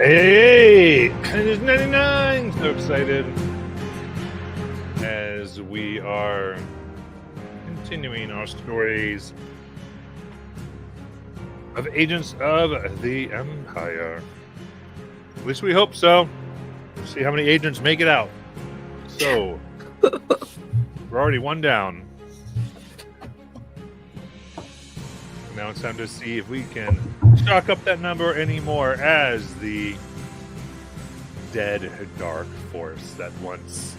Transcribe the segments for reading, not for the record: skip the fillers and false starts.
Hey, it's 99! So excited as we are continuing our stories of Agents of the Empire. At least we hope so. We'll see how many agents make it out. So, we're already one down. Now it's time to see if we can chalk up that number anymore as the dead dark force that once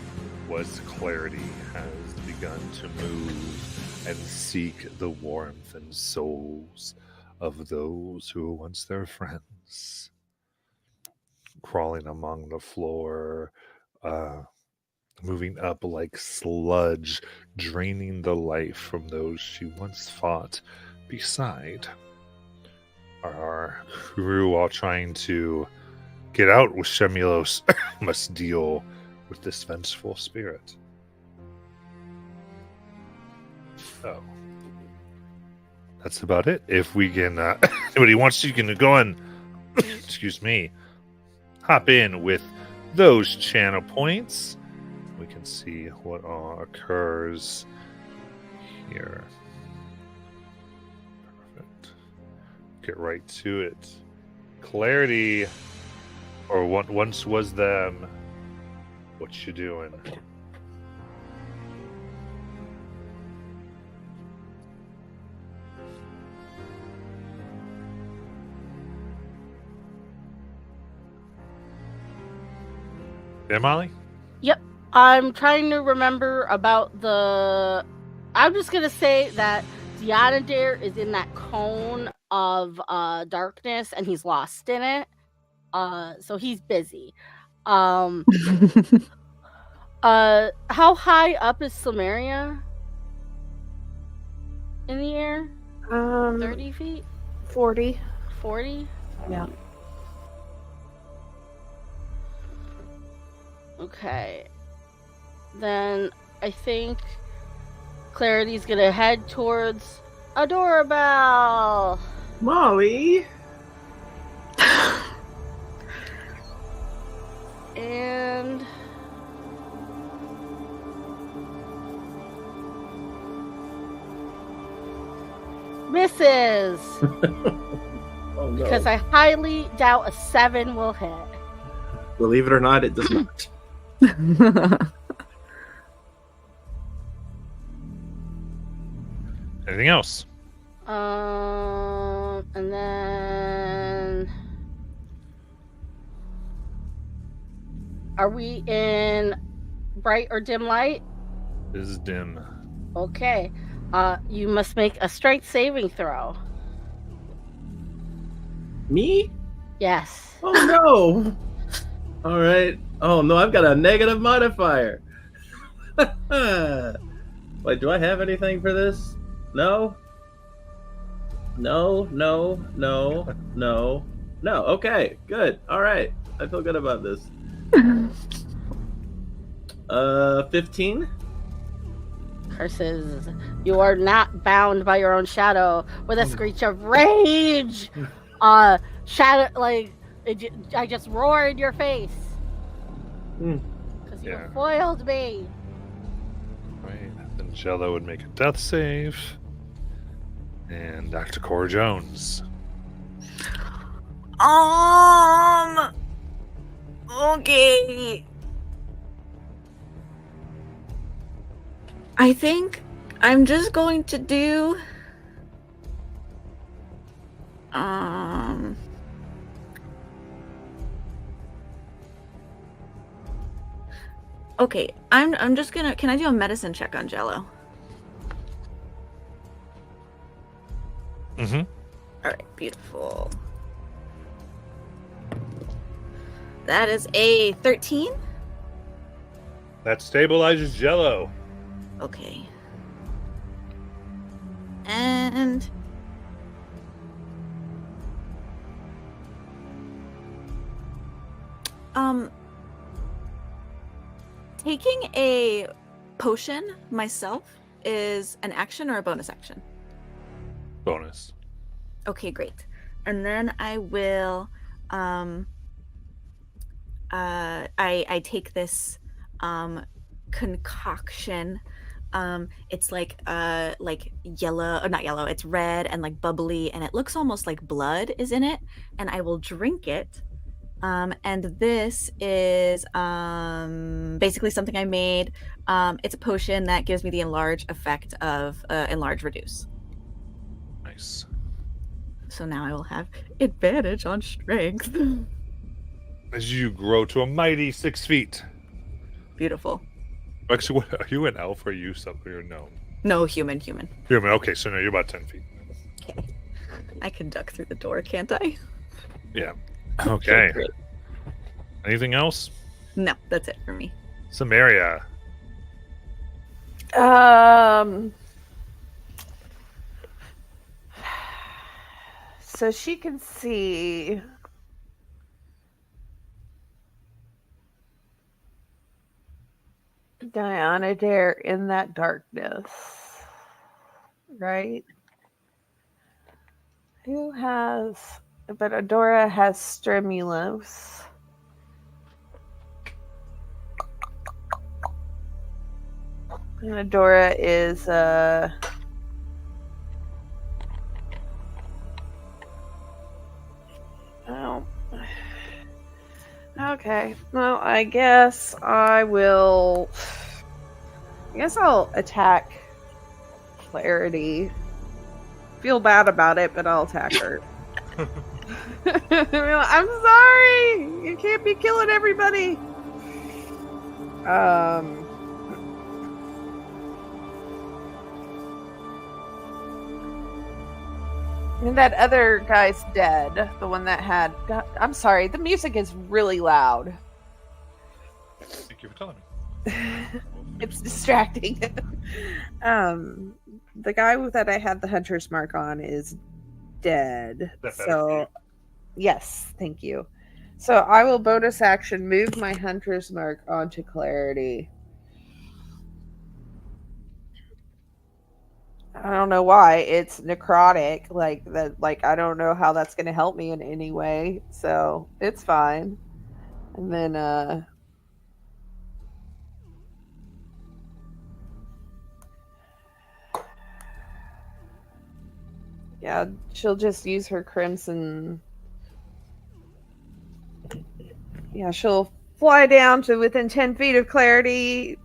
was clarity has begun to move and seek the warmth and souls of those who were once their friends. Crawling among the floor, moving up like sludge, draining the life from those she once fought beside. Our crew, all trying to get out with Shemulos, must deal with this vengeful spirit. So, that's about it. If we can, anybody wants to, you can go and, excuse me, hop in with those channel points. We can see what all occurs here. Perfect. Get right to it. Clarity, or what once was them. What you doing? Yeah, Molly? Yep. I'm trying to remember about the... I'm just going to say that Deonadir is in that cone of darkness and he's lost in it. So he's busy. How high up is Samaria in the air? 30 feet? 40. 40? Yeah. Okay. Then I think Clarity's gonna head towards Adorabelle. Molly. And misses. Oh no. Because I highly doubt a 7 will hit. Believe it or not, it does not. Anything else? And then are we in bright or dim light? This is dim. Okay. You must make a strength saving throw. Me? Yes. Oh no. All right. Oh no, I've got a negative modifier. Wait, do I have anything for this? No. No. Okay, good. All right. I feel good about this. 15. Curses. You are not bound by your own shadow. With a screech of rage. Shadow, like, I just roar in your face. Because you foiled me. Right. Then Jello would make a death save. And Dr. Cora Jones. Okay. I think I'm just going to do okay, I'm just gonna, can I do a medicine check on Jello? Mm-hmm. Alright, beautiful. That is a 13. That stabilizes Jello. Okay. And taking a potion myself is an action or a bonus action? Bonus. Okay, great. And then I will I take this concoction. It's like yellow, or not yellow. It's red and like bubbly, and it looks almost like blood is in it. And I will drink it. And this is basically something I made. It's a potion that gives me the enlarge effect of enlarge reduce. Nice. So now I will have advantage on strength. As you grow to a mighty 6 feet. Beautiful. Actually, what, are you an elf or are you something or no? No, human. Human. Okay, so no, you're about 10 feet. Okay. I can duck through the door, can't I? Yeah. Okay. Great. Anything else? No, that's it for me. Samaria. So she can see Diana Dare in that darkness, right? Who has? But Adora has Stremulos. And Adora is oh. Okay. Well, I guess I'll attack Clarity. Feel bad about it, but I'll attack her. I'm sorry. You can't be killing everybody. And that other guy's dead. The one that had. God, I'm sorry. The music is really loud. Thank you for telling me. It's distracting. The guy that I had the hunter's mark on is dead. So, yes, thank you. So I will bonus action move my hunter's mark onto Clarity. I don't know why it's necrotic, like that. Like I don't know how that's going to help me in any way. So it's fine. And then yeah, she'll just use her crimson. Yeah, she'll fly down to within 10 feet of Clarity,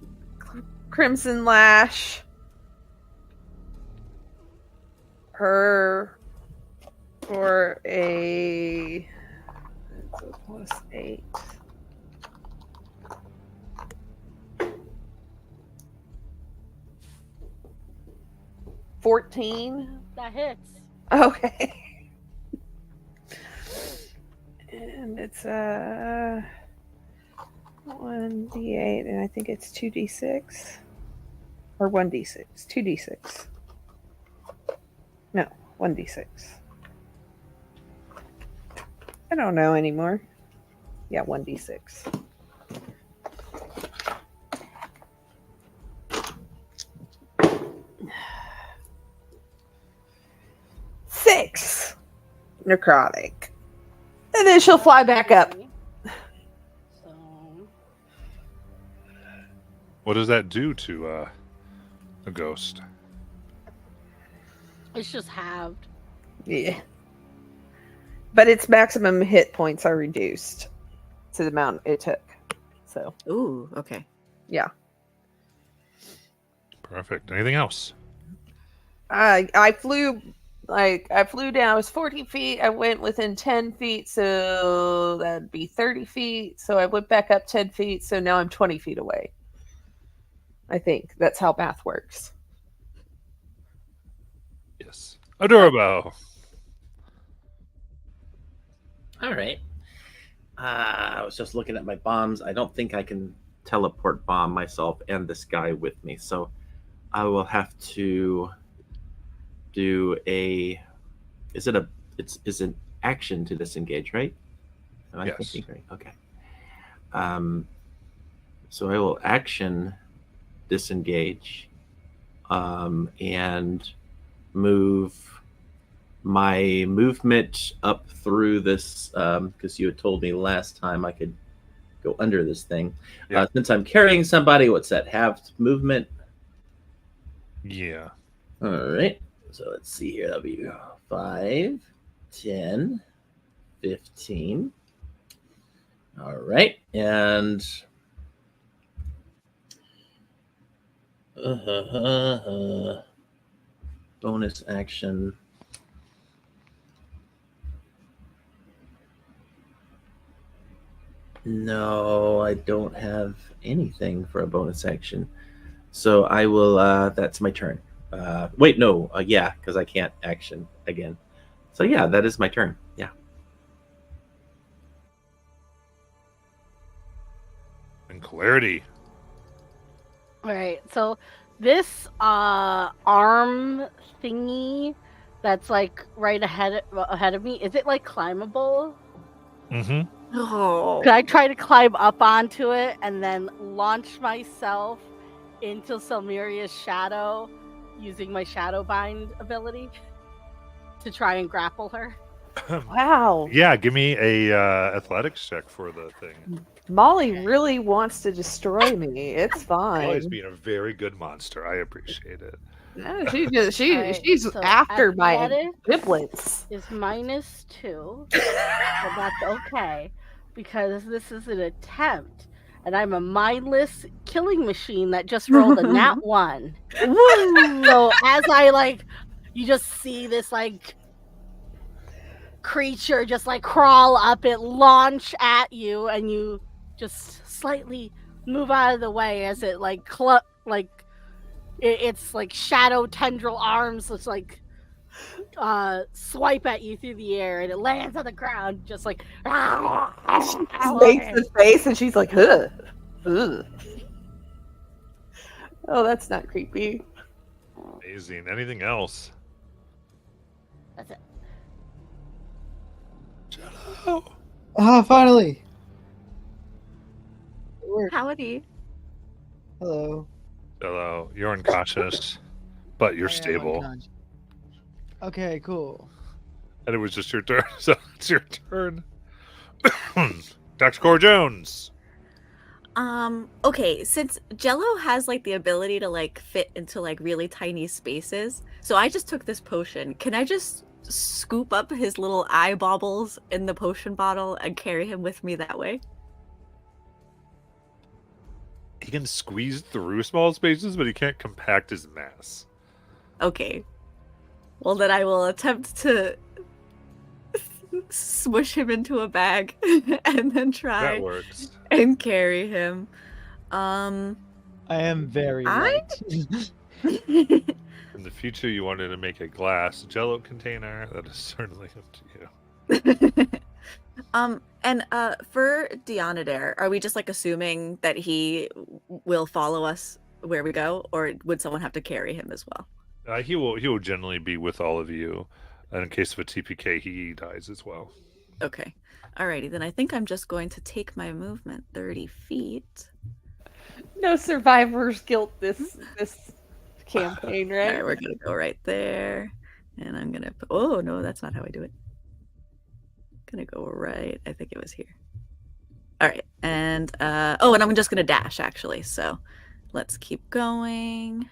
crimson lash her for a +8. $14. That hits. Okay. And it's 1d8, and I think it's 2d6 or 1d6. 2d6. No, 1d6. I don't know anymore. Yeah, 1d6. Six necrotic. And then she'll fly back up. So What does that do to a ghost? it's just halved. Yeah. But its maximum hit points are reduced to the amount it took. So, Ooh, okay. yeah. Perfect. Anything else? I flew down. I was 40 feet. I went within 10 feet, so that'd be 30 feet. So I went back up 10 feet, so now I'm 20 feet away. I think that's how math works. Yes. Adorable. All right. I was just looking at my bombs. I don't think I can teleport bomb myself and this guy with me, so I will have to do a. Is it an action to disengage, right? Am I Yes. thinking right? Okay. So I will action disengage, and move my movement up through this, because you had told me last time I could go under this thing. Yeah. Since I'm carrying somebody, what's that? Halved movement. Yeah. All right. So let's see here. That'll be 5, 10, 15. All right. And bonus action. No, I don't have anything for a bonus action. So I will, that's my turn. Wait, no, yeah, because I can't action again. So yeah, that is my turn. Yeah. And Clarity. All right, so this arm thingy that's like right ahead of me, is it like climbable? Mm-hmm. Oh. Could I try to climb up onto it and then launch myself into Selmeria's shadow using my shadow bind ability to try and grapple her? Wow. Yeah, give me a athletics check for the thing. Molly really wants to destroy me. It's fine. Molly's being a very good monster. I appreciate it. No, Alright, she's so after my athletics giblets. is -2, but that's okay because this is an attempt, and I'm a mindless killing machine that just rolled a nat 1. So as I you just see this creature just crawl up it, launch at you, and you just slightly move out of the way as it it's shadow tendril arms just swipe at you through the air, and it lands on the ground just She makes the face and she's like, ugh. Ugh. Oh, that's not creepy. Amazing. Anything else? That's it. Jello. Ah, finally. It worked. Howdy. Hello. Jello, you're unconscious, but you're I am stable. unconscious. Okay, cool. And it was just your turn, so it's your turn. Dr. Cora Jones. Okay, since Jello has the ability to fit into really tiny spaces, so I just took this potion. Can I just scoop up his little eye baubles in the potion bottle and carry him with me that way? He can squeeze through small spaces, but he can't compact his mass. Okay. Well, then I will attempt to smush him into a bag and then try That works. and carry him. I am very I- light. In the future, you wanted to make a glass Jello container. That is certainly up to you. And for Dionadair, are we just assuming that he will follow us where we go, or would someone have to carry him as well? He will generally be with all of you. And in case of a TPK, he dies as well. Okay. Alrighty, then I think I'm just going to take my movement 30 feet. No survivor's guilt this campaign, right? Alright, we're gonna go right there. And I'm gonna put, oh no, that's not how I do it. Gonna go right, I think it was here. Alright, and and I'm just gonna dash actually, so let's keep going.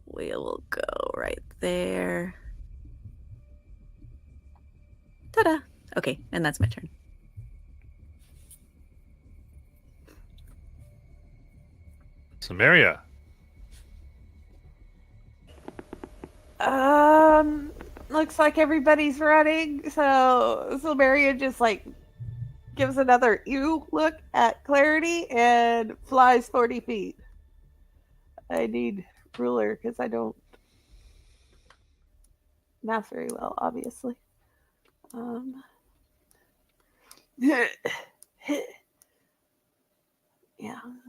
We will go right there. Ta-da! Okay, and that's my turn. Samaria. Looks like everybody's running, so Silveria just gives another ew look at Clarity and flies 40 feet. I need ruler because I don't math very well, obviously. Yeah,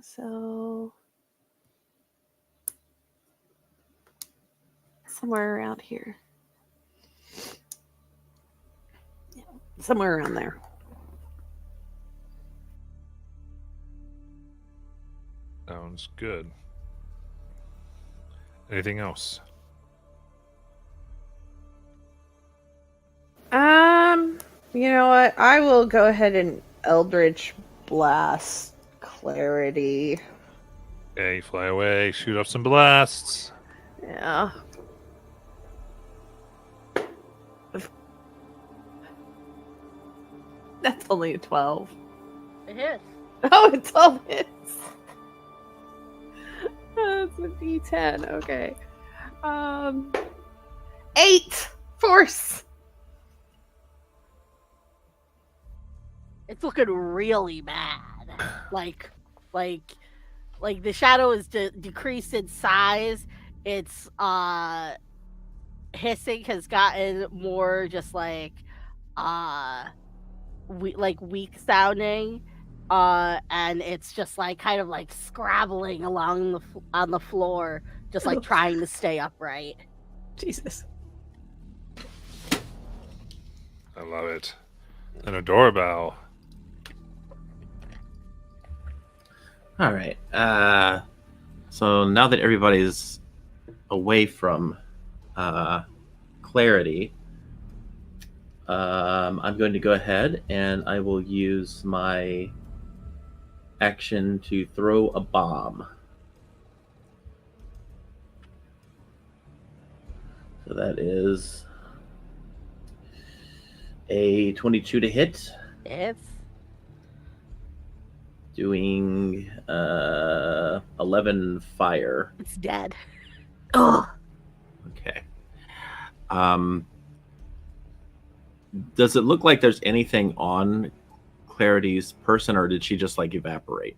so somewhere around here. Yeah, somewhere around there. Sounds good. Anything else? You know what? I will go ahead and Eldritch blast clarity. Yeah, you fly away, shoot off some blasts. Yeah. That's only a 12. It hits. Oh, it's all hits. That's a D10. Okay. 8 force. It's looking really bad. Like the shadow is decreased in size. It's hissing has gotten more just like weak sounding, and it's just like kind of like scrabbling along on the floor, just like trying to stay upright. Jesus. I love it. And a doorbell. All right. So now that everybody's away from clarity, I'm going to go ahead and I will use my action to throw a bomb. So that is a 22 to hit. It's Doing 11 fire. it's dead. Oh, Okay. Does it look like there's anything on Clarity's person, or did she just like evaporate?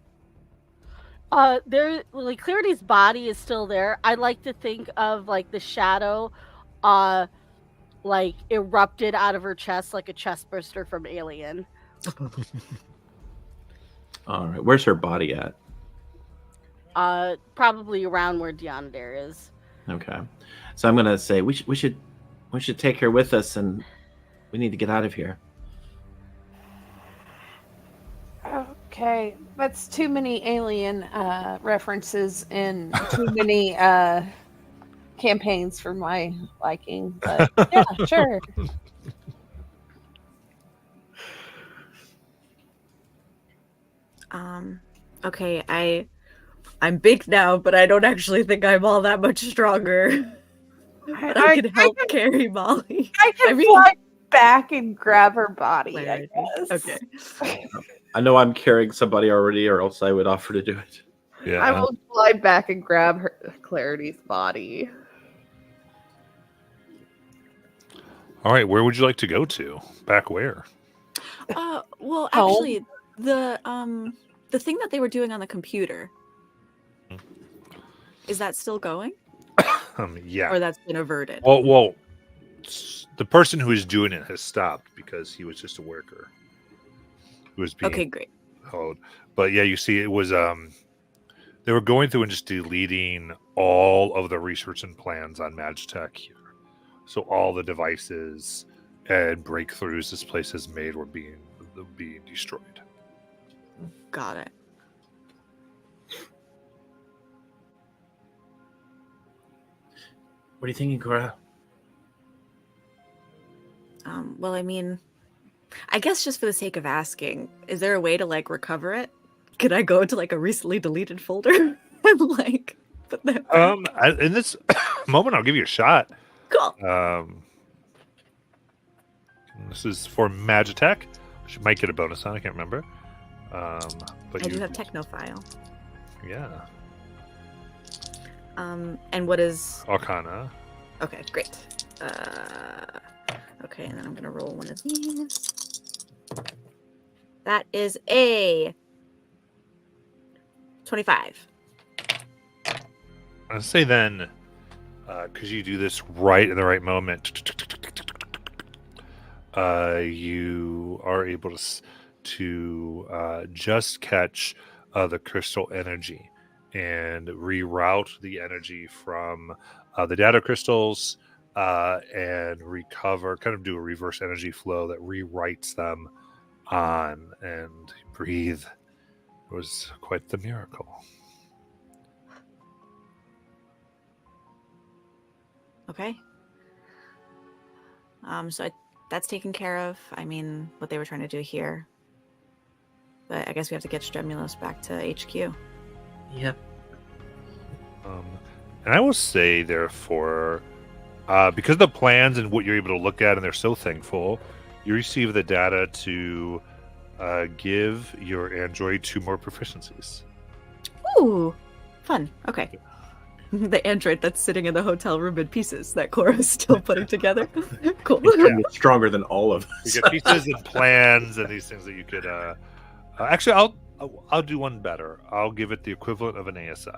There, like Clarity's body is still there. I like to think of like the shadow, like erupted out of her chest like a chest burster from Alien. All right. Where's her body at? Probably around where Deonadare is. Okay. So I'm gonna say we should take her with us, and we need to get out of here. Okay, that's too many alien references and too many campaigns for my liking. But yeah, sure. Okay, I'm big now, but I don't actually think I'm all that much stronger. But I can help carry Molly. I can fly back and grab her body, I guess. Okay. I know I'm carrying somebody already, or else I would offer to do it. Yeah. I will fly back and grab her Clarity's body. All right, where would you like to go to? Back where? Well, Home? actually, the thing that they were doing on the computer, is that still going? Yeah. Or that's been averted? Well, the person who is doing it has stopped because he was just a worker who was being Okay, great. held. But yeah, you see, it was they were going through and just deleting all of the research and plans on Magitech here. So all the devices and breakthroughs this place has made were being destroyed. Got it. What are you thinking, Cora? Well, I mean, I guess just for the sake of asking, is there a way to like recover it? Could I go into like a recently deleted folder and like put that? In this moment, I'll give you a shot. Cool. This is for Magitech, which you might get a bonus on. I can't remember. But I do have Technophile. Yeah. And what is Arcana. Okay, great. Okay, and then I'm gonna roll one of these. That is a 25. I'd say then, because you do this right in the right moment, you are able to just catch the crystal energy and reroute the energy from the data crystals and recover, kind of do a reverse energy flow that rewrites them on and breathe. It was quite the miracle. Okay. That's taken care of. I mean, what they were trying to do here. But I guess we have to get Stremulos back to HQ. Yep. And I will say, therefore, because the plans and what you're able to look at, and they're so thankful, you receive the data to give your android 2 more proficiencies. Ooh, fun. Okay. The android that's sitting in the hotel room in pieces that Cora's still putting together. Cool. It's stronger than all of us. You get pieces and plans and these things that you could. Actually, I'll do one better. I'll give it the equivalent of an ASI.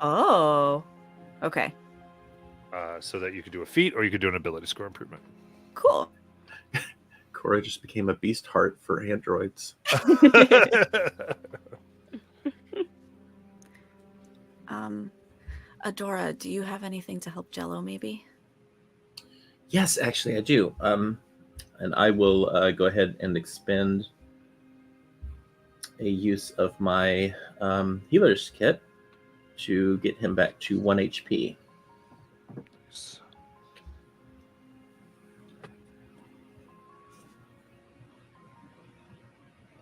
Oh. Okay. So that you could do a feat or you could do an ability score improvement. Cool. Cora just became a beast heart for androids. Adora, do you have anything to help Jello, maybe? Yes, actually, I do. And I will go ahead and expend a use of my healer's kit to get him back to 1 HP.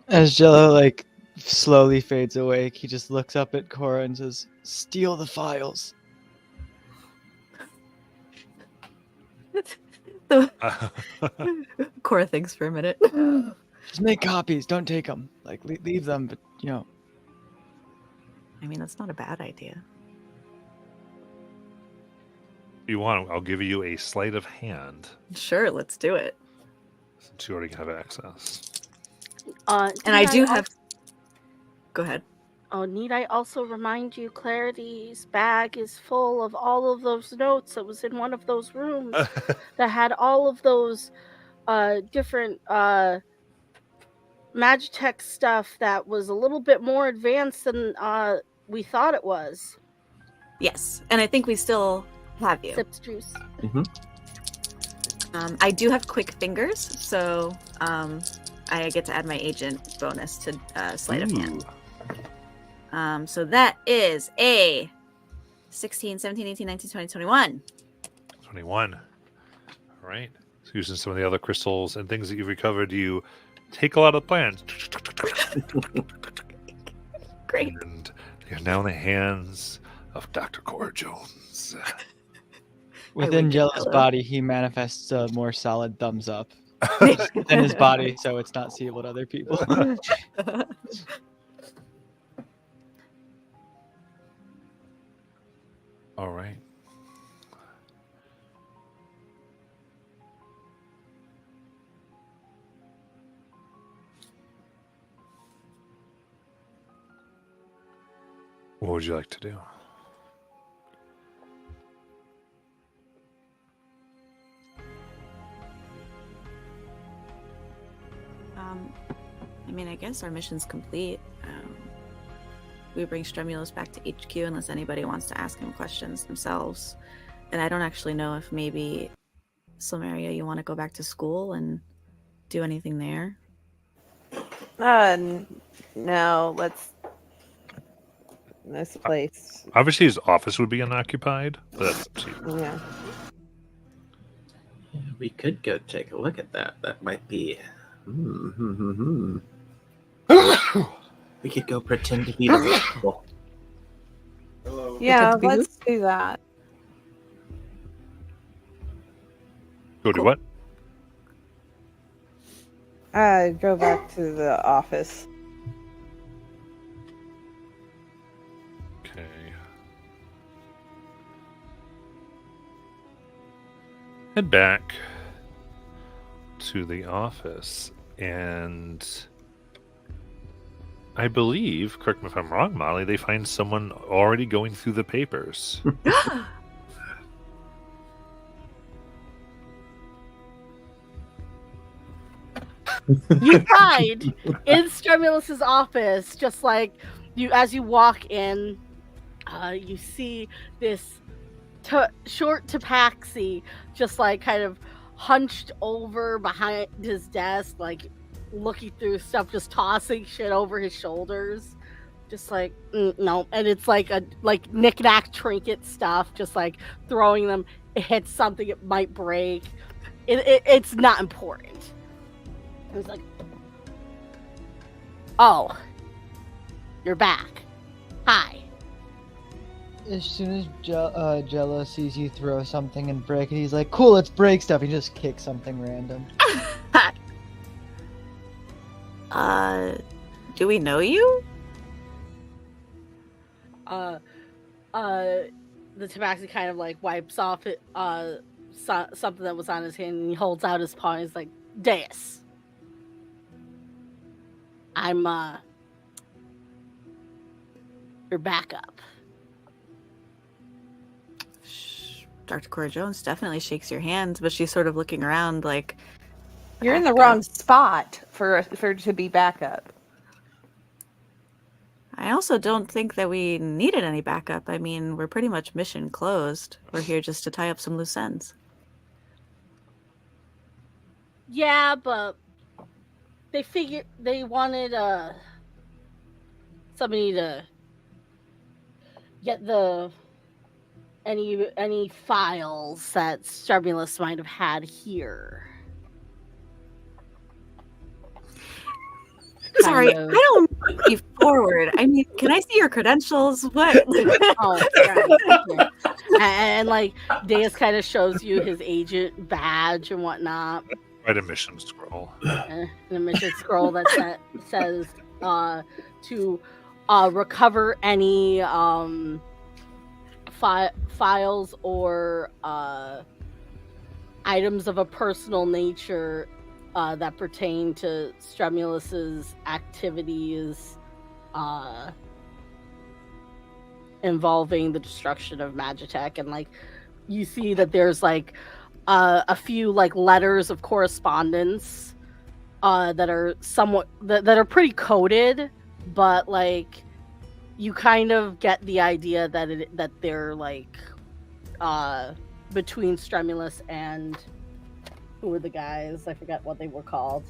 As Jello slowly fades awake, he just looks up at Cora and says, "Steal the files." Cora thinks for a minute. Just make copies. Don't take them. Leave them, but I mean, that's not a bad idea. If you want, I'll give you a sleight of hand Sure, let's do it. since you already have access. And I do have... Go ahead. Oh, need I also remind you, Clarity's bag is full of all of those notes that was in one of those rooms that had all of those different Magitech stuff that was a little bit more advanced than we thought it was. Yes, and I think we still have you. Sips juice. I do have quick fingers, so I get to add my agent bonus to sleight of hand. So that is a 16, 17, 18, 19, 20, 21. 21. All right. So using some of the other crystals and things that you've recovered, you take a lot of plans. Great. And you're now in the hands of Dr. Cora Jones. within wink at Jello's Jello. body, he manifests a more solid thumbs up within his body, so it's not seeable to other people. All right. What would you like to do? I mean, I guess our mission's complete. We bring Stremulos back to HQ unless anybody wants to ask him questions themselves. And I don't actually know if maybe, Silmeria, you want to go back to school and do anything there? No, this place. Obviously, his office would be unoccupied, but that's up to you. Yeah. We could go take a look at that. That might be... We could go pretend to be the people. Yeah, Pretend to be let's do that. Go do what? Go back to the office. Okay. Head back to the office, and I believe, correct me if I'm wrong, Molly, they find someone already going through the papers. You find in Stremulus's office, just like you, as you walk in, you see this short tabaxi just like kind of hunched over behind his desk, like looking through stuff, just tossing shit over his shoulders, just like no. And it's like knick-knack trinket stuff, just like throwing them. It hits something, it might break. It's not important. It was like, Oh, you're back. Hi. As soon as Jello sees you throw something and break it, he's like, "Cool, let's break stuff." He just kicks something random. Do we know you? The Tabaxi kind of like wipes off it, something that was on his hand, and he holds out his paw. And he's like, "Deus, I'm your backup." Dr. Cora Jones definitely shakes your hand, but she's sort of looking around like, You're in the backup? wrong spot for to be backup. I also don't think that we needed any backup. I mean, we're pretty much mission closed. We're here just to tie up some loose ends. Yeah, but they figured they wanted somebody to get any files that Starmulus might have had here. Sorry, Kind of. I don't move forward. I mean, can I see your credentials? What? Oh, right. And like Deus kind of shows you his agent badge and whatnot. Write a mission scroll. And a mission scroll that says to recover any files or items of a personal nature that pertain to Stremulus's activities involving the destruction of Magitech. And like you see that there's like a few like letters of correspondence that are somewhat that are pretty coded, but like you kind of get the idea that they're like between Stremulus and who were the guys? I forgot what they were called.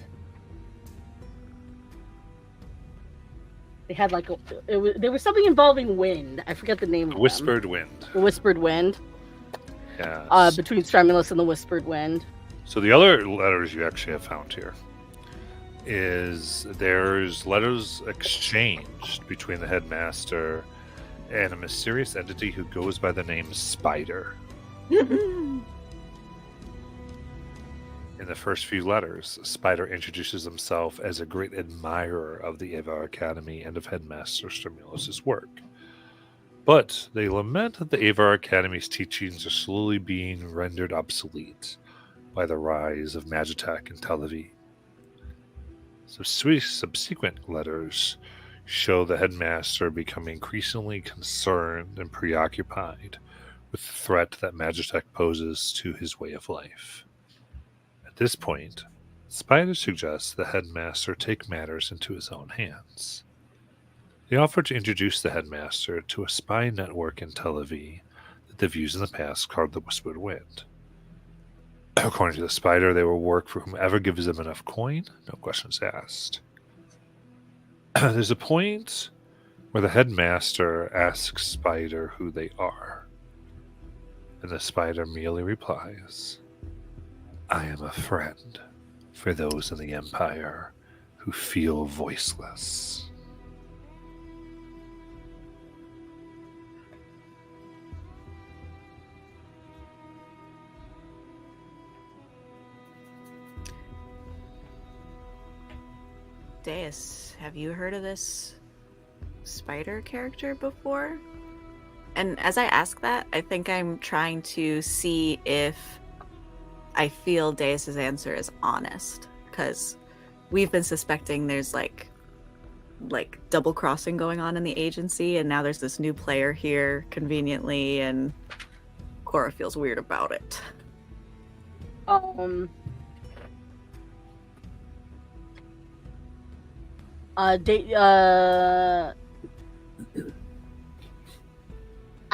They had like there was something involving wind. I forget the name of Whispered Wind. them. The Whispered Wind. Yeah. Between Stremulus and the Whispered Wind. So the other letters you actually have found here is there's letters exchanged between the headmaster and a mysterious entity who goes by the name Spider. In the first few letters, Spider introduces himself as a great admirer of the Avar Academy and of Headmaster Stremulus's work. But they lament that the Avar Academy's teachings are slowly being rendered obsolete by the rise of Magitech and Tel Aviv. Subsequent letters show the headmaster becoming increasingly concerned and preoccupied with the threat that Magitech poses to his way of life. At this point, Spider suggests the headmaster take matters into his own hands. They offer to introduce the headmaster to a spy network in Tel Aviv that they've used in the past called the Whispered Wind. According to the Spider, they will work for whomever gives them enough coin, no questions asked. There's a point where the headmaster asks Spider who they are, and the Spider merely replies, "I am a friend for those in the Empire who feel voiceless." Deus, have you heard of this Spider character before? And as I ask that, I think I'm trying to see if I feel Deus's answer is honest, because we've been suspecting there's like double crossing going on in the agency, and now there's this new player here conveniently, and Cora feels weird about it. I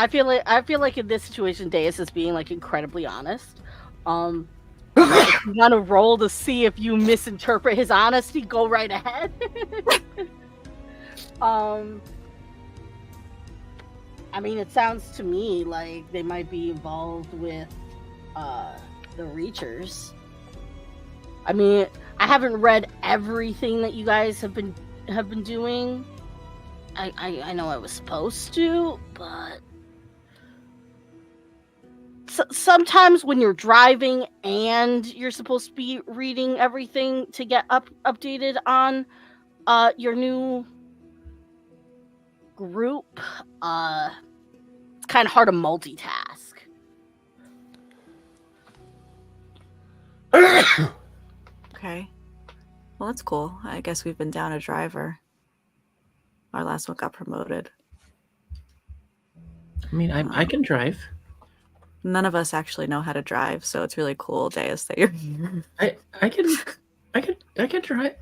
feel like in this situation, Deus is being like incredibly honest. If you want to roll to see if you misinterpret his honesty, go right ahead. I mean, it sounds to me like they might be involved with the Reachers. I mean, I haven't read everything that you guys have been doing. I know I was supposed to, but sometimes when you're driving and you're supposed to be reading everything to get updated on your new group, it's kind of hard to multitask. Okay. Well, that's cool. I guess we've been down a driver. Our last one got promoted. I mean, I can drive. None of us actually know how to drive, so it's really cool, Deus, that you're here. I can drive. I can drive.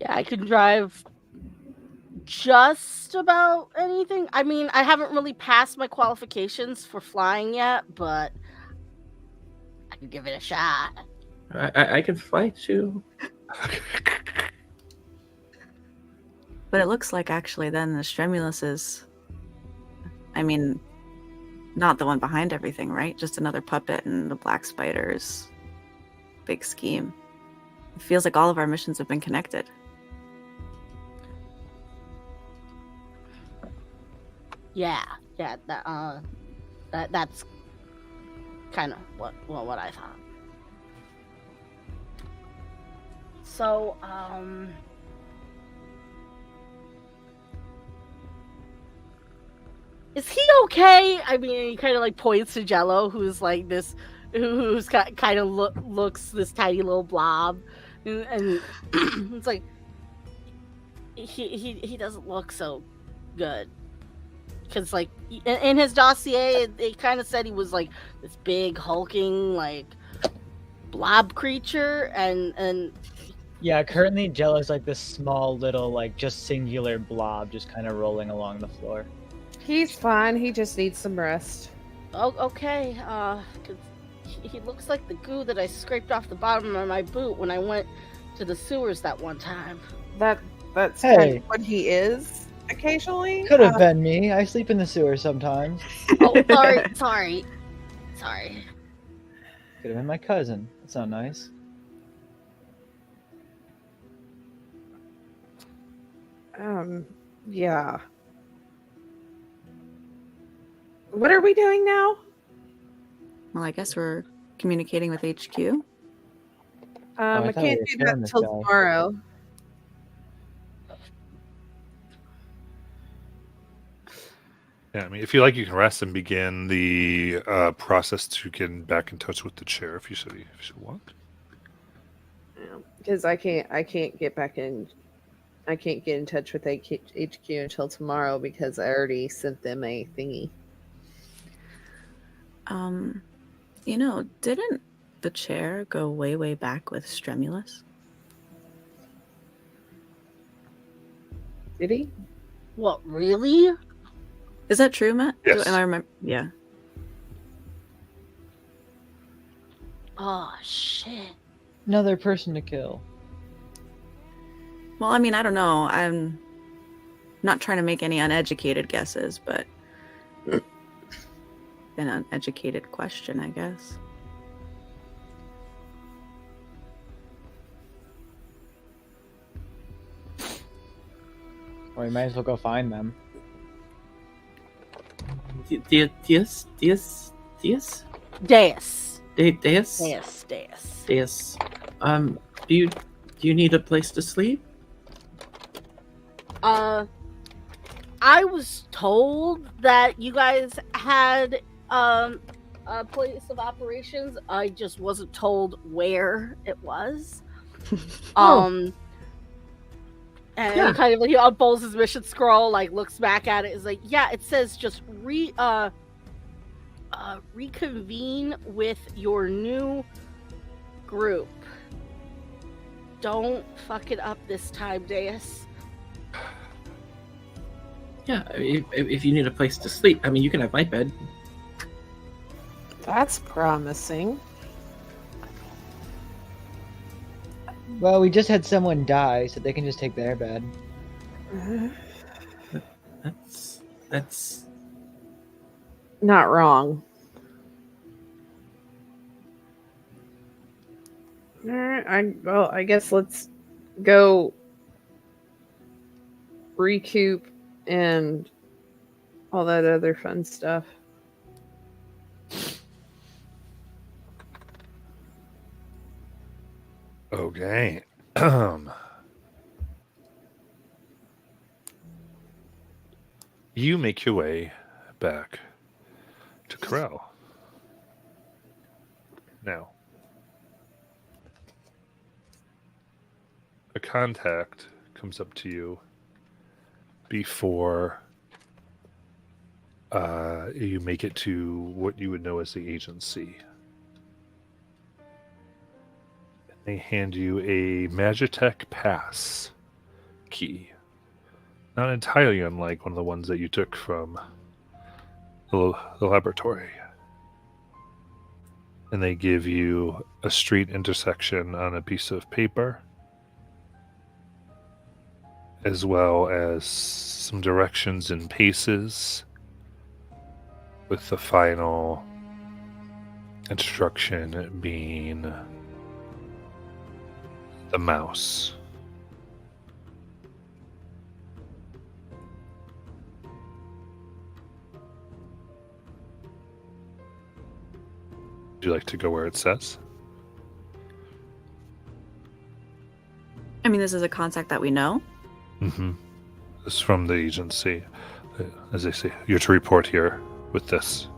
Yeah, I can drive just about anything. I mean, I haven't really passed my qualifications for flying yet, but I can give it a shot. I can fly too. But it looks like actually then the Stremulus is, I mean, not the one behind everything, right? Just another puppet in the Black Spider's big scheme. It feels like all of our missions have been connected. Yeah, that's kind of what I thought. So, is he okay? I mean, he kind of like points to Jello, who's like this, who's kind of looks this tiny little blob, and it's like he doesn't look so good. Because like in his dossier, they kind of said he was like this big hulking like blob creature, and Yeah, currently Jello's like this small little like just singular blob just kind of rolling along the floor. He's fine. He just needs some rest. oh okay, because he looks like the goo that I scraped off the bottom of my boot when I went to the sewers that one time. That's Hey. kind of what he is occasionally. Could have been me. I sleep in the sewer sometimes. Oh, sorry. Could have been my cousin. That's not nice. Yeah. What are we doing now? Well, I guess we're communicating with HQ. I thought we can't were do sharing that this until guy. tomorrow. Yeah, I mean, if you like, you can rest and begin the process to get back in touch with the chair if you should want. Because I can't get back in. I can't get in touch with HQ until tomorrow because I already sent them a thingy. Didn't the chair go way back with Stremulus? Did he? What, really? Is that true, Matt? Yes. Am I remember? Yeah. Oh shit. Another person to kill. Well, I mean, I don't know. I'm not trying to make any uneducated guesses, but an uneducated question, I guess. Or we might as well go find them. Deus. Deus. Do you need a place to sleep? I was told that you guys had a place of operations. I just wasn't told where it was. And Yeah. kind of like he unfolds his mission scroll, like looks back at it, is like, yeah, it says just reconvene with your new group. Don't fuck it up this time, Deus. Yeah, if you need a place to sleep, I mean, you can have my bed. That's promising. Well, we just had someone die, so they can just take their bed. That's Not wrong. All right. I guess let's go recoup and all that other fun stuff. Okay. You make your way back to Corral. Now, a contact comes up to you before you make it to what you would know as the agency. They hand you a Magitech Pass key. Not entirely unlike one of the ones that you took from the laboratory. And they give you a street intersection on a piece of paper, as well as some directions and paces, with the final instruction being the mouse. Would you like to go where it says? I mean, this is a contact that we know. Mm-hmm. This is from the agency. As they say, you're to report here with this.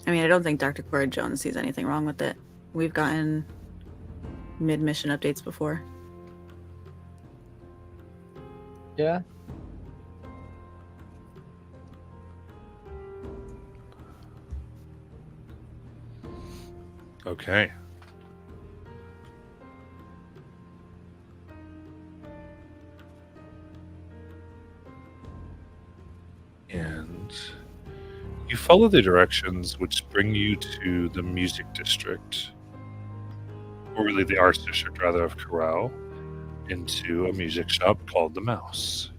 I mean, I don't think Dr. Cora Jones sees anything wrong with it. We've gotten mid-mission updates before. Yeah. Okay. And you follow the directions which bring you to the music district, or really the arts district rather, of Corral, into a music shop called the Mouse.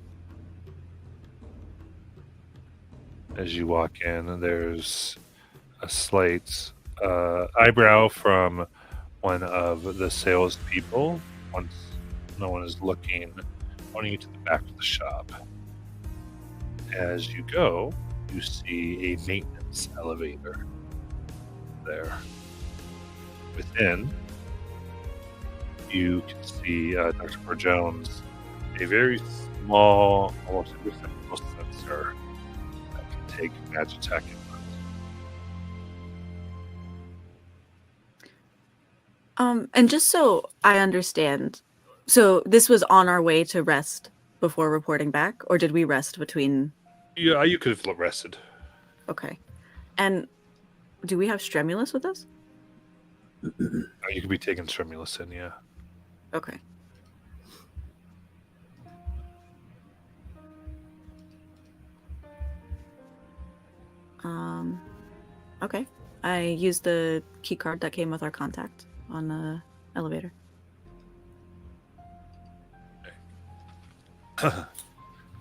As you walk in, there's a slight eyebrow from one of the salespeople. Once no one is looking, pointing you to the back of the shop. As you go, you see a maintenance elevator there. Within, you can see Dr. Cora Jones, a very small, almost invisible sensor that can take Magitech input. And just so I understand, so this was on our way to rest before reporting back, or did we rest between? Yeah, you could have rested. Okay. And do we have Stremulus with us? You could be taking Stremulus in, yeah. Okay. Okay. I used the key card that came with our contact on the elevator.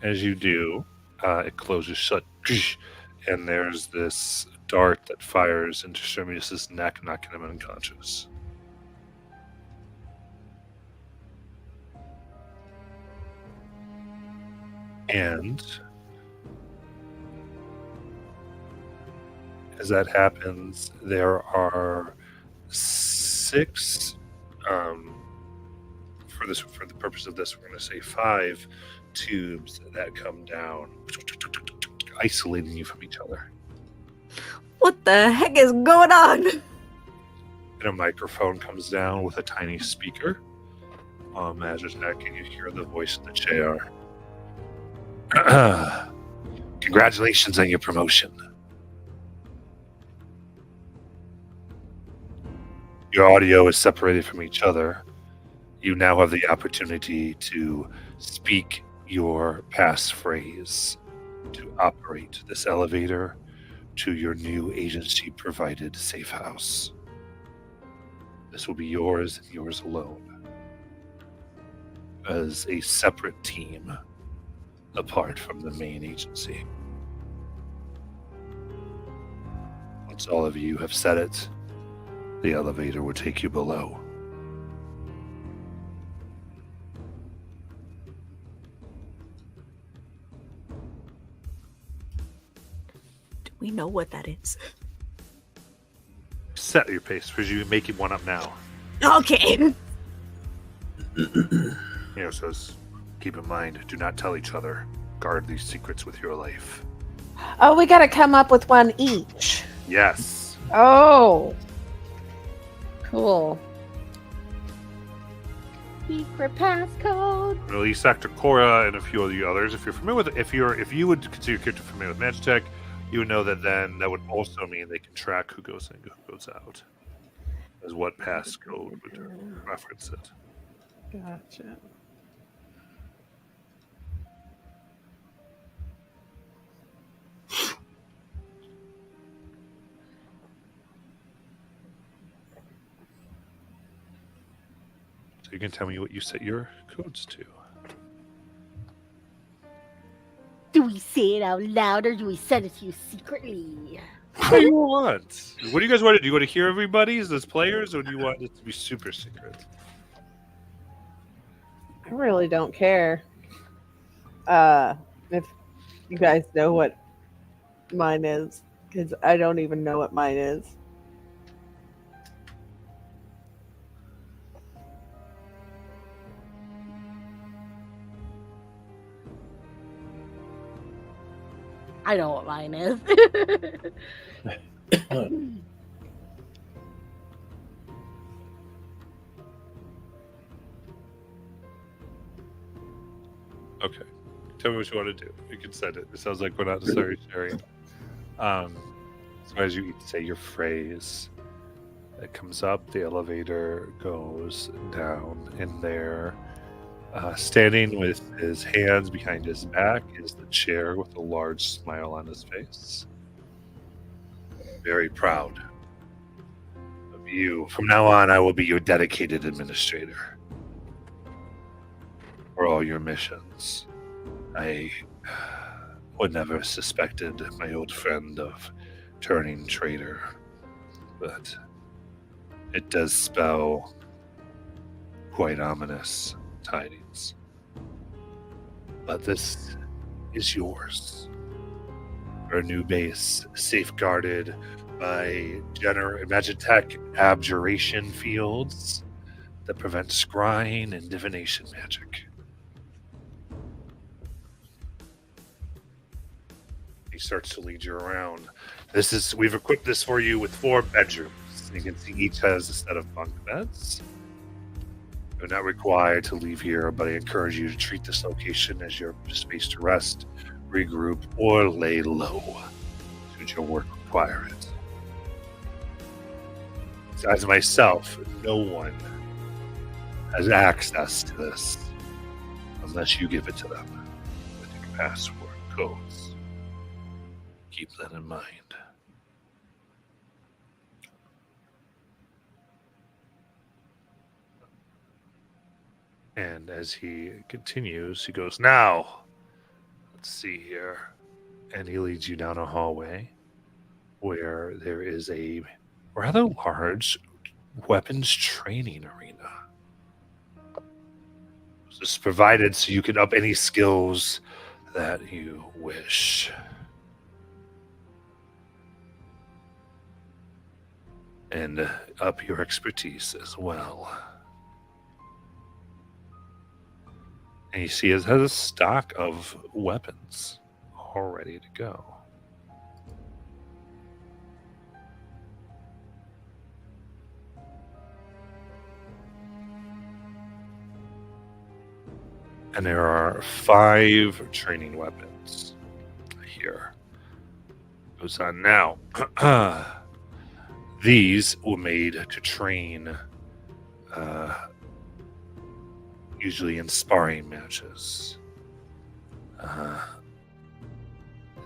As you do, it closes shut, and there's this dart that fires into Stremulus's neck, knocking him unconscious. And as that happens, there are 6, for the purpose of this, we're going to say 5 tubes that come down, isolating you from each other. What the heck is going on? And a microphone comes down with a tiny speaker on Magitech, and you hear the voice of the chair. Congratulations on your promotion. Your audio is separated from each other. You now have the opportunity to speak your passphrase to operate this elevator to your new agency-provided safe house. This will be yours and yours alone, as a separate team apart from the main agency. Once all of you have said it, the elevator will take you below. Do we know what that is? Set your pace, because you make one up now. Okay. Here says, keep in mind, do not tell each other. Guard these secrets with your life. Oh, we gotta come up with one each. Yes. Oh. Cool. Secret passcode. Release Actor Cora and a few of the others. If you're familiar with, if you would consider your character familiar with Magitech, you would know that then that would also mean they can track who goes in and who goes out, as what passcode would reference it. Gotcha. So you can tell me what you set your codes to. Do we say it out loud or do we send it to you secretly? What do you want? What do you guys want to do? Do you want to hear everybody's as players, or do you want it to be super secret? I really don't care. If you guys know what mine is, because I don't even know what mine is. I know what mine is. Okay. Tell me what you want to do. You can send it. It sounds like we're not necessarily sharing. So as you say your phrase, it comes up, the elevator goes down, and there, standing with his hands behind his back, is the chair with a large smile on his face. Very proud of you. From now on, I will be your dedicated administrator for all your missions. I would never have suspected my old friend of turning traitor, but it does spell quite ominous tidings. But this is yours. Our new base, safeguarded by Magitech abjuration fields that prevent scrying and divination magic. He starts to lead you around. We've equipped this for you with 4 bedrooms. You can see each has a set of bunk beds. You're not required to leave here, but I encourage you to treat this location as your space to rest, regroup, or lay low, should your work require it. Besides myself, no one has access to this unless you give it to them with your password codes. Keep that in mind. And as he continues, he goes, now, let's see here. And he leads you down a hallway where there is a rather large weapons training arena. This is provided so you can up any skills that you wish. And up your expertise as well. And you see it has a stock of weapons all ready to go. And there are 5 training weapons here. Goes on now. These were made to train usually in sparring matches.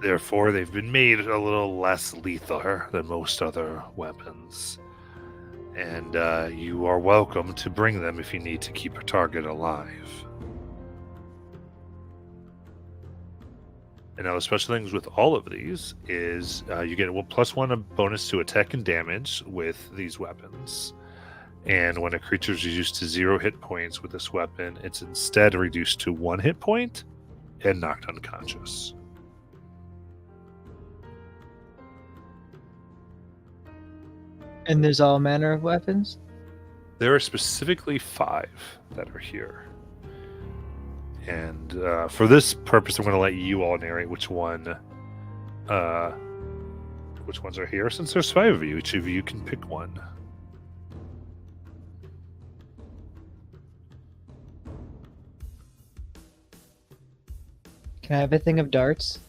Therefore, they've been made a little less lethal than most other weapons. And you are welcome to bring them if you need to keep a target alive. And now the special things with all of these is you get +1 a bonus to attack and damage with these weapons. And when a creature is reduced to 0 hit points with this weapon, it's instead reduced to 1 hit point and knocked unconscious. And there's all manner of weapons? There are specifically 5 that are here. And for this purpose, I'm going to let you all narrate which ones are here. Since there's 5 of you, each of you can pick one. Can I have a thing of darts?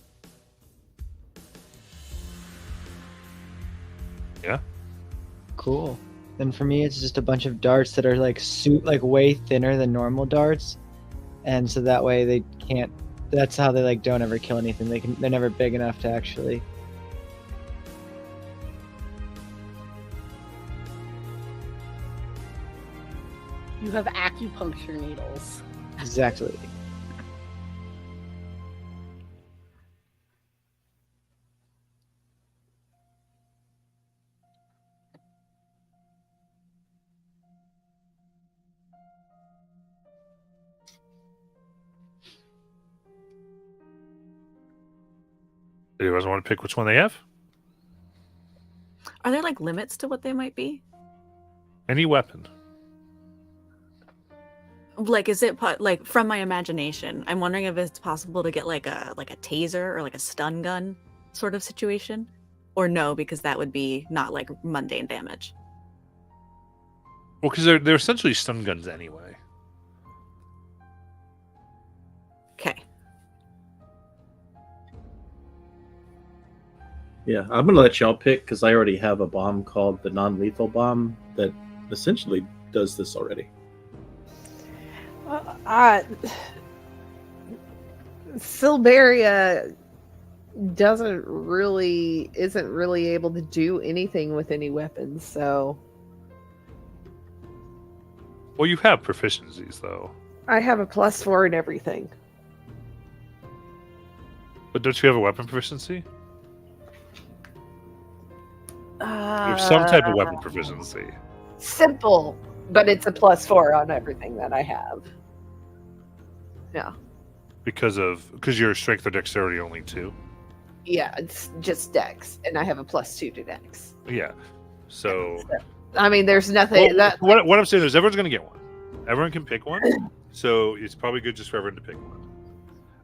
Yeah. Cool. Then for me, it's just a bunch of darts that are like way thinner than normal darts, and so that way they can't. That's how they like don't ever kill anything. They're never big enough to actually. You have acupuncture needles. Exactly. Do you guys want to pick which one they have? Are there like limits to what they might be? Any weapon. Like, is it like from my imagination? I'm wondering if it's possible to get like a taser or like a stun gun sort of situation, or no, because that would be not like mundane damage. Well, because they're essentially stun guns anyway. Okay. Yeah, I'm gonna let y'all pick because I already have a bomb called the non-lethal bomb that essentially does this already. Silberia isn't really able to do anything with any weapons, so Well, you have proficiencies, though. I have a +4 in everything. But don't you have a weapon proficiency? You have some type of weapon proficiency. Simple, but it's a +4 on everything that I have. Yeah. Because your strength or dexterity only 2. Yeah, it's just dex, and I have a +2 to dex. Yeah. So I mean, there's nothing well, what I'm saying is everyone's going to get one. Everyone can pick one. So it's probably good just for everyone to pick one.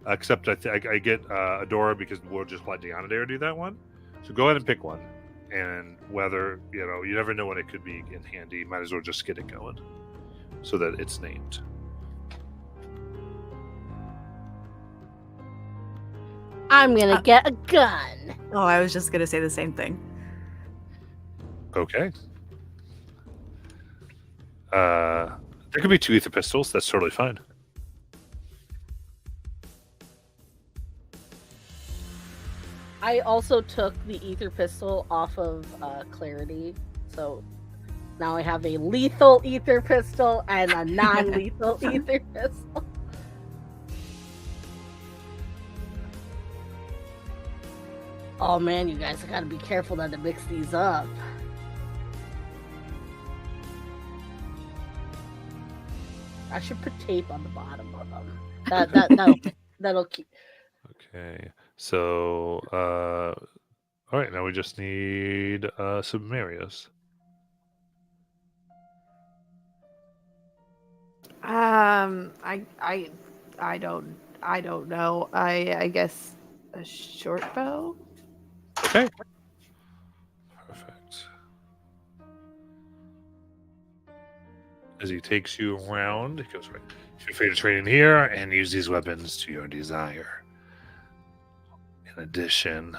Except I get Adora because we'll just let Deanna do that one. So go ahead and pick one. And whether, you never know when it could be in handy. Might as well just get it going so that it's named. I'm gonna get a gun. Oh, I was just gonna say the same thing. Okay. There could be 2 ether pistols. That's totally fine. I also took the ether pistol off of Clarity, so now I have a lethal ether pistol and a non-lethal ether pistol. Oh man, you guys, I gotta be careful not to mix these up. I should put tape on the bottom of them. That'll keep. Okay. So, all right. Now we just need some areas. I don't know. I guess a short bow. Okay. Perfect. As he takes you around, he goes, right. Feel free to trade in here and use these weapons to your desire. In addition,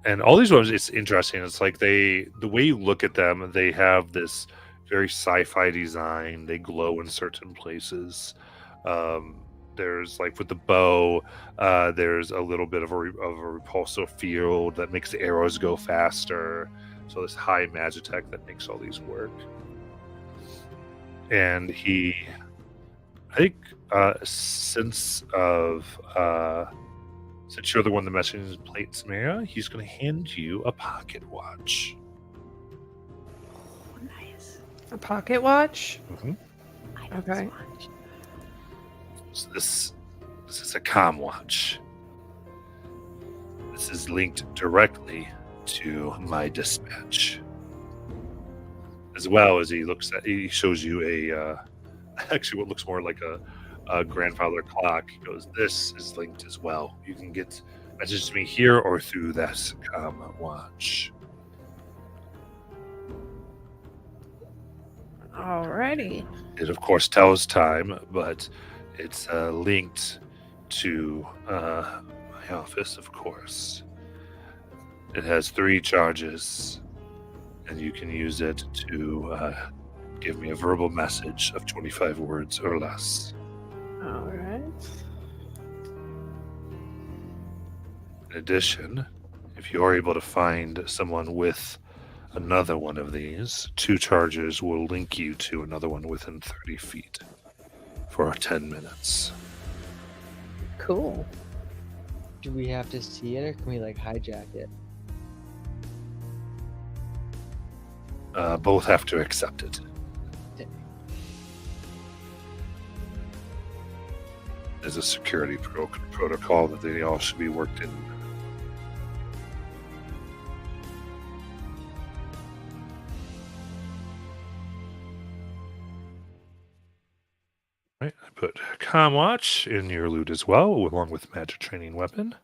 and all these weapons, it's interesting. It's like the way you look at them, they have this very sci-fi design. They glow in certain places. There's like with the bow, there's a little bit of a repulsor field that makes the arrows go faster. So this high magitech that makes all these work. And he I think since you're the one that messaging plates, Mara, he's going to hand you a pocket watch. Oh, nice. A pocket watch? Mm-hmm. Okay. So this is a comm watch. This is linked directly to my dispatch. As well as he shows you a actually what looks more like a grandfather clock. He goes, this is linked as well. You can get messages to me here or through that comm watch. Alrighty. It of course tells time, but it's linked to my office, of course. It has 3 charges, and you can use it to give me a verbal message of 25 words or less. Alright. In addition, if you are able to find someone with another one of these, 2 charges will link you to another one within 30 feet for 10 minutes. Cool. Do we have to see it, or can we like hijack it? Both have to accept it. There's a security protocol that they all should be worked in. Right, I put Comwatch in your loot as well, along with magic training weapon.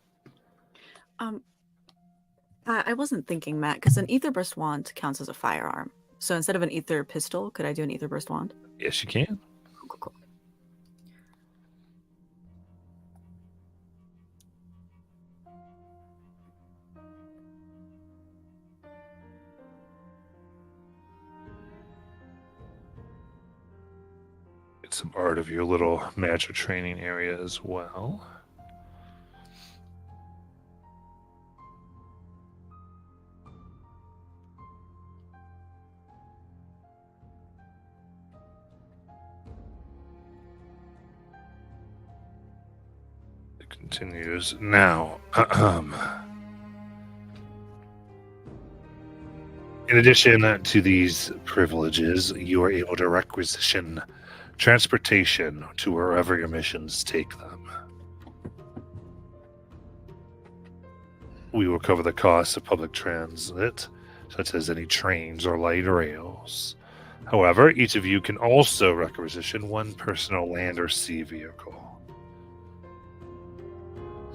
I wasn't thinking, Matt, because an ether burst wand counts as a firearm. So instead of an ether pistol, could I do an ether burst wand? Yes, you can. Cool. Get some art of your little magic training area as well. It continues now. In addition to these privileges, you are able to requisition transportation to wherever your missions take them. We will cover the costs of public transit, such as any trains or light rails. However, each of you can also requisition one personal land or sea vehicle.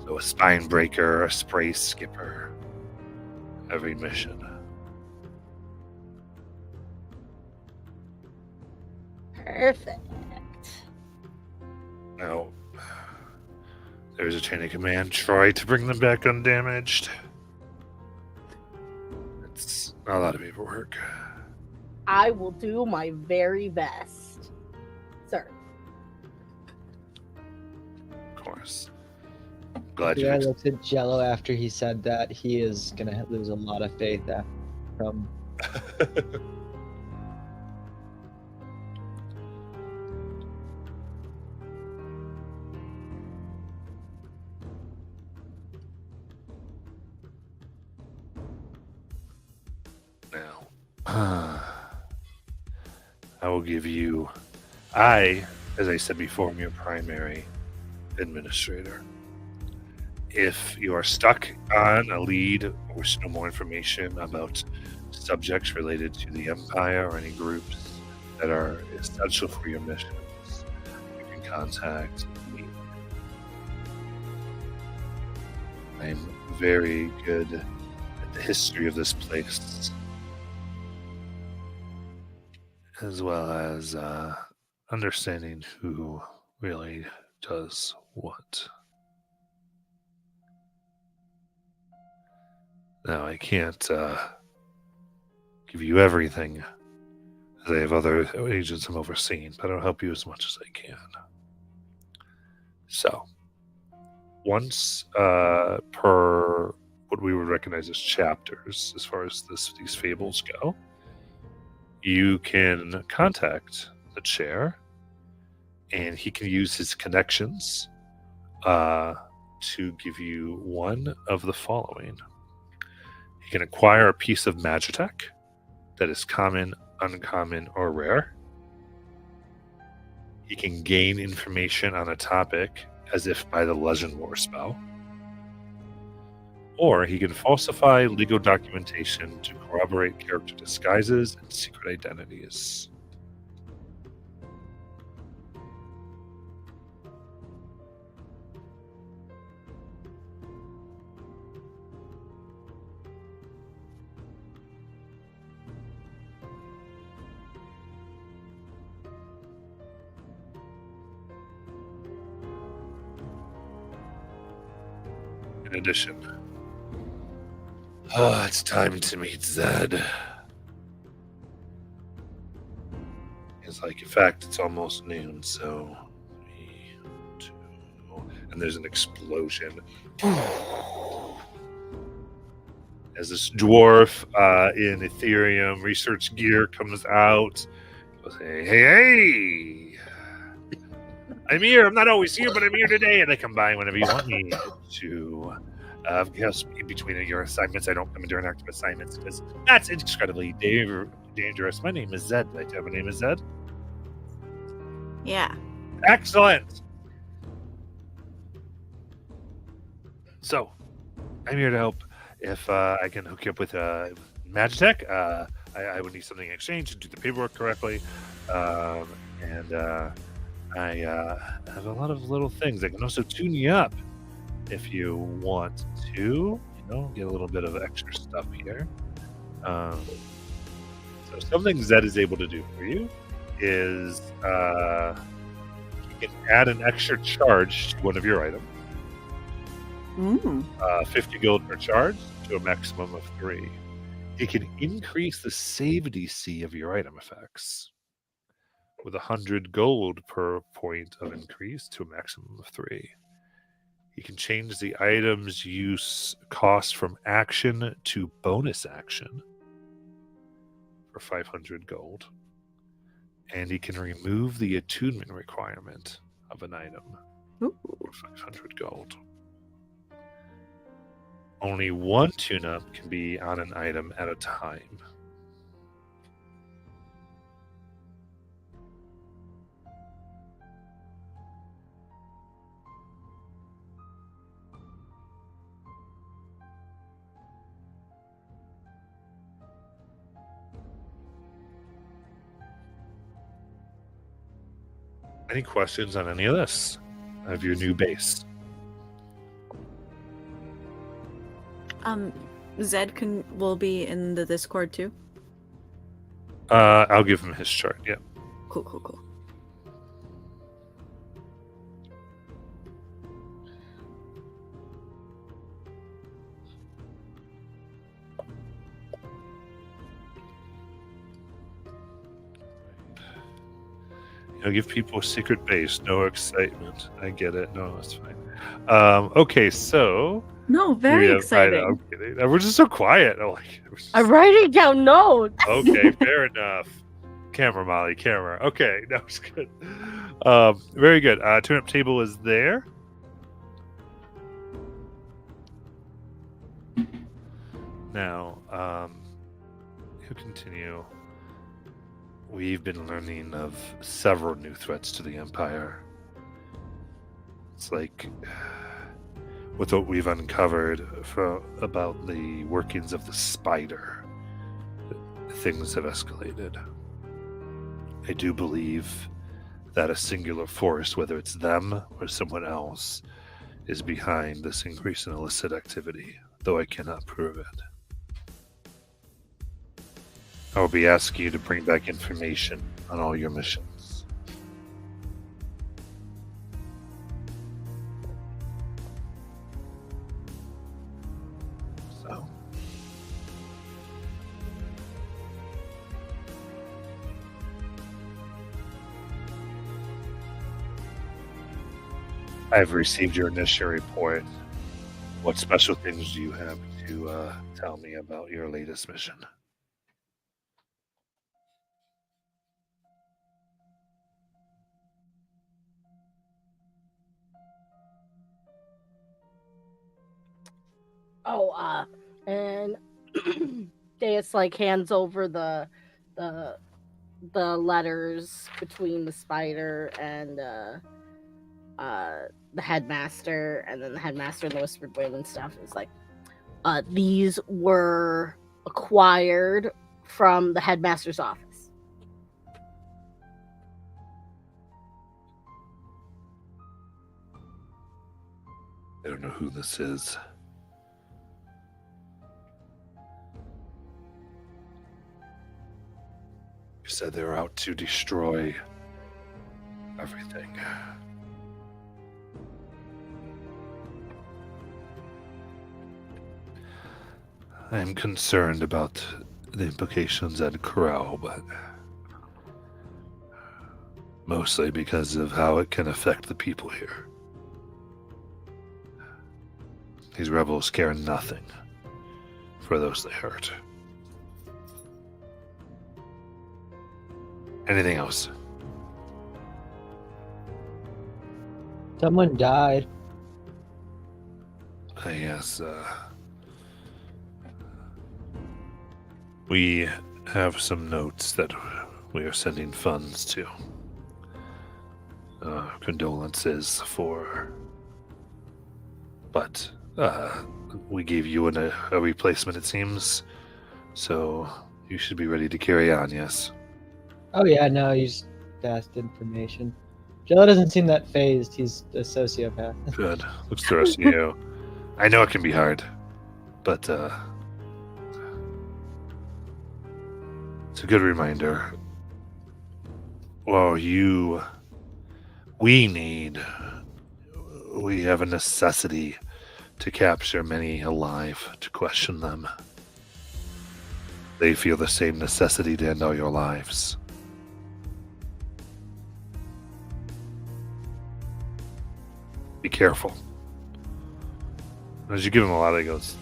So a spine breaker, a spray skipper, every mission. Perfect. Now, there's a chain of command. Try to bring them back undamaged. It's not a lot of paperwork. I will do my very best, sir. Of course. Glad Yeah, I you. looked at Jello after he said that. He is gonna lose a lot of faith from. Now, I will give you. As I said before, am your primary administrator. If you are stuck on a lead or wish to know more information about subjects related to the Empire or any groups that are essential for your missions, you can contact me. I'm very good at the history of this place, as well as understanding who really does what. Now, I can't give you everything, as I have other agents I'm overseeing, but I'll help you as much as I can. So, once per what we would recognize as chapters, as far as these fables go, you can contact the chair and he can use his connections to give you one of the following. He can acquire a piece of Magitech that is common, uncommon, or rare. He can gain information on a topic as if by the Legend War spell. Or he can falsify legal documentation to corroborate character disguises and secret identities. In addition, it's time to meet Zed. It's like, in fact, it's almost noon, so 3, 2, and there's an explosion. As this dwarf in Ethereum research gear comes out, goes, hey, I'm here. I'm not always here, but I'm here today, and I come by whenever you want me to. Because in between your assignments, I don't come during active assignments because that's incredibly dangerous. My name is Zed. Did I tell you my name is Zed? Yeah. Excellent. So, I'm here to help. If I can hook you up with Magitech, I would need something in exchange to do the paperwork correctly. And I have a lot of little things. I can also tune you up if you want to, get a little bit of extra stuff here. So something Zed is able to do for you is you can add an extra charge to one of your items. 50 gold per charge to a maximum of 3. It can increase the save DC of your item effects with 100 gold per point of increase to a maximum of 3. You can change the item's use cost from action to bonus action for 500 gold. And you can remove the attunement requirement of an item for 500 gold. Only one tune-up can be on an item at a time. Any questions on any of this? Of your new base? Zed will be in the Discord too. I'll give him his chart. Yeah. Cool. Give people a secret base. No excitement. I get it. No, that's fine. Okay, so No, very exciting. We're just so quiet. I'm writing down notes. Okay, fair enough. Camera, Molly, camera. Okay, that was good. Very good. Tune-up table is there. Now, he'll continue. We've been learning of several new threats to the Empire. It's like, with what we've uncovered about the workings of the spider, things have escalated. I do believe that a singular force, whether it's them or someone else, is behind this increase in illicit activity, though I cannot prove it. I will be asking you to bring back information on all your missions. So, I've received your initial report. What special things do you have to tell me about your latest mission? And Deus like hands over the letters between the spider and the headmaster, and then the headmaster and the whispered wind and stuff is like, these were acquired from the headmaster's office. I don't know who this is. You said they were out to destroy everything. I am concerned about the implications at Corral, but mostly because of how it can affect the people here. These rebels care nothing for those they hurt. Anything else? Someone died. Yes, we have some notes that we are sending funds to. Condolences for... But, we gave you a replacement, it seems. So, you should be ready to carry on, yes? Oh yeah, no, he's fast information. Jello doesn't seem that phased. He's a sociopath. Good. Looks to the rest of you. I know it can be hard, but it's a good reminder. Well, we have a necessity to capture many alive, to question them. They feel the same necessity to end all your lives. Be careful. As you give him a lot, he goes,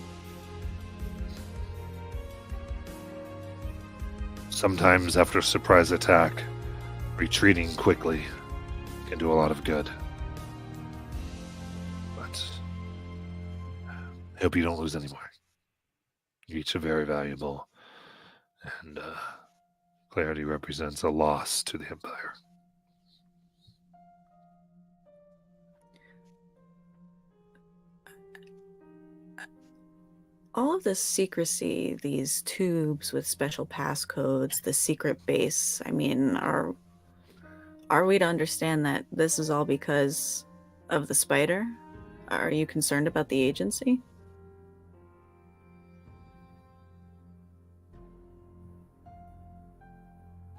sometimes after a surprise attack, retreating quickly can do a lot of good. But I hope you don't lose any more. You each are very valuable, and clarity represents a loss to the Empire. All of this secrecy, these tubes with special passcodes, the secret base, I mean, are we to understand that this is all because of the spider? Are you concerned about the agency?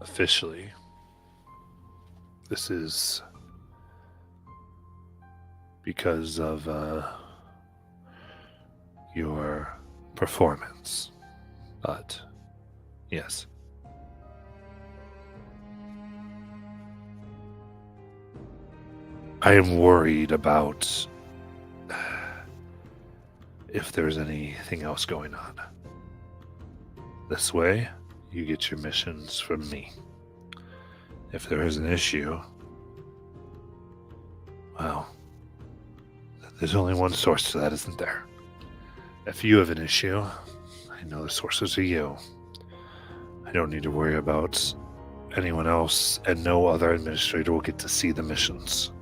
Officially, this is because of your performance. But, yes. I am worried about if there's anything else going on. This way, you get your missions from me. If there is an issue, well, there's only one source to that, isn't there? If you have an issue, I know the sources are you. I don't need to worry about anyone else, and no other administrator will get to see the missions.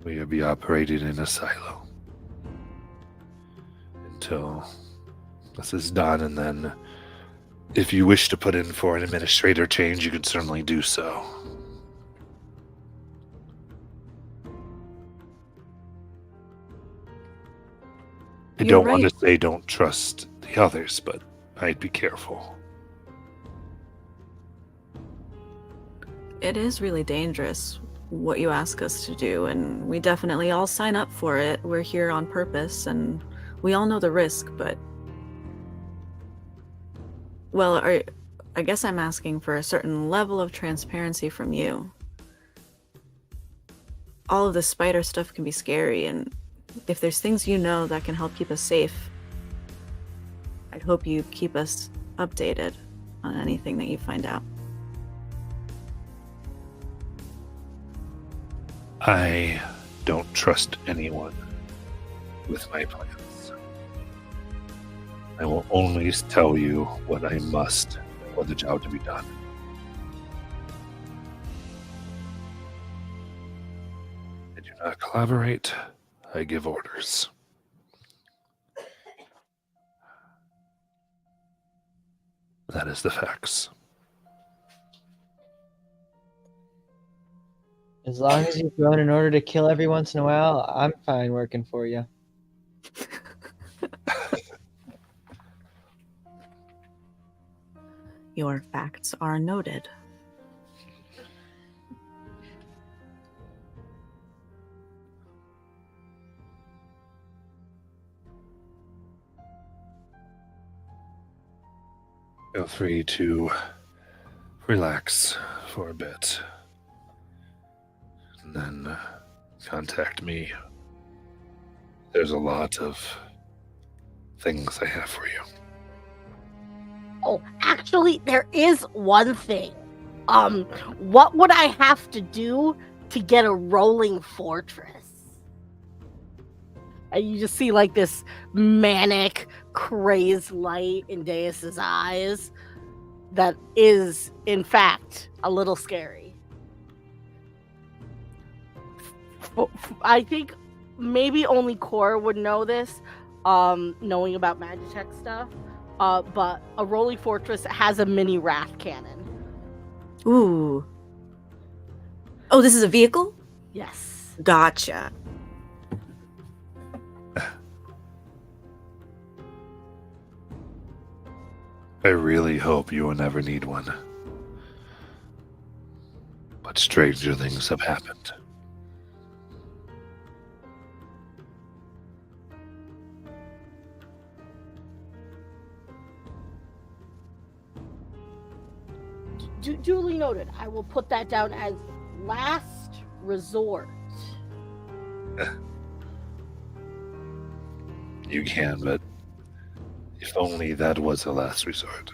We will be operating in a silo until this is done, and then if you wish to put in for an administrator change, you can certainly do so. I You're don't want right. to say don't trust the others, but I'd be careful. It is really dangerous what you ask us to do, and we definitely all sign up for it. We're here on purpose, and we all know the risk, but... Well, I guess I'm asking for a certain level of transparency from you. All of this spider stuff can be scary, and if there's things you know that can help keep us safe, I'd hope you keep us updated on anything that you find out. I don't trust anyone. with my plans. I will only tell you what I must for the job to be done. I do not collaborate, I give orders. That is the facts. As long as you're going in order to kill every once in a while, I'm fine working for you. Your facts are noted. Feel free to relax for a bit. And then contact me. There's a lot of things I have for you. Oh, actually, there is one thing. What would I have to do to get a rolling fortress? And you just see like this manic, crazed light in Deus's eyes that is, in fact, a little scary. I think maybe only Cora would know this, knowing about Magitech stuff. But a rolling fortress has a mini wrath cannon. Ooh. Oh, this is a vehicle? Yes. Gotcha. I really hope you will never need one. But stranger things have happened. Duly noted. I will put that down as last resort. You can, but if only that was the last resort.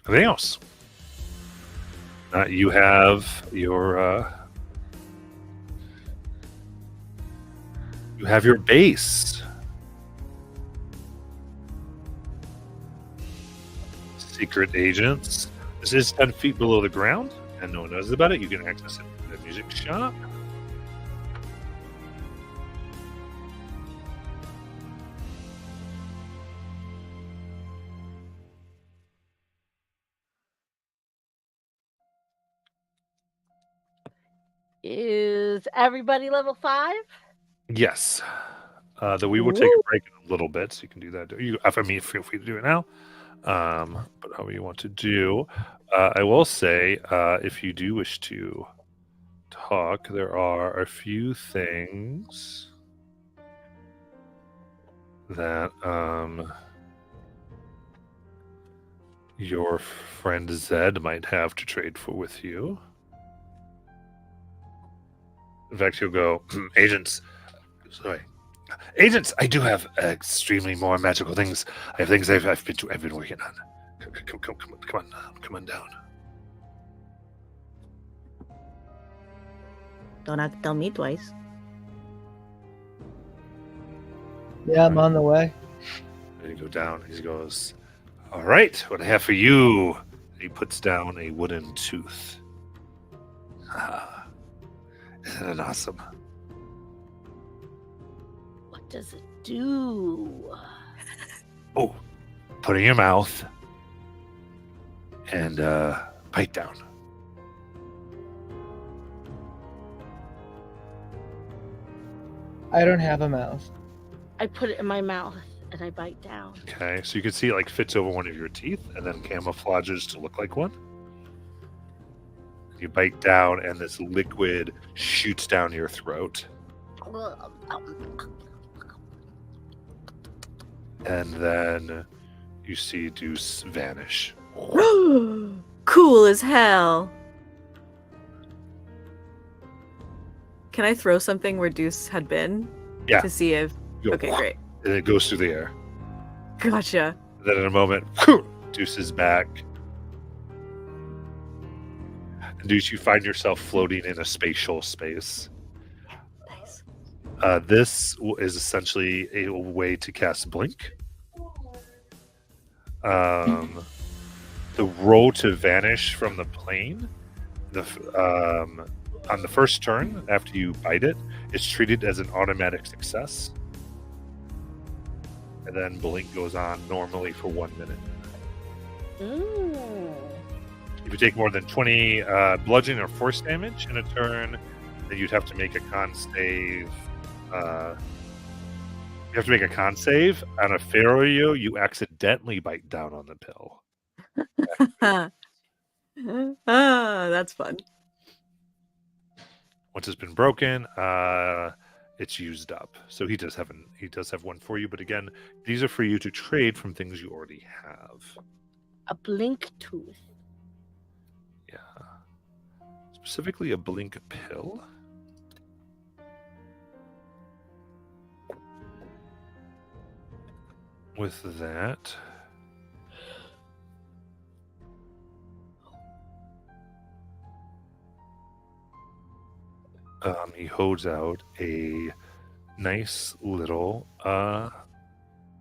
Anything else? You have your base. Secret agents. This is 10 feet below the ground, and no one knows about it. You can access it in the music shop. Is everybody level 5? Yes. Though we will take a break in a little bit, so you can do that. I mean, feel free to do it now. But however you want to do. I will say, if you do wish to talk, there are a few things that your friend Zed might have to trade for with you. In fact, he'll go, agents, I do have extremely more magical things. I have things I've been working on. Come on down. Don't have to tell me twice. Yeah, I'm on the way. And you go down. He goes, all right, what I have for you. And he puts down a wooden tooth. Isn't it awesome? What does it do? Oh, put it in your mouth and bite down. I don't have a mouth. I put it in my mouth and I bite down. Okay, so you can see it like fits over one of your teeth and then camouflages to look like one. You bite down and this liquid shoots down your throat. And then you see Deuce vanish. Cool as hell. Can I throw something where Deuce had been? Yeah. To see if... You go, Okay, great. And it goes through the air. Gotcha. And then in a moment, Deuce is back. and you find yourself floating in a spatial space. Nice. This is essentially a way to cast Blink. The roll to vanish from the plane, on the first turn after you bite it, it's treated as an automatic success. And then Blink goes on normally for 1 minute. Ooh. If you take more than 20 bludgeoning or force damage in a turn, then you'd have to make a con save. You have to make a con save. On a failure, you accidentally bite down on the pill. That's fun. Once it's been broken, it's used up. So he does have one for you, but again, these are for you to trade from things you already have. A blink tooth. Yeah. Specifically a blink pill. With that, he holds out a nice little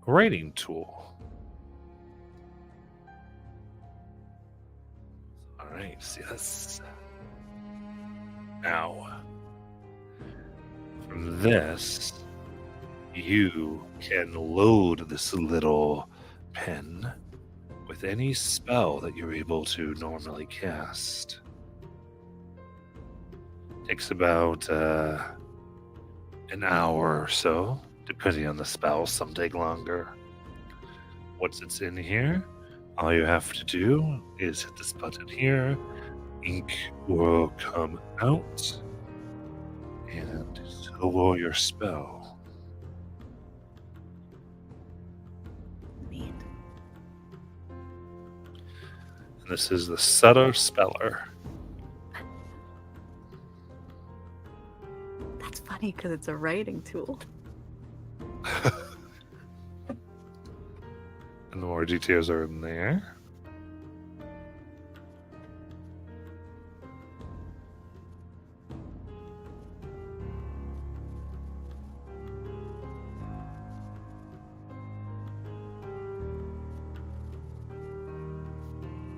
writing tool. All right, yes. Now, from this, you can load this little pen with any spell that you're able to normally cast. Takes about an hour or so, depending on the spell. Some take longer. Once it's in here, all you have to do is hit this button here. Ink will come out, and so will your spell. Neat. And this is the Sutter Speller. That's funny because it's a writing tool. And the more details are in there.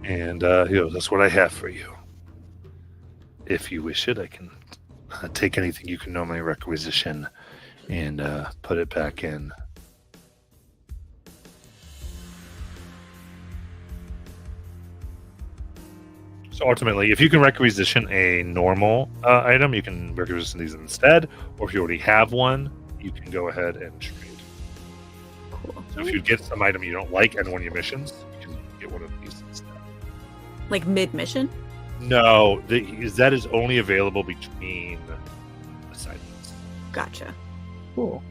And that's what I have for you. If you wish it, I can take anything you can normally requisition and put it back in. So ultimately, if you can requisition a normal item, you can requisition these instead. Or if you already have one, you can go ahead and trade. Cool. So if you get some item you don't like in one of your missions, you can get one of these instead. Like mid-mission? No, that is only available between assignments. Gotcha. Cool.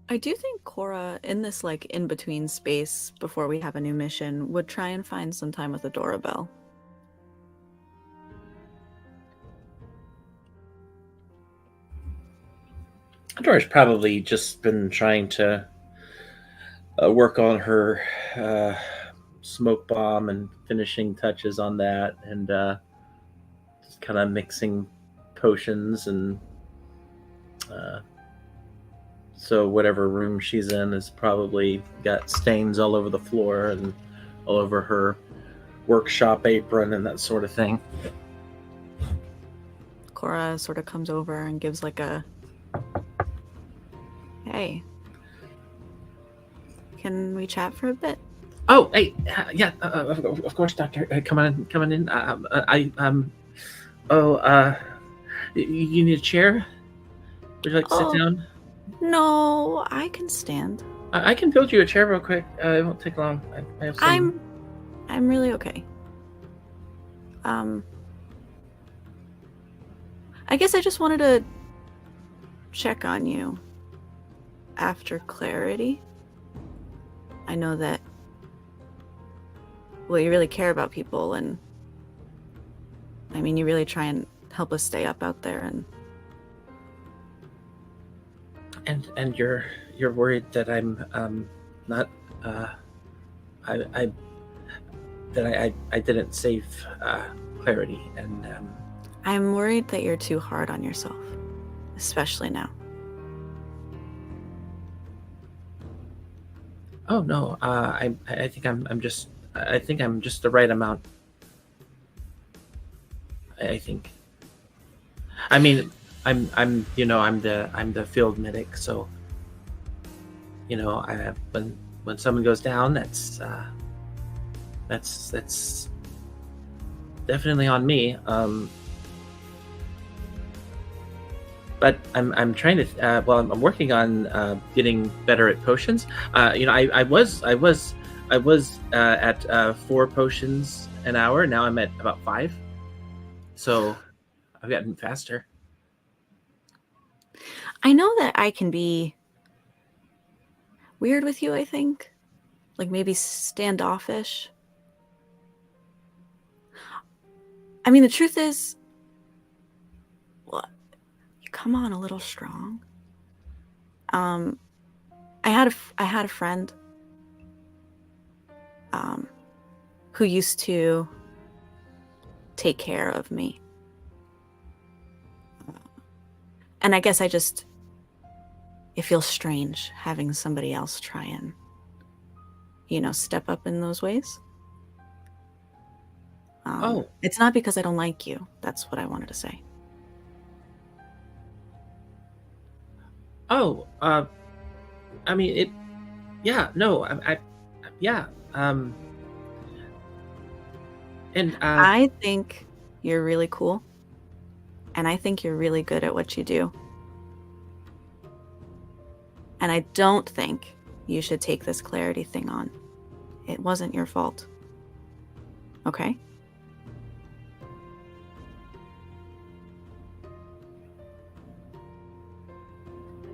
I do think Cora, in this like in-between space before we have a new mission, would try and find some time with Adora Bell. Adora's probably just been trying to work on her smoke bomb and finishing touches on that, and just kind of mixing potions and so whatever room she's in has probably got stains all over the floor and all over her workshop apron and that sort of thing. Cora sort of comes over and gives like a, hey, can we chat for a bit? Oh, hey, yeah, of course, Doctor. Come on in. You need a chair? Would you like to sit down? No, I can stand. I can build you a chair real quick. It won't take long. I have some... I'm really okay. I guess I just wanted to check on you after Clarity. I know that well, you really care about people, and I mean, you really try and help us stay up out there, And you're worried that I'm not I that I didn't save Clarity, and I'm worried that you're too hard on yourself, especially now. oh no, I think I'm just the right amount. I think. I mean, I'm I'm the field medic, so I when someone goes down, that's definitely on me. But I'm trying to I'm working on getting better at potions. I was at 4 potions an hour. Now I'm at about 5. So I've gotten faster. I know that I can be weird with you, I think. Like maybe standoffish. I mean, the truth is, well, you come on a little strong. I had a friend who used to take care of me. And I guess it feels strange having somebody else try and, step up in those ways. It's not because I don't like you. That's what I wanted to say. Oh, I mean it. Yeah, no, yeah. And I think you're really cool. And I think you're really good at what you do. And I don't think you should take this Clarity thing on. It wasn't your fault. Okay?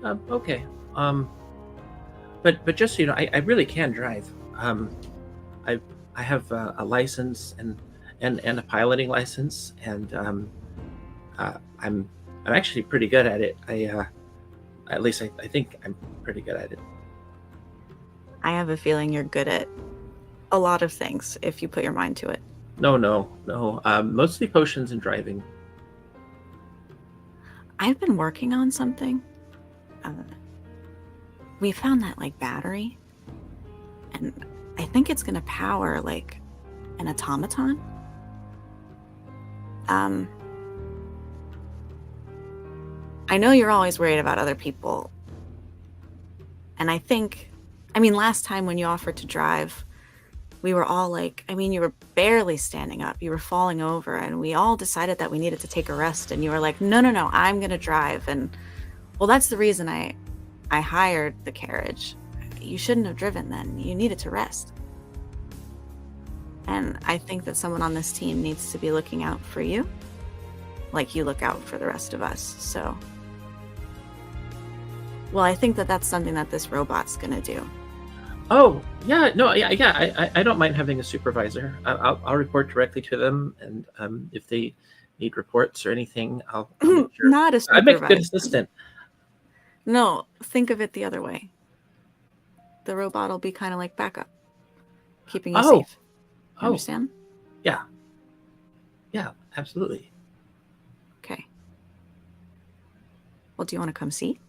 Okay. But just so you know, I really can drive. I have a license and a piloting license, and I'm actually pretty good at it. At least I think I'm pretty good at it. I have a feeling you're good at a lot of things if you put your mind to it. No. Mostly potions and driving. I've been working on something. We found that battery, and I think it's gonna power an automaton. I know you're always worried about other people, and last time when you offered to drive, we were all you were barely standing up, you were falling over, and we all decided that we needed to take a rest, and you were like, no, I'm gonna drive. And well, that's the reason I hired the carriage. You shouldn't have driven then. You needed to rest. And I think that someone on this team needs to be looking out for you, like you look out for the rest of us. So, well, I think that that's something that this robot's gonna do. Oh yeah, no, yeah. I don't mind having a supervisor. I'll report directly to them, and if they need reports or anything, I'll make sure. Not a supervisor. I make a good assistant. No, think of it the other way. The robot will be kind of like backup, keeping you safe. You understand? Yeah, absolutely. Okay. Well, do you want to come see?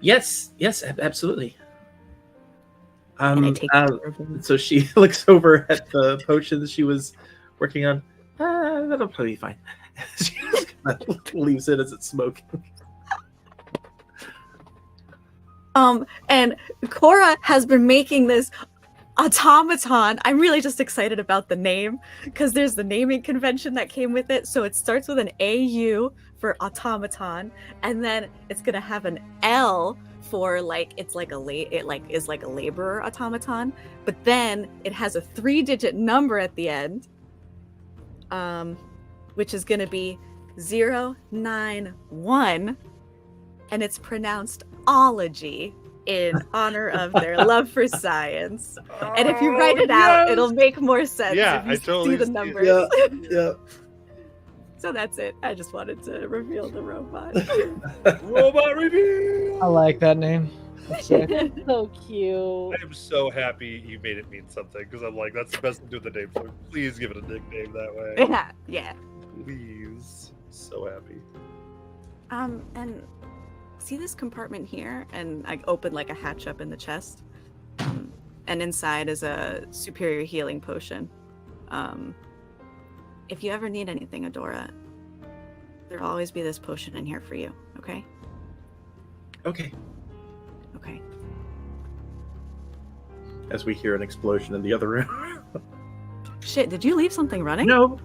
Yes, absolutely. And I take so she looks over at the potions she was working on. That'll probably be fine. She just kind of leaves it as it's smoking. And Cora has been making this automaton. I'm really just excited about the name because there's the naming convention that came with it. So it starts with an AU for automaton, and then it's gonna have an L for it's like is like a laborer automaton, but then it has a 3-digit number at the end, which is gonna be 091, and it's pronounced ology. in honor of their love for science. And if you write it out, it'll make more sense Yeah, if you I totally see the see it. numbers. Yeah. So that's it. I just wanted to reveal the robot. Robot reveal. I like that name. That's sick. So cute. I am so happy you made it mean something because I'm like, that's the best thing to do with the name. So please give it a nickname that way. Yeah. Please. So happy. And see this compartment here? And I open like a hatch up in the chest. And inside is a superior healing potion. If you ever need anything, Adora, there'll always be this potion in here for you, okay? Okay. Okay. As we hear an explosion in the other room. Shit, did you leave something running? No.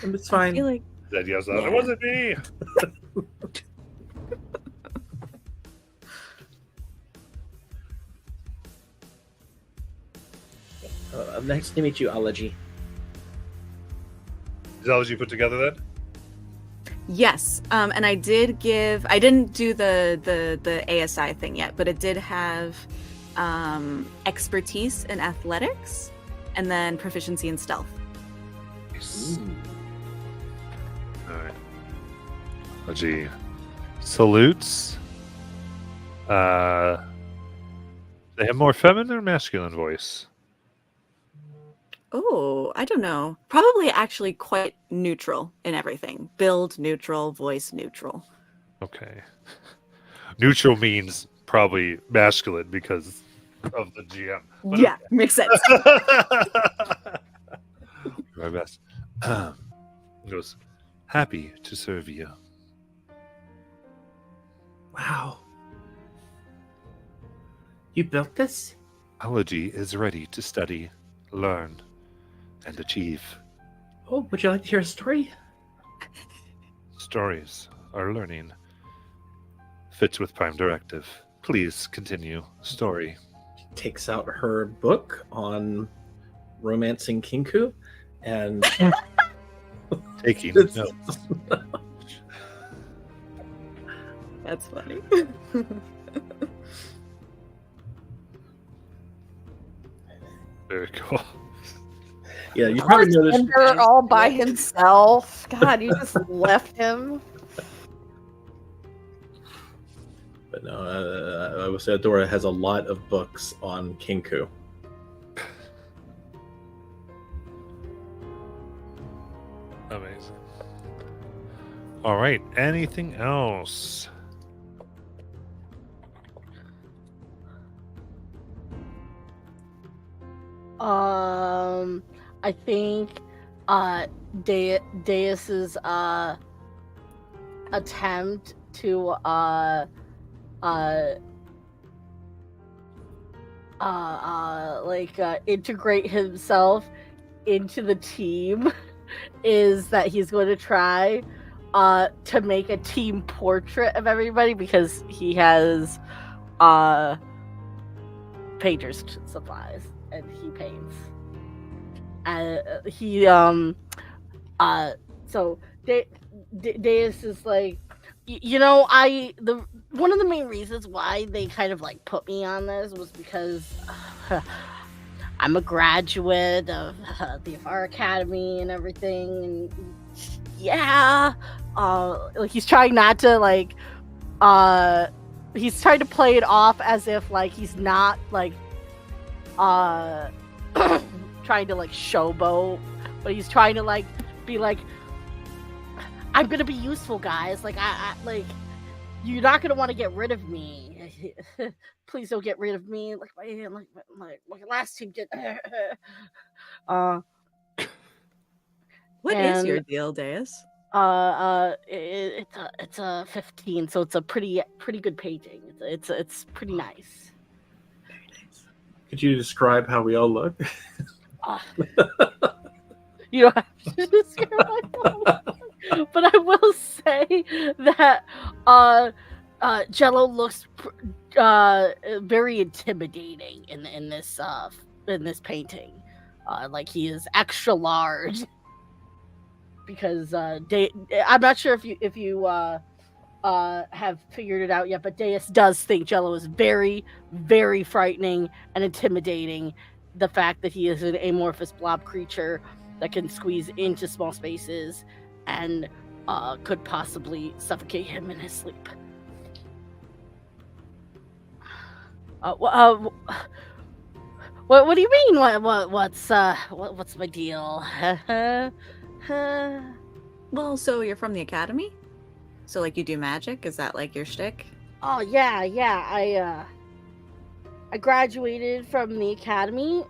It's I fine. feel like Said yes, Yeah. it wasn't me. Nice to meet you, Aaaagent. Is that what you put together then? yes. And I didn't do the ASI thing yet, but it did have expertise in athletics and then proficiency in stealth. Nice. All right. Gee, salutes. They have more feminine or masculine voice? Oh, I don't know. Probably actually quite neutral in everything. Build neutral, voice neutral. Okay. Neutral means probably masculine because of the GM. But Yeah, makes sense. My best. He goes, happy to serve you. Wow. You built this? Aaaagent is ready to study, learn, and achieve. Oh, would you like to hear a story? Stories are learning. Fits with Prime Directive. Please continue. Story. Takes out her book on romancing Kinku and Taking It's- notes. That's funny. Very cool. yeah, you probably noticed. Ender all by himself. God, you just left him. But no, I would say Adora has a lot of books on Kinku. Amazing. All right. Anything else? I think Deus's attempt to integrate himself into the team is that he's going to try to make a team portrait of everybody because he has painter's supplies and he paints. So Deus is like, one of the main reasons why they kind of like put me on this was because I'm a graduate of the Afar Academy and everything, and like he's trying not to like he's trying to play it off as if like he's not like trying to like showboat, but he's trying to like be like, I'm gonna be useful, guys. Like I you're not gonna want to get rid of me. Please don't get rid of me. Like my last team did. What is your deal, Deus? It's a 15, so it's a pretty good painting. It's pretty nice. Very nice. Could you describe how we all look? You don't have to describe myself, but I will say that Jello looks very intimidating in this painting. Like he is extra large because I'm not sure if you have figured it out yet, but Deus does think Jello is very, very frightening and intimidating. The fact that he is an amorphous blob creature that can squeeze into small spaces and could possibly suffocate him in his sleep. What do you mean? What's my deal? Well, so you're from the academy? So like you do magic? Is that like your shtick? Oh yeah. I graduated from the academy.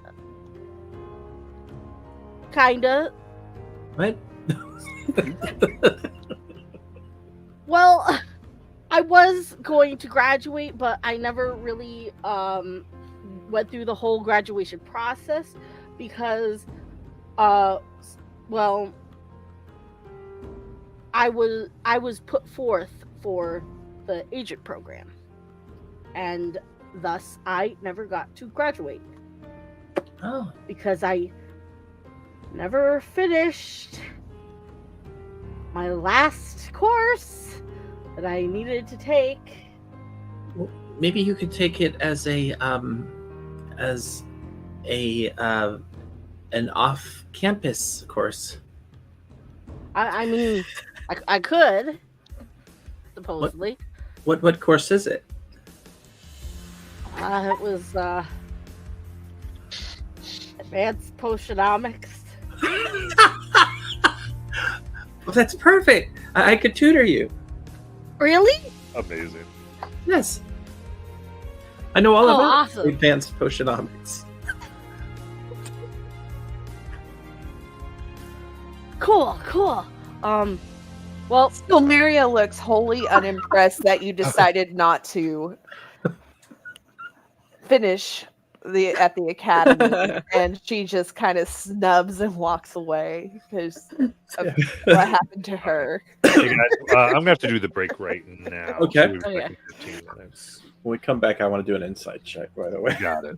Kinda. What? Well, I was going to graduate, but I never really went through the whole graduation process because well, I was put forth for the agent program, and thus I never got to graduate Oh, because I never finished my last course that I needed to take. well, maybe you could take it as an off-campus course. I mean, I could supposedly. What course is it? It was advanced potionomics. Well, that's perfect. I could tutor you. Really? Amazing. Yes. I know all Oh, about awesome. advanced potionomics. Cool. Well, So Maria looks wholly unimpressed that you decided not to finish at the academy, and she just kind of snubs and walks away because of what happened to her. Hey guys, I'm gonna have to do the break right now. Okay. So we'll be back Okay. in 15 minutes. When we come back, I want to do an insight check right away. Got it.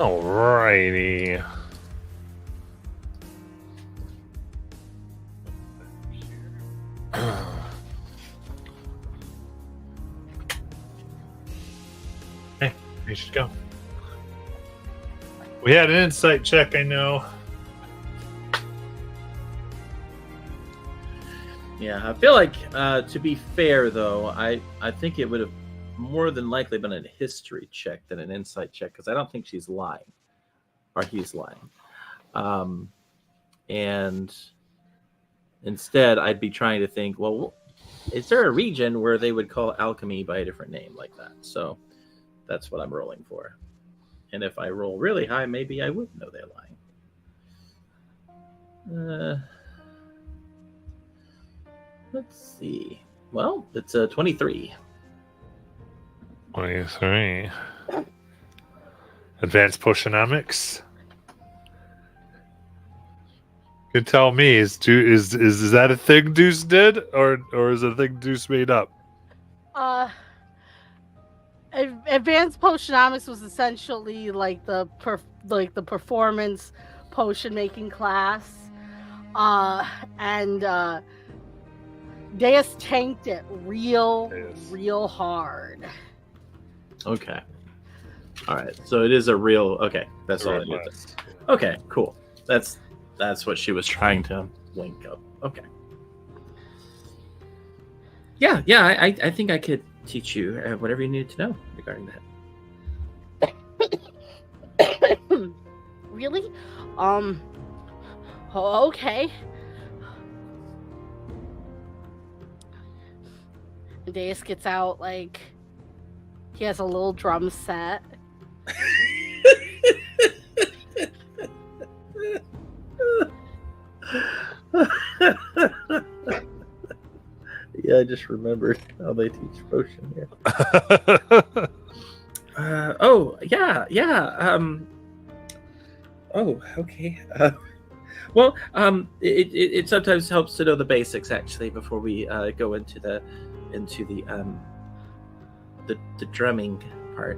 Alrighty. Hey, you should go. We had an insight check, I know. Yeah, I feel like, to be fair, though, I think it would have more than likely been a history check than an insight check, because I don't think she's lying, or he's lying. And instead, I'd be trying to think, well, is there a region where they would call alchemy by a different name like that? So that's what I'm rolling for. And if I roll really high, maybe I would know they're lying. Let's see. Well, it's a 23. 23. Advanced Potionomics. You tell me, is that a thing Deuce did, or is it a thing Deuce made up? Advanced Potionomics was essentially like the performance potion making class, and Deus tanked it real hard. Okay. All right. So it is a real. Okay, that's all I need. Okay, cool. That's what she was trying to link up. Okay. Yeah. I think I could teach you whatever you need to know regarding that. Really? Okay. Deus gets out, like, he has a little drum set. Yeah, I just remembered how they teach potion here. Oh, yeah. Oh, okay. Well, it sometimes helps to know the basics, actually, before we go into the drumming part.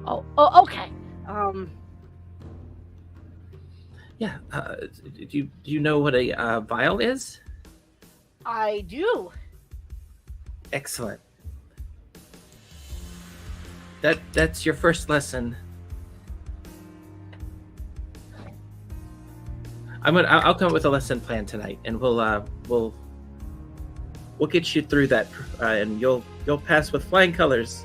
Oh, okay. Yeah. Do you know what a viol is? I do. Excellent. That's your first lesson. I'll come up with a lesson plan tonight, and we'll get you through that, and you'll pass with flying colors.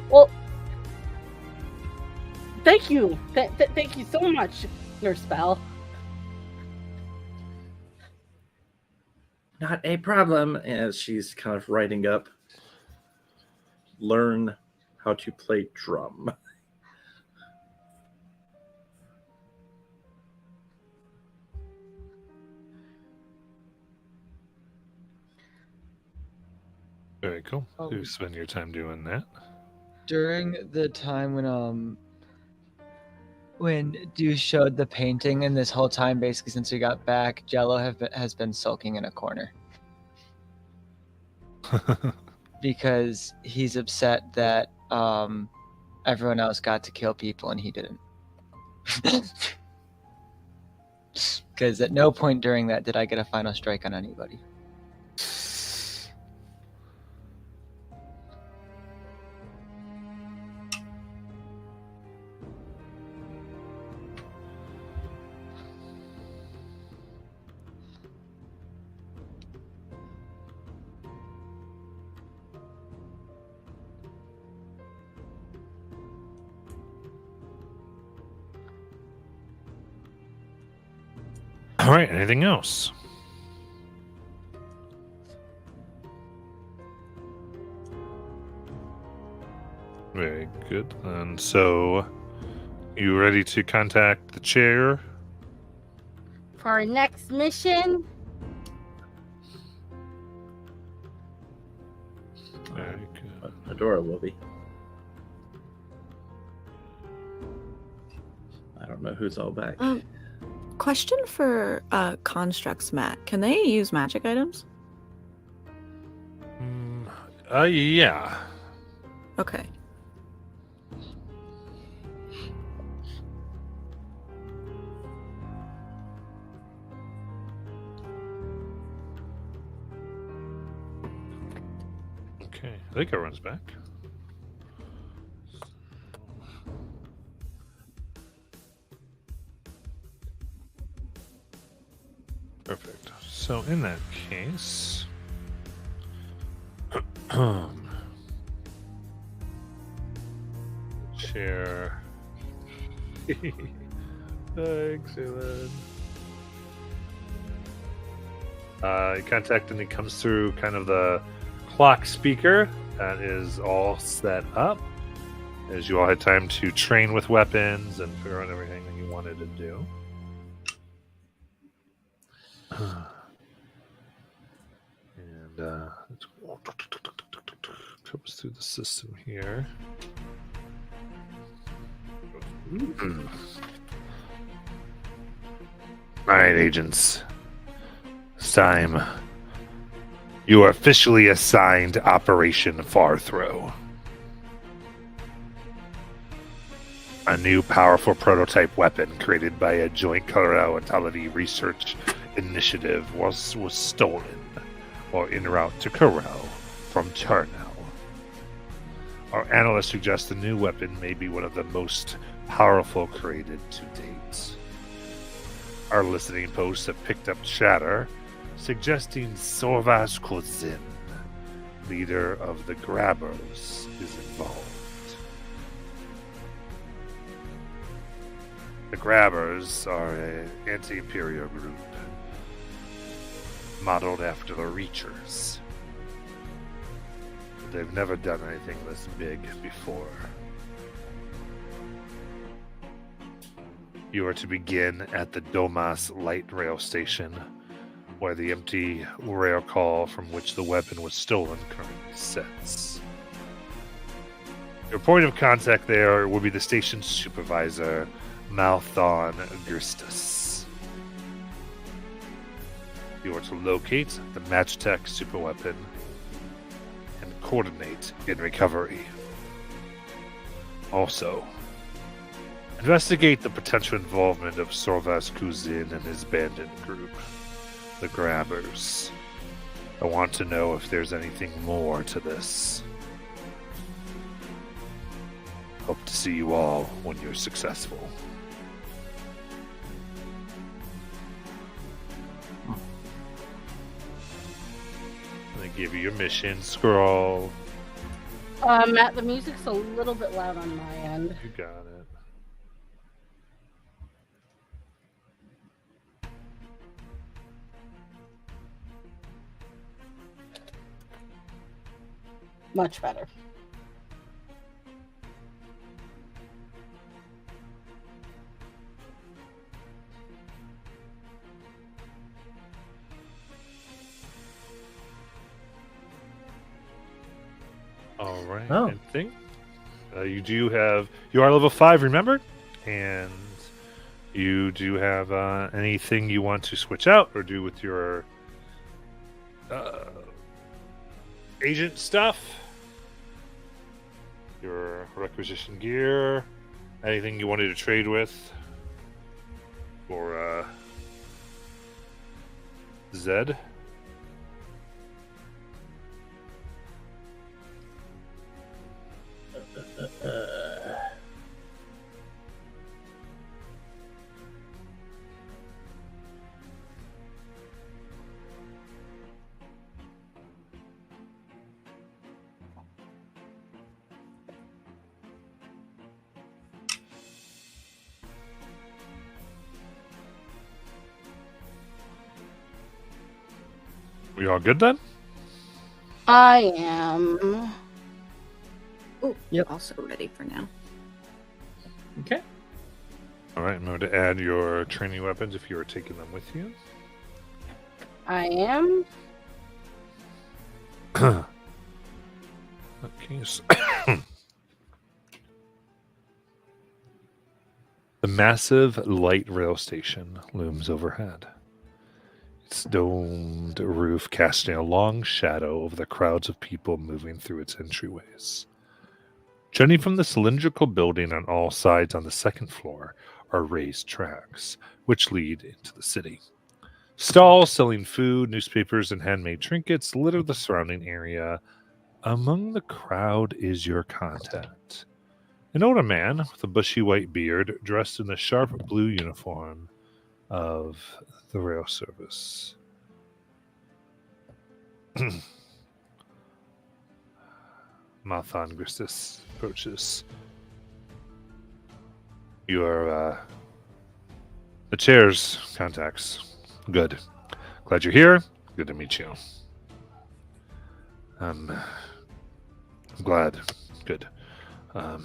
Well, thank you. Thank you so much, Nurse Bell. Not a problem. As she's kind of writing up, learn how to play drum. Very cool. You spend your time doing that. During the time when Deuce showed the painting, and this whole time, basically since we got back, Jello has been sulking in a corner because he's upset that everyone else got to kill people and he didn't. Because at no point during that did I get a final strike on anybody. All right, anything else? Very good. And so, you ready to contact the chair? For our next mission? Very good. Adora will be. I don't know who's all back. Question for constructs, Matt. Can they use magic items? Yeah. Okay. Okay. I think everyone's back. Perfect. So in that case, share. Thanks, Alan. Contact, and it comes through kind of the clock speaker that is all set up. As you all had time to train with weapons and figure out everything that you wanted to do. And it comes through the system here. All right, agents. It's time. You are officially assigned Operation Farthrow. A new powerful prototype weapon created by a joint Colorado Intelligence Research Initiative was stolen or en route to Corel from Turnell. Our analysts suggest the new weapon may be one of the most powerful created to date. Our listening posts have picked up chatter suggesting Sorvas Kozin, leader of the Grabbers, is involved. The Grabbers are an anti-imperial group modeled after the Reachers. They've never done anything this big before. You are to begin at the Domas light rail station, where the empty rail car from which the weapon was stolen currently sits. Your point of contact there will be the station's supervisor, Malthon Gerstus. You are to locate the Matchtech superweapon and coordinate in recovery. Also, investigate the potential involvement of Sorvas Kuzin and his bandit group, the Grabbers. I want to know if there's anything more to this. Hope to see you all when you're successful. I give you your mission scroll. Matt, the music's a little bit loud on my end. You got it. Much better. All right. Oh. I think you are level 5, remember? And you do have anything you want to switch out or do with your agent stuff, your requisition gear, anything you wanted to trade with for Zed. We all good then? I am. Oh, Yep. also ready for now. Okay. All right, remember to add your training weapons if you are taking them with you. I am. Okay, so the massive light rail station looms overhead. Its its domed roof casting a long shadow over the crowds of people moving through its entryways. Jutting from the cylindrical building on all sides on the second floor are raised tracks, which lead into the city. Stalls selling food, newspapers, and handmade trinkets litter the surrounding area. Among the crowd is your contact. An older man with a bushy white beard, dressed in the sharp blue uniform of the rail service. Mathon Gristis approaches. You are the chair's contacts. Good. Glad you're here. Good to meet you. I'm glad. Good. I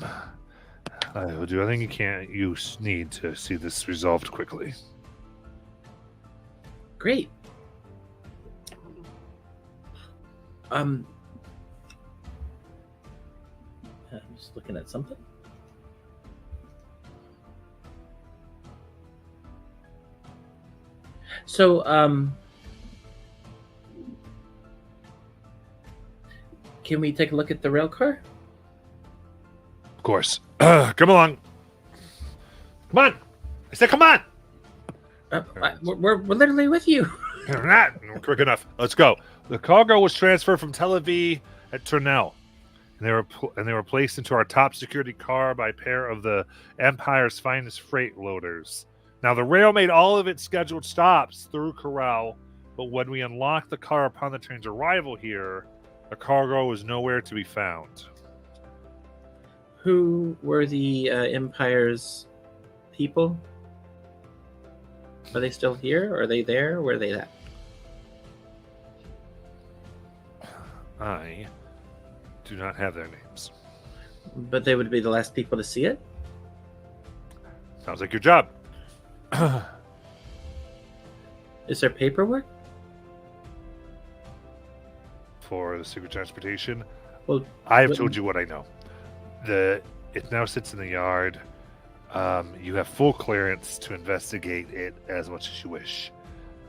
will do everything you need to see this resolved quickly. Great. I'm just looking at something. So, can we take a look at the rail car? Of course. Come along. Come on. I said come on. We're literally with you. You're not quick enough. Let's go. The cargo was transferred from Tel Aviv at Turnell, and they were placed into our top security car by a pair of the Empire's finest freight loaders. Now, the rail made all of its scheduled stops through Corral, but when we unlocked the car upon the train's arrival here, the cargo was nowhere to be found. Who were the Empire's people? Are they still here? Are they there? Where are they at? I do not have their names. But they would be the last people to see it? Sounds like your job. Is there paperwork? For the secret transportation? Well, I have told you what I know. It now sits in the yard. You have full clearance to investigate it as much as you wish.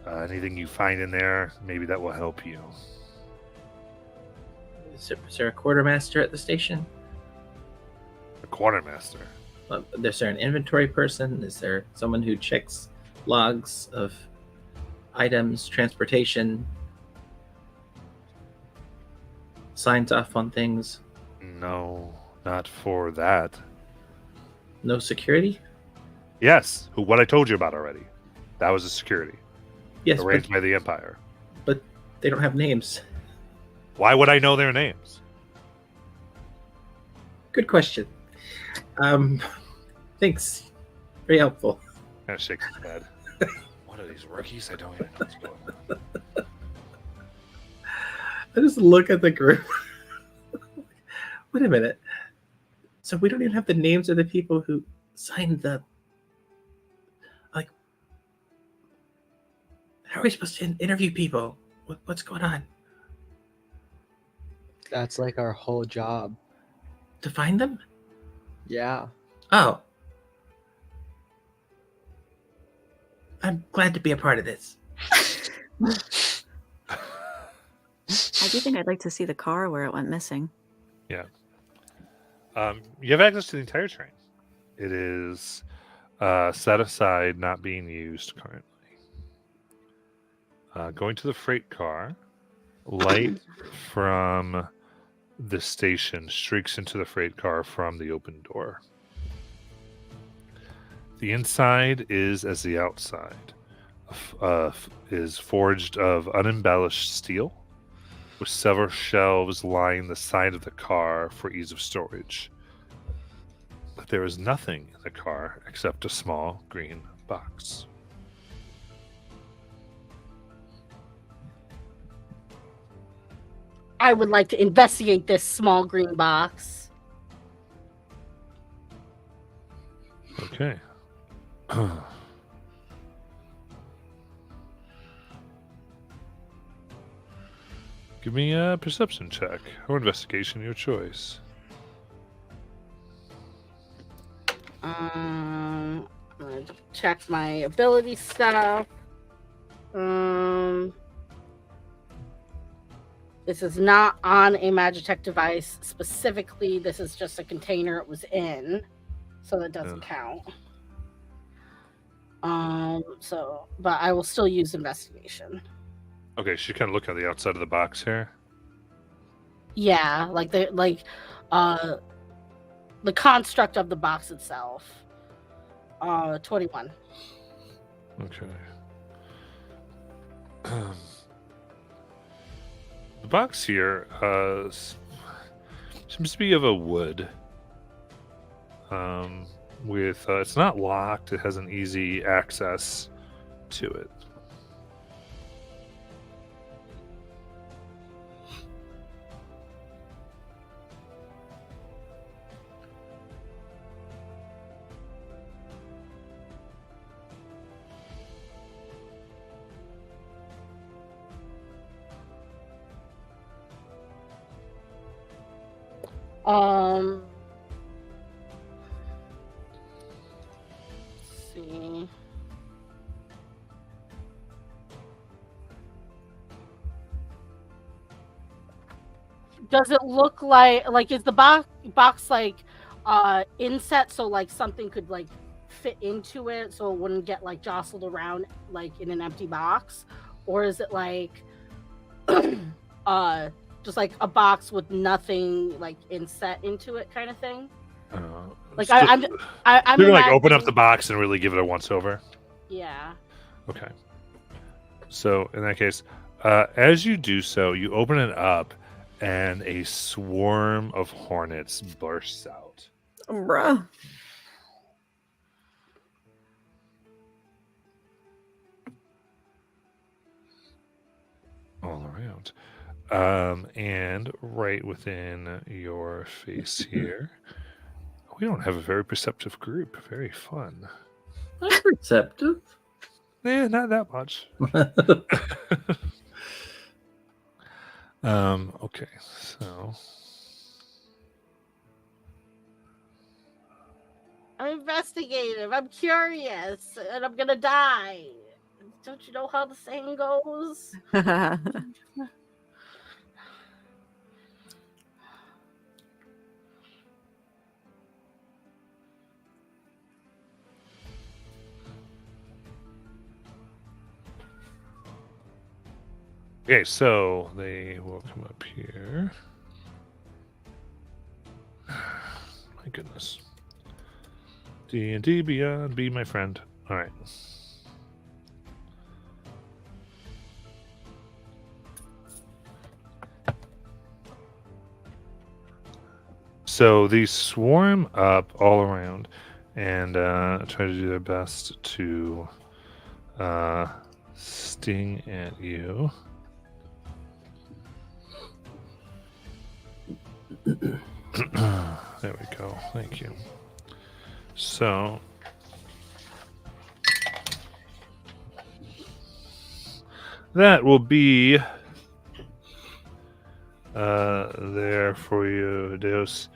Anything you find in there, maybe that will help you. Is there a quartermaster at the station? A quartermaster? Is there an inventory person? Is there someone who checks logs of items, transportation, signs off on things? No, not for that. No security? Yes, what I told you about already. That was a security. Yes, arranged by the Empire. But they don't have names. Why would I know their names? Good question. Thanks. Very helpful. Kind of shakes his head. What are these rookies? I don't even know what's going on. I just look at the group. Wait a minute. So we don't even have the names of the people who signed the... Like, how are we supposed to interview people? What's going on? That's like our whole job. To find them? Yeah. Oh. I'm glad to be a part of this. I do think I'd like to see the car where it went missing. Yeah. You have access to the entire train. It is set aside, not being used currently. Going to the freight car, light from the station streaks into the freight car from the open door. The inside is as the outside. Is forged of unembellished steel, with several shelves lining the side of the car for ease of storage. But there is nothing in the car except a small green box. I would like to investigate this small green box. Okay. Give me a perception check or investigation, your choice. I'm gonna check my ability stuff. This is not on a Magitech device specifically. This is just a container it was in, so that doesn't count. But I will still use investigation. Okay, she kind of look at the outside of the box here. Yeah, the construct of the box itself. 21. Okay. The box here seems to be of a wood. With it's not locked. It has an easy access to it. Let's see. Does it look like is the box like inset so like something could like fit into it so it wouldn't get like jostled around like in an empty box, or is it like just like a box with nothing like inset into it kind of thing? Like I'm You're gonna like open up the box and really give it a once over. Yeah. Okay. So in that case, as you do so, you open it up, and a swarm of hornets bursts out. Bruh. All around. And right within your face here. We don't have a very perceptive group. Very fun. I'm perceptive. Yeah, not that much. Okay, so I'm investigative. I'm curious, and I'm gonna die. Don't you know how the saying goes? okay, so they will come up here. My goodness. D&D Beyond, be my friend. All right. So these swarm up all around and try to do their best to sting at you. There we go. Thank you. So that will be there for you, Deus.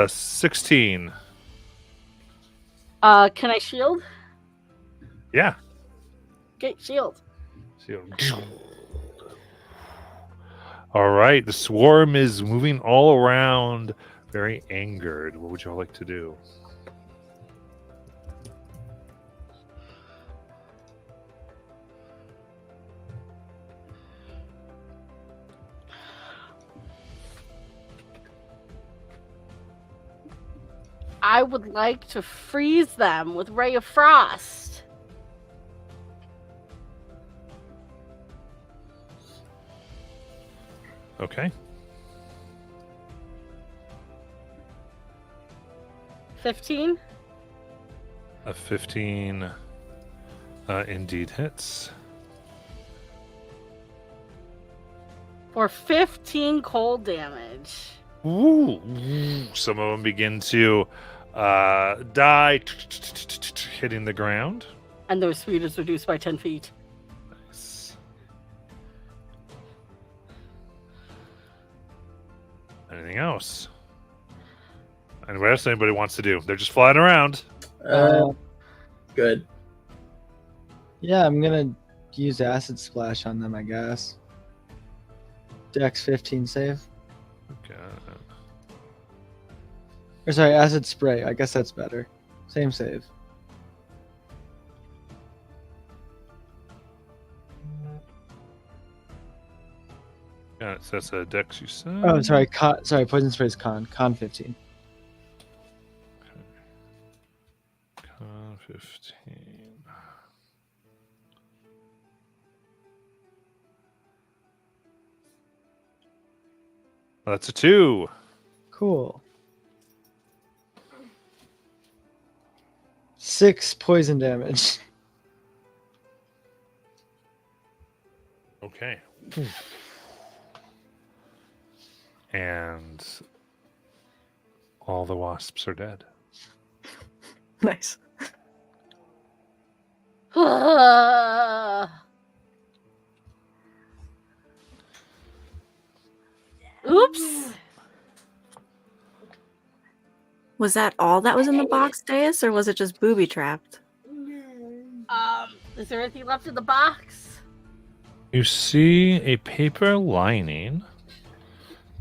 16. Can I shield? Yeah. Okay, shield. All right. The swarm is moving all around, very angered. What would y'all like to do? I would like to freeze them with Ray of Frost. Okay. 15? A 15 indeed hits. For 15 cold damage. Ooh. Some of them begin to die, hitting the ground. And their speed is reduced by 10 feet. Nice. Anything else? And what else anybody wants to do? They're just flying around. Good. Yeah, I'm gonna use acid splash on them, I guess. Dex 15 save. Okay. Or sorry, acid spray. I guess that's better. Same save. Yeah, so that's a dex you said. Oh, sorry. Sorry, poison spray is con. Con 15. Con 15. That's a 2. Cool. 6 poison damage. Okay. And all the wasps are dead. Nice. Oops. Was that all that was in the box, Deus, or was it just booby trapped? Is there anything left in the box? You see a paper lining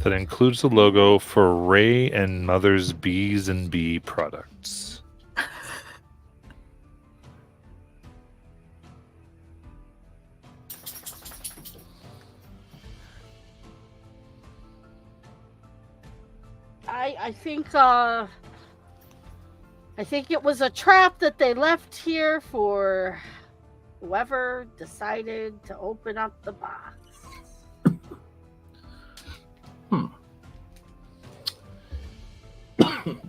that includes the logo for Ray and Mother's Bees and Bee products. I think it was a trap that they left here for whoever decided to open up the box.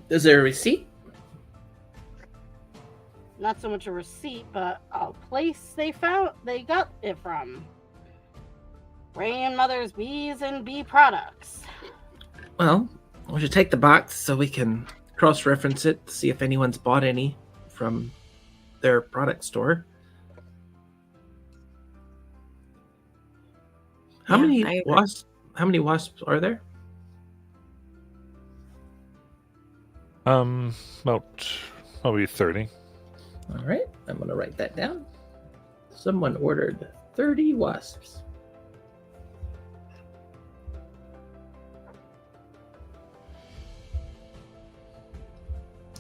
Is there a receipt? Not so much a receipt, but a place they got it from. Ray and Mother's Bees and Bee products. Well, we should take the box so we can cross-reference it to see if anyone's bought any from their product store. How Yeah, many I agree. wasps? How many wasps are there? About probably 30. All right, I'm gonna write that down. Someone ordered 30 wasps.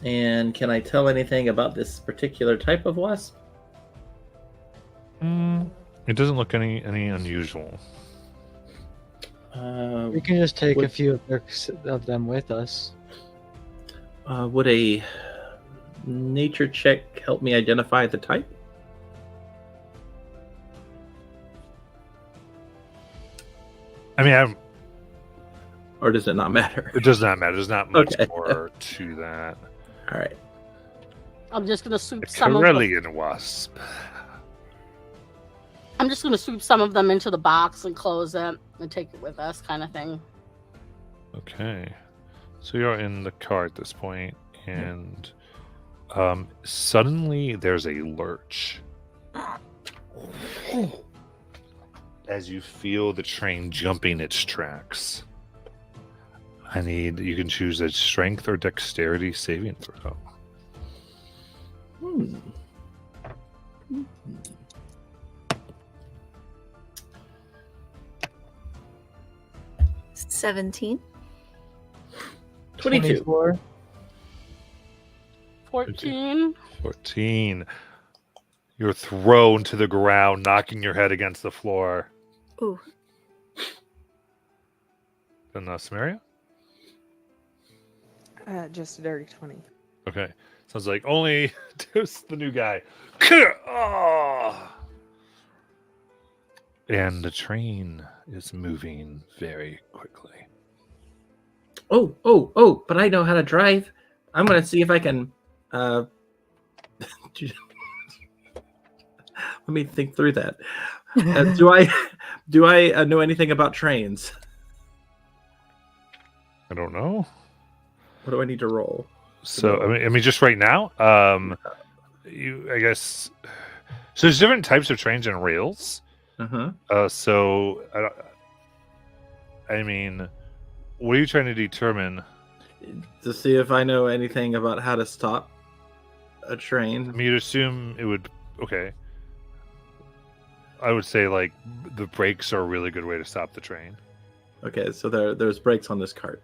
And can I tell anything about this particular type of wasp? It doesn't look any unusual. We can just take Would- a few of them with us. Would a nature check help me identify the type? I mean, Or does it not matter? it does not matter. There's not much Okay. more to that. All right. I'm just gonna A swoop some of them. Corellian wasp. I'm just gonna swoop some of them into the box and close it and take it with us, kind of thing. Okay. So you're in the car at this point, and suddenly there's a lurch. As you feel the train jumping its tracks. You can choose a strength or dexterity saving throw. Hmm. 17. 22. 24. 14. 14. You're thrown to the ground, knocking your head against the floor. Ooh. Then Samaria? Just a dirty 20. Okay. Sounds like only just the new guy. Oh! And the train is moving very quickly. Oh, but I know how to drive. I'm going to see if I can. Let me think through that. Do I know anything about trains? I don't know. What do I need to roll? So I mean, just right now, I guess. So there's different types of trains and rails. Uh-huh. So I mean, what are you trying to determine? To see if I know anything about how to stop a I train. mean, you'd assume it would. Okay. I would say like the brakes are a really good way to stop the train. Okay, so there's brakes on this cart.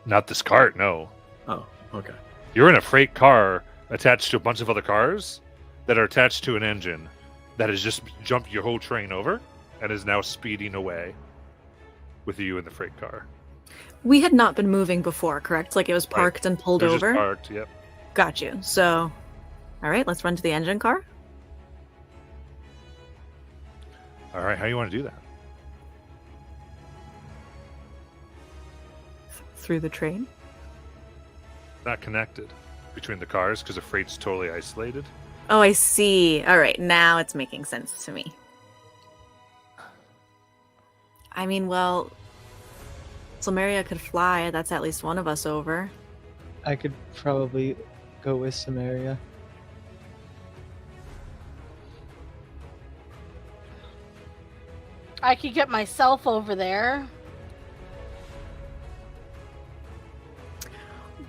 Not this cart, no. Oh, okay. You're in a freight car attached to a bunch of other cars that are attached to an engine that has just jumped your whole train over and is now speeding away with you in the freight car. We had not been moving before, correct? Like it was parked and pulled They're over? just parked, yep. Got you. So, all right, let's run to the engine car. All right, how do you want to do that? Through the train. Not connected between the cars because the freight's totally isolated. Oh, I see. All right, now it's making sense to me. I mean, well, Samaria could fly. That's at least one of us over. I could probably go with Samaria. I could get myself over there.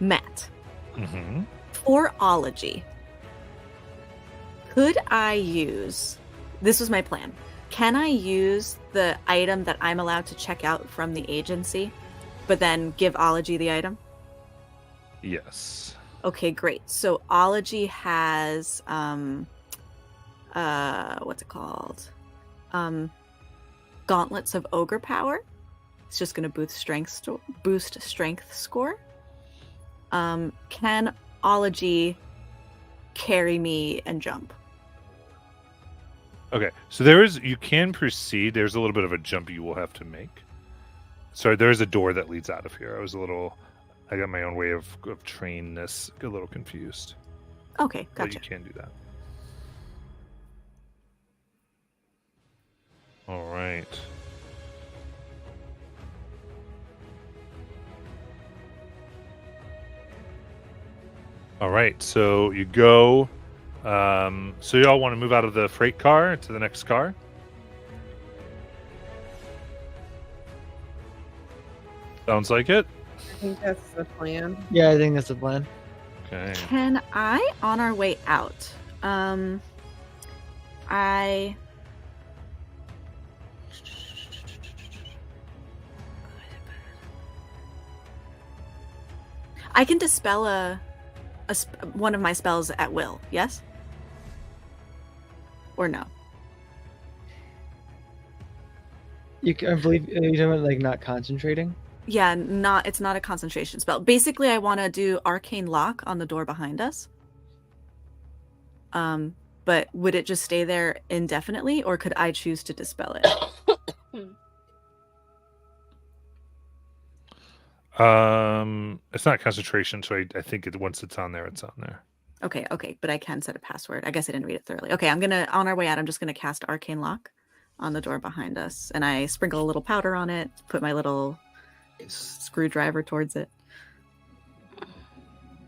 Matt, Mm-hmm. for ology, could I use... This was my plan. Can I use the item that I'm allowed to check out from the agency, but then give ology the item? Yes. Okay, great. So ology has what's it called? Gauntlets of ogre power. It's just going to boost strength score. Can ology carry me and jump? Okay, so you can proceed. There's a little bit of a jump you will have to make. So there's a door that leads out of here. I got my own way of trainness, a little confused. Okay, But gotcha. you can do that. All right. All right, so you go. So you all want to move out of the freight car to the next car? Sounds like it. I think that's the plan. Yeah, I think that's the plan. Okay. Can I, on our way out, I can dispel one of my spells at will, yes? Or no? I believe you're talking about like not concentrating. Yeah, it's not a concentration spell. Basically, I want to do arcane lock on the door behind us. But would it just stay there indefinitely, or could I choose to dispel it? It's not concentration, so I think once it's on there, it's on there. Okay, but I can set a password. I guess I didn't read it thoroughly. Okay, on our way out, I'm just gonna cast arcane lock on the door behind us, and I sprinkle a little powder on it, put my little screwdriver towards it,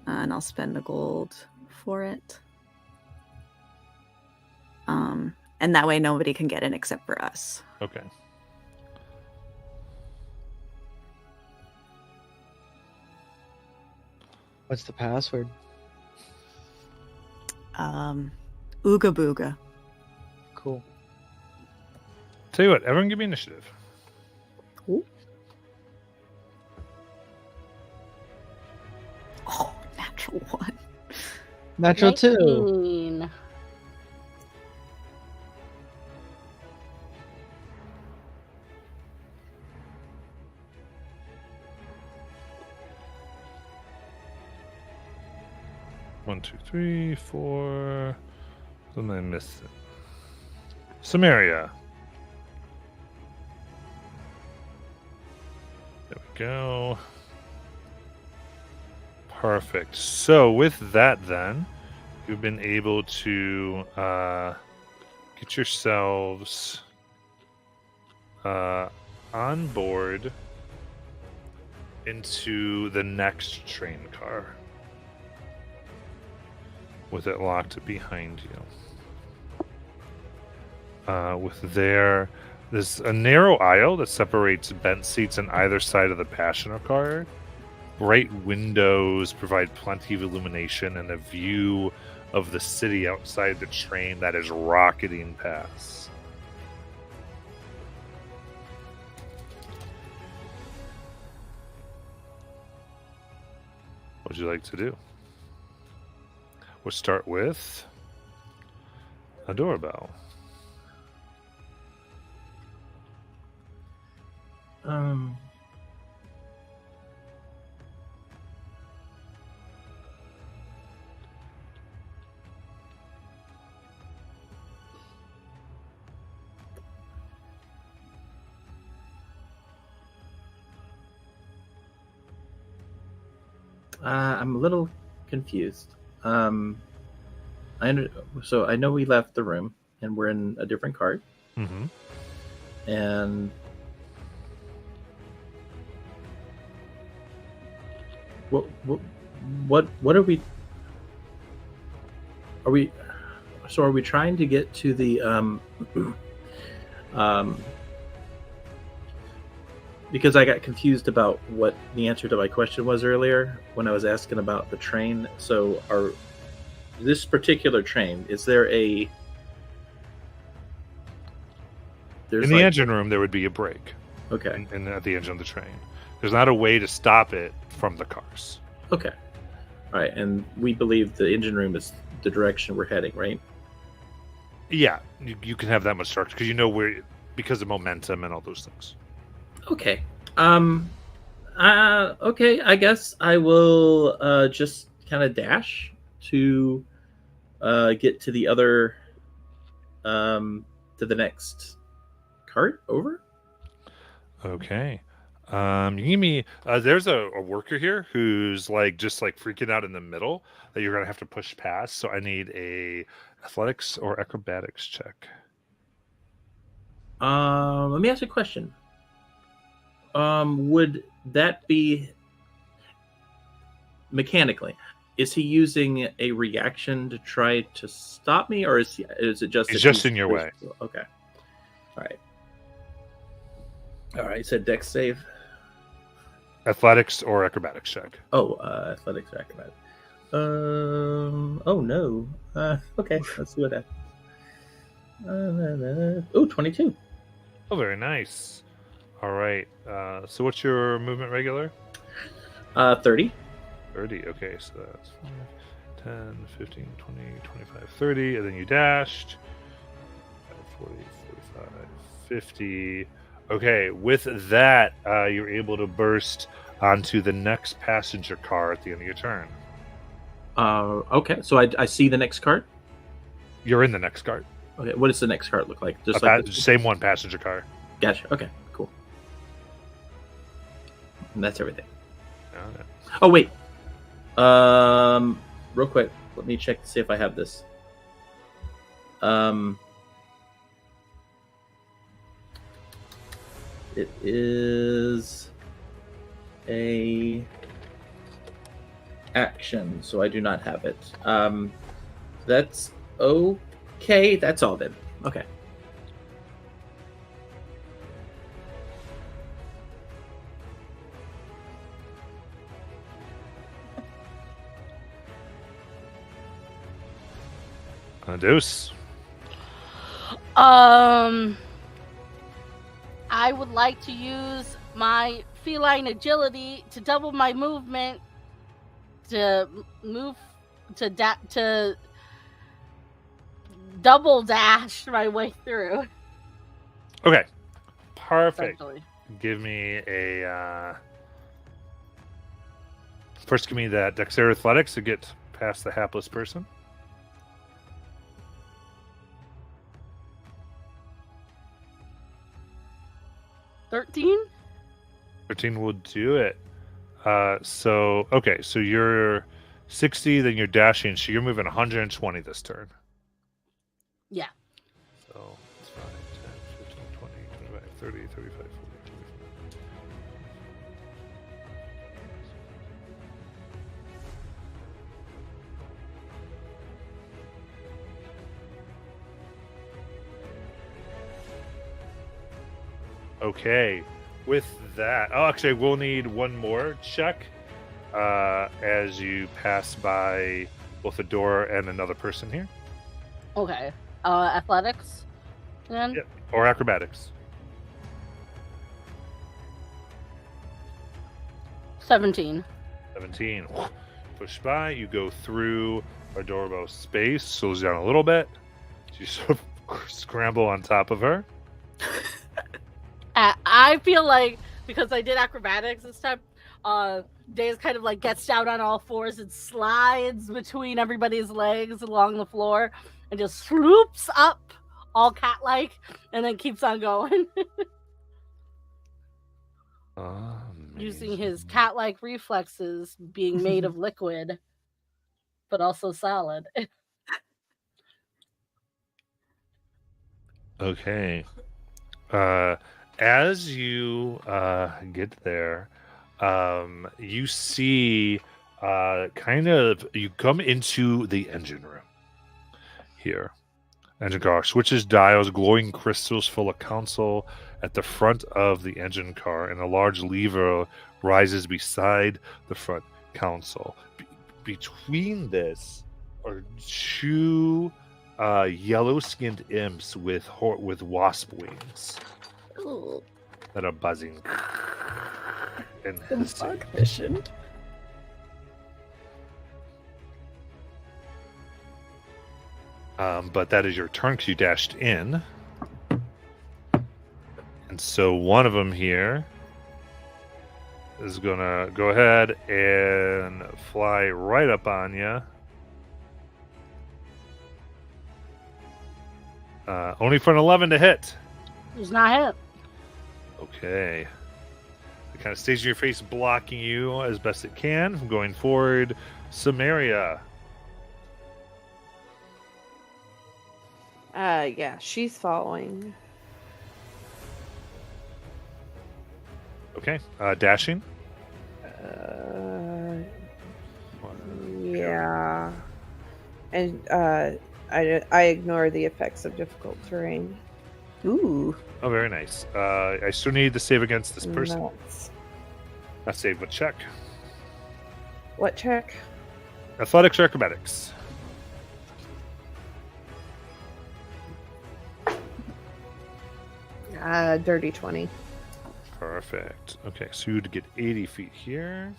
and I'll spend a gold for it. And that way nobody can get in except for us. Okay. What's the password? Ooga booga. Cool. Tell you what, everyone give me initiative. Ooh. Oh, natural one. Natural 2. 19. One, 2, 3, 4. Then I missed it. Samaria. There we go. Perfect. So with that, then you've been able to get yourselves on board into the next train car with it locked behind you. There's a narrow aisle that separates bent seats on either side of the passenger car. Bright windows provide plenty of illumination and a view of the city outside the train that is rocketing past. What would you like to do? We'll start with a doorbell. I'm a little confused. So I know we left the room and we're in a different cart. Mm-hmm. And what are we? Are we? So are we trying to get to the because I got confused about what the answer to my question was earlier when I was asking about the train. So this particular train, is there a... In the engine room, there would be a brake. Okay. And at the engine of the train. There's not a way to stop it from the cars. Okay. All right. And we believe the engine room is the direction we're heading, right? Yeah. You can have that much structure because you know where, because of momentum and all those things. Okay. Okay. I guess I will just kind of dash to get to the other, to the next cart over. Okay. You give me. There's a worker here who's just freaking out in the middle that you're gonna have to push past. So I need a athletics or acrobatics check. Let me ask you a question. Would that be mechanically? Is he using a reaction to try to stop me, or is it just? He's just in your way. Okay. All right. All right. You said dex save. Athletics or acrobatics check. Oh, athletics or acrobatics. Oh no. Okay. Let's see what that. 22. Oh, very nice. All right. So what's your movement regular? 30. 30. Okay, so that's 10, 15, 20, 25, 30. And then you dashed. 40, 45, 50. Okay, with that, you're able to burst onto the next passenger car at the end of your turn. Okay, so I see the next cart? You're in the next cart. Okay, what does the next cart look like? Just same one passenger car. Gotcha. Okay, cool. And that's everything. Okay. Oh wait. Real quick, let me check to see if I have this. It is a action, so I do not have it. That's okay. That's all then. Okay. Deuce. I would like to use my feline agility to double my movement to move to double dash my way through. Okay. Perfect. Essentially. Give me a first give me that dexterity athletics to get past the hapless person. 13? 13 will do it. So you're 60, then you're dashing, so you're moving 120 this turn. Yeah. So it's 5, 10, 15, 20, 25, 30, 35, 40, 25. Okay. With that, actually, we'll need one more check as you pass by both a door and another person here. Okay. Athletics then? Yep. Or acrobatics. 17. 17. push by. You go through Adorbo's space, slows down a little bit. You sort of scramble on top of her. I feel like because I did acrobatics this time, Days kind of like gets down on all fours and slides between everybody's legs along the floor and just swoops up all cat-like and then keeps on going. Using his cat-like reflexes being made of liquid, but also solid. Okay. As you get there, you see you come into the engine room here. Engine car switches, dials, glowing crystals full of console at the front of the engine car, and a large lever rises beside the front console. Between this are two yellow-skinned imps with wasp wings Ooh. that are buzzing and hissing. Mission. But that is your turn because you dashed in. And so one of them here is going to go ahead and fly right up on you. Only for an 11 to hit. He's not hit. Okay. It kind of stays in your face, blocking you as best it can from going forward. Samaria. Yeah, she's following. Okay. Dashing. Yeah. And I ignore the effects of difficult terrain. Ooh. Oh, very nice. I still need to save against this person. Nuts. Not save, but check. What check? Athletics or acrobatics? Dirty 20. Perfect. Okay, so you'd get 80 feet here.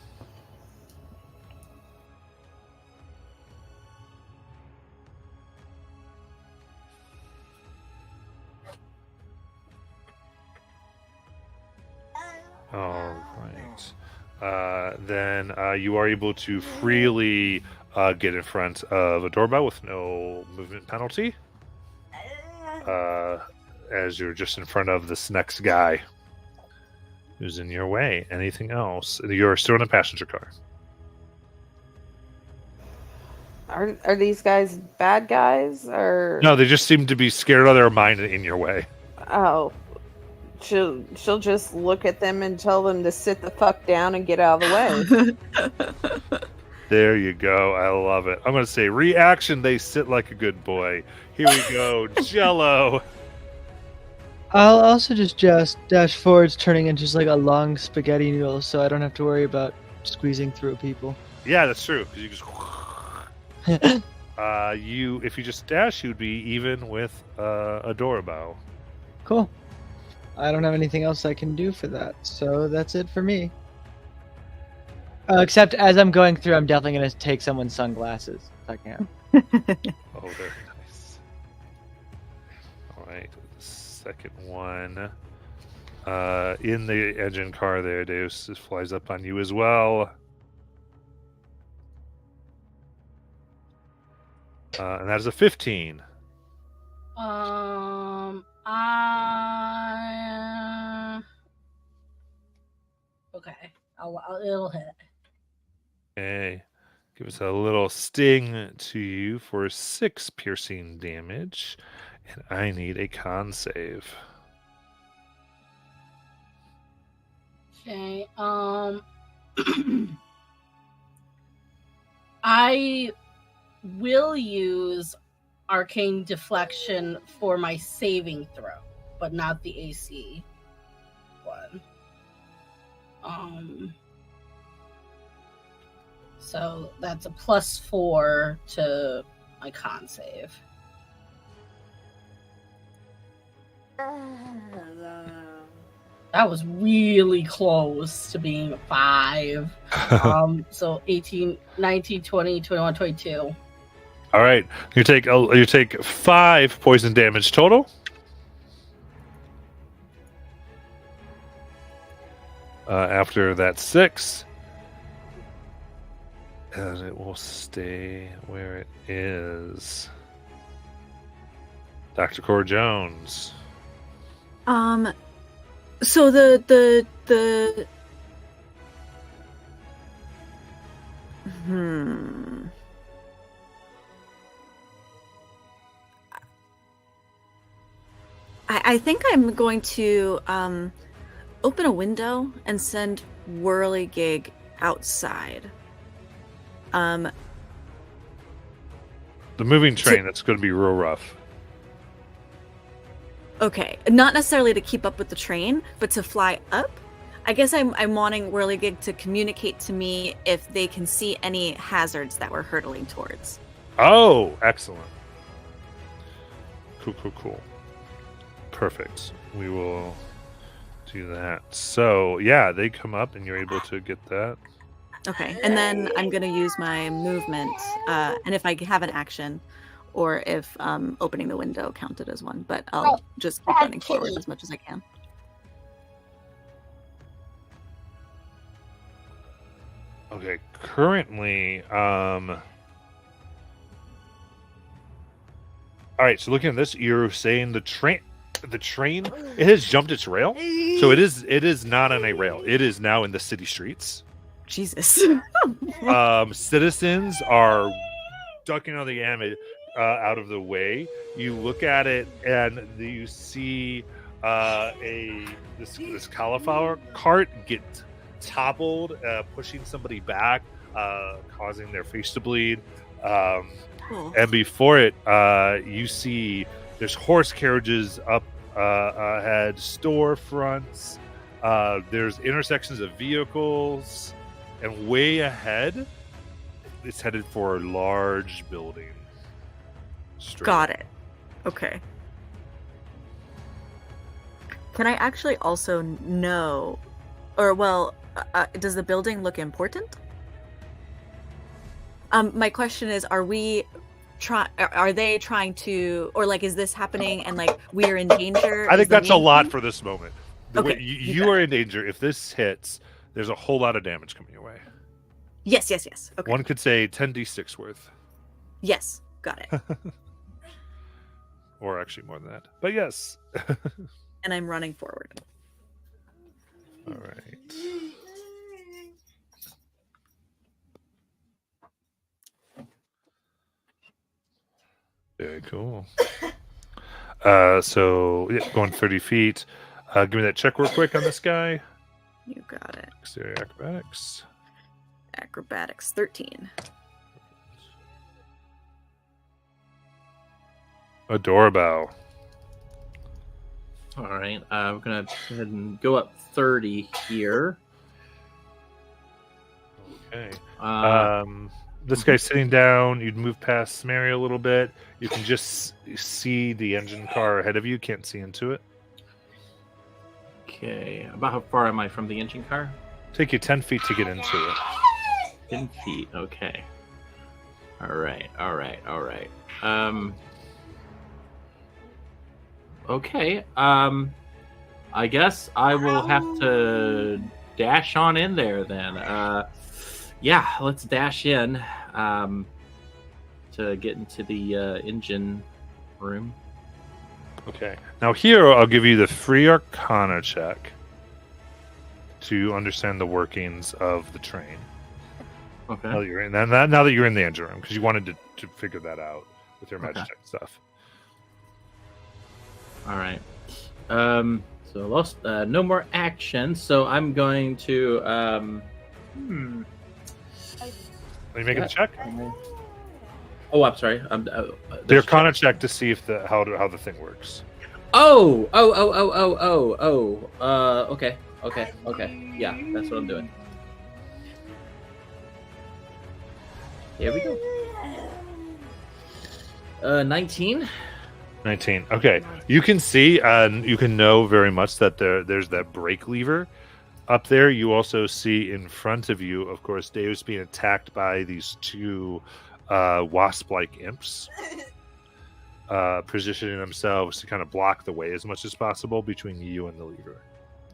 All right. Then you are able to freely get in front of a doorbell with no movement penalty. As you're just in front of this next guy who's in your way. Anything else? You're still in a passenger car. Are these guys bad guys or No, they just seem to be scared out of their mind and in your way. Oh, she'll just look at them and tell them to sit the fuck down and get out of the way. There you go. I love it. I'm going to say reaction. They sit like a good boy. Here we go. Jello. I'll also just dash forwards, turning into just like a long spaghetti noodle, so I don't have to worry about squeezing through people. Yeah, that's true. Because you just if you just dash, you'd be even with a doorbell. Cool. I don't have anything else I can do for that, so that's it for me. Except as I'm going through, I'm definitely going to take someone's sunglasses if I can. Oh, very nice. All right, second one. In the engine car there, Deus flies up on you as well. And that is a 15. Okay. It'll hit. Okay. Give us a little sting to you for 6 piercing damage. And I need a con save. Okay. I will use arcane deflection for my saving throw, but not the AC one. So that's a +4 to my con save. That was really close to being 5. So 18, 19, 20, 21, 22. All right, you take 5 poison damage total. After that 6, and it will stay where it is. Dr. Cora Jones. So the I think I'm going to open a window and send Whirligig outside. The moving train, that's going to be real rough. Okay, not necessarily to keep up with the train, but to fly up. I guess I'm wanting Whirligig to communicate to me if they can see any hazards that we're hurtling towards. Oh, excellent. Cool. Perfect. We will do that. So, yeah, they come up and you're able to get that. Okay, and then I'm going to use my movement, and if I have an action, or if opening the window counted as one, but I'll just keep running forward as much as I can. Okay, currently, all right, so looking at this, you're saying the train, it has jumped its rail, so it is not on a rail. It is now in the city streets. Jesus. Citizens are ducking out of the way. You look at it, and you see this cauliflower cart get toppled, pushing somebody back, causing their face to bleed. And before it, you see there's horse carriages up ahead, storefronts. There's intersections of vehicles, and way ahead, it's headed for a large building. Got it. Okay. Can I actually also know, or does the building look important? My question is, are they trying to, or like, is this happening and like we're in danger? I think that's a lot for this moment. Okay, You are in danger. If this hits, there's a whole lot of damage coming your way. Yes. Okay. One could say 10d6 worth. Yes, got it. Or actually more than that. But yes. And I'm running forward. All right. Very cool. So yeah, going 30 feet. Give me that check real quick on this guy. You got it. Exterior acrobatics. Acrobatics 13. A doorbell. All right, we're gonna go ahead and go up 30 here. Okay. This guy's sitting down. You'd move past Mary a little bit. You can just see the engine car ahead of you. Can't see into it. Okay, about how far am I from the engine car? Take you 10 feet to get into it. 10 feet. Okay. All right. Okay. I guess I will have to dash on in there then. Yeah, let's dash in to get into the engine room. Okay. Now here, I'll give you the free Arcana check to understand the workings of the train. Okay. Now that you're in, now that you're in the engine room, because you wanted to figure that out with your magic check stuff. All right. So lost no more action. So I'm going to. Are you making a check? Oh, I'm sorry. The Arcana check to see if how the thing works. Oh. Okay. Yeah, that's what I'm doing. Here we go. 19. 19. Okay. You can see and you can know very much that there's that brake lever up there. You also see in front of you, of course, Deus being attacked by these two wasp-like imps, positioning themselves to kind of block the way as much as possible between you and the lever.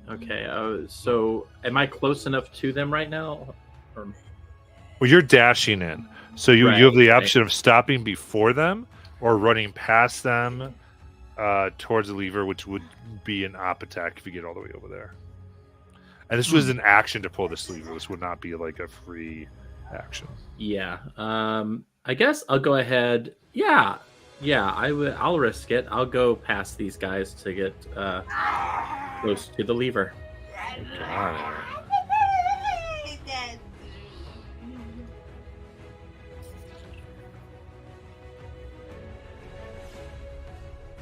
Okay, so am I close enough to them right now? Or... Well, you're dashing in, so you have the Right. option of stopping before them or running past them towards the lever, which would be an op attack if you get all the way over there. And this was an action to pull this lever. This would not be like a free action. Yeah. I guess I'll go ahead. Yeah. I'll risk it. I'll go past these guys to get close to the lever. Got it.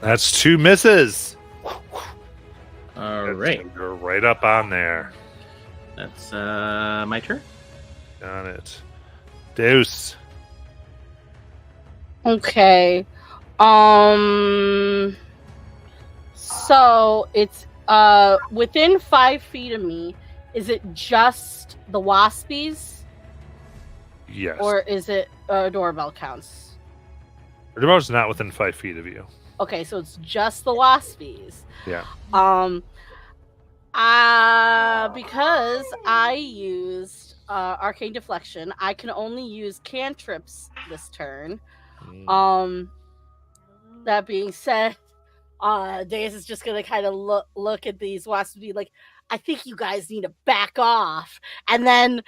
That's 2 misses. All right. You're right up on there. That's my turn. Got it. Deus. Okay. So it's within 5 feet of me. Is it just the waspies, Yes. or is it doorbell counts? The doorbell's not within 5 feet of you. Okay, so it's just the waspies. Yeah. Because I used arcane deflection, I can only use cantrips this turn. That being said, Deus is just gonna kind of look at these wasps and be like, I think you guys need to back off. And then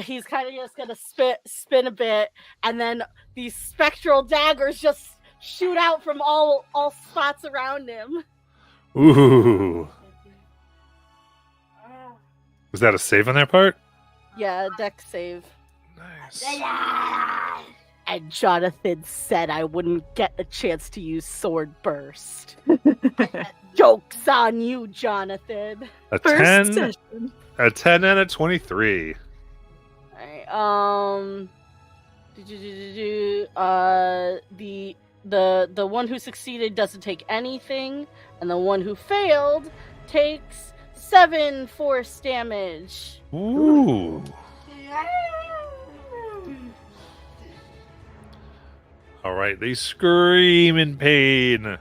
he's kind of just gonna spin a bit, and then these spectral daggers just shoot out from all spots around him. Ooh. Was that a save on their part? Yeah, dex save. Nice. And Jonathan said I wouldn't get a chance to use sword burst. Joke's on you, Jonathan. A First 10, session. a 10 and a 23. Alright, the one who succeeded doesn't take anything, and the one who failed takes 7 force damage. Ooh. All right, they scream in pain.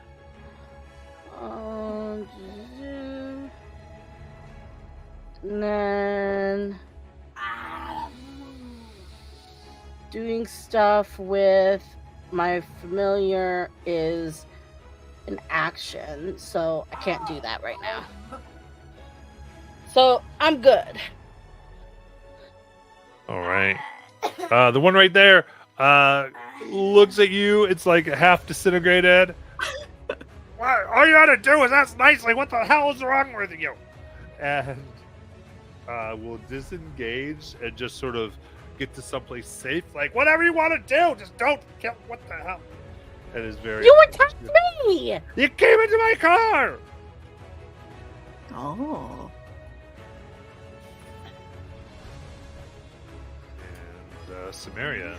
And then doing stuff with my familiar is an action, so I can't do that right now. So I'm good. All right. The one right there looks at you. It's like half disintegrated. All you had to do was ask nicely. What the hell is wrong with you? And will disengage and just sort of get to someplace safe. Like, whatever you want to do, just don't kill. What the hell? That is very. You attacked me! You came into my car! Oh. And Samaria.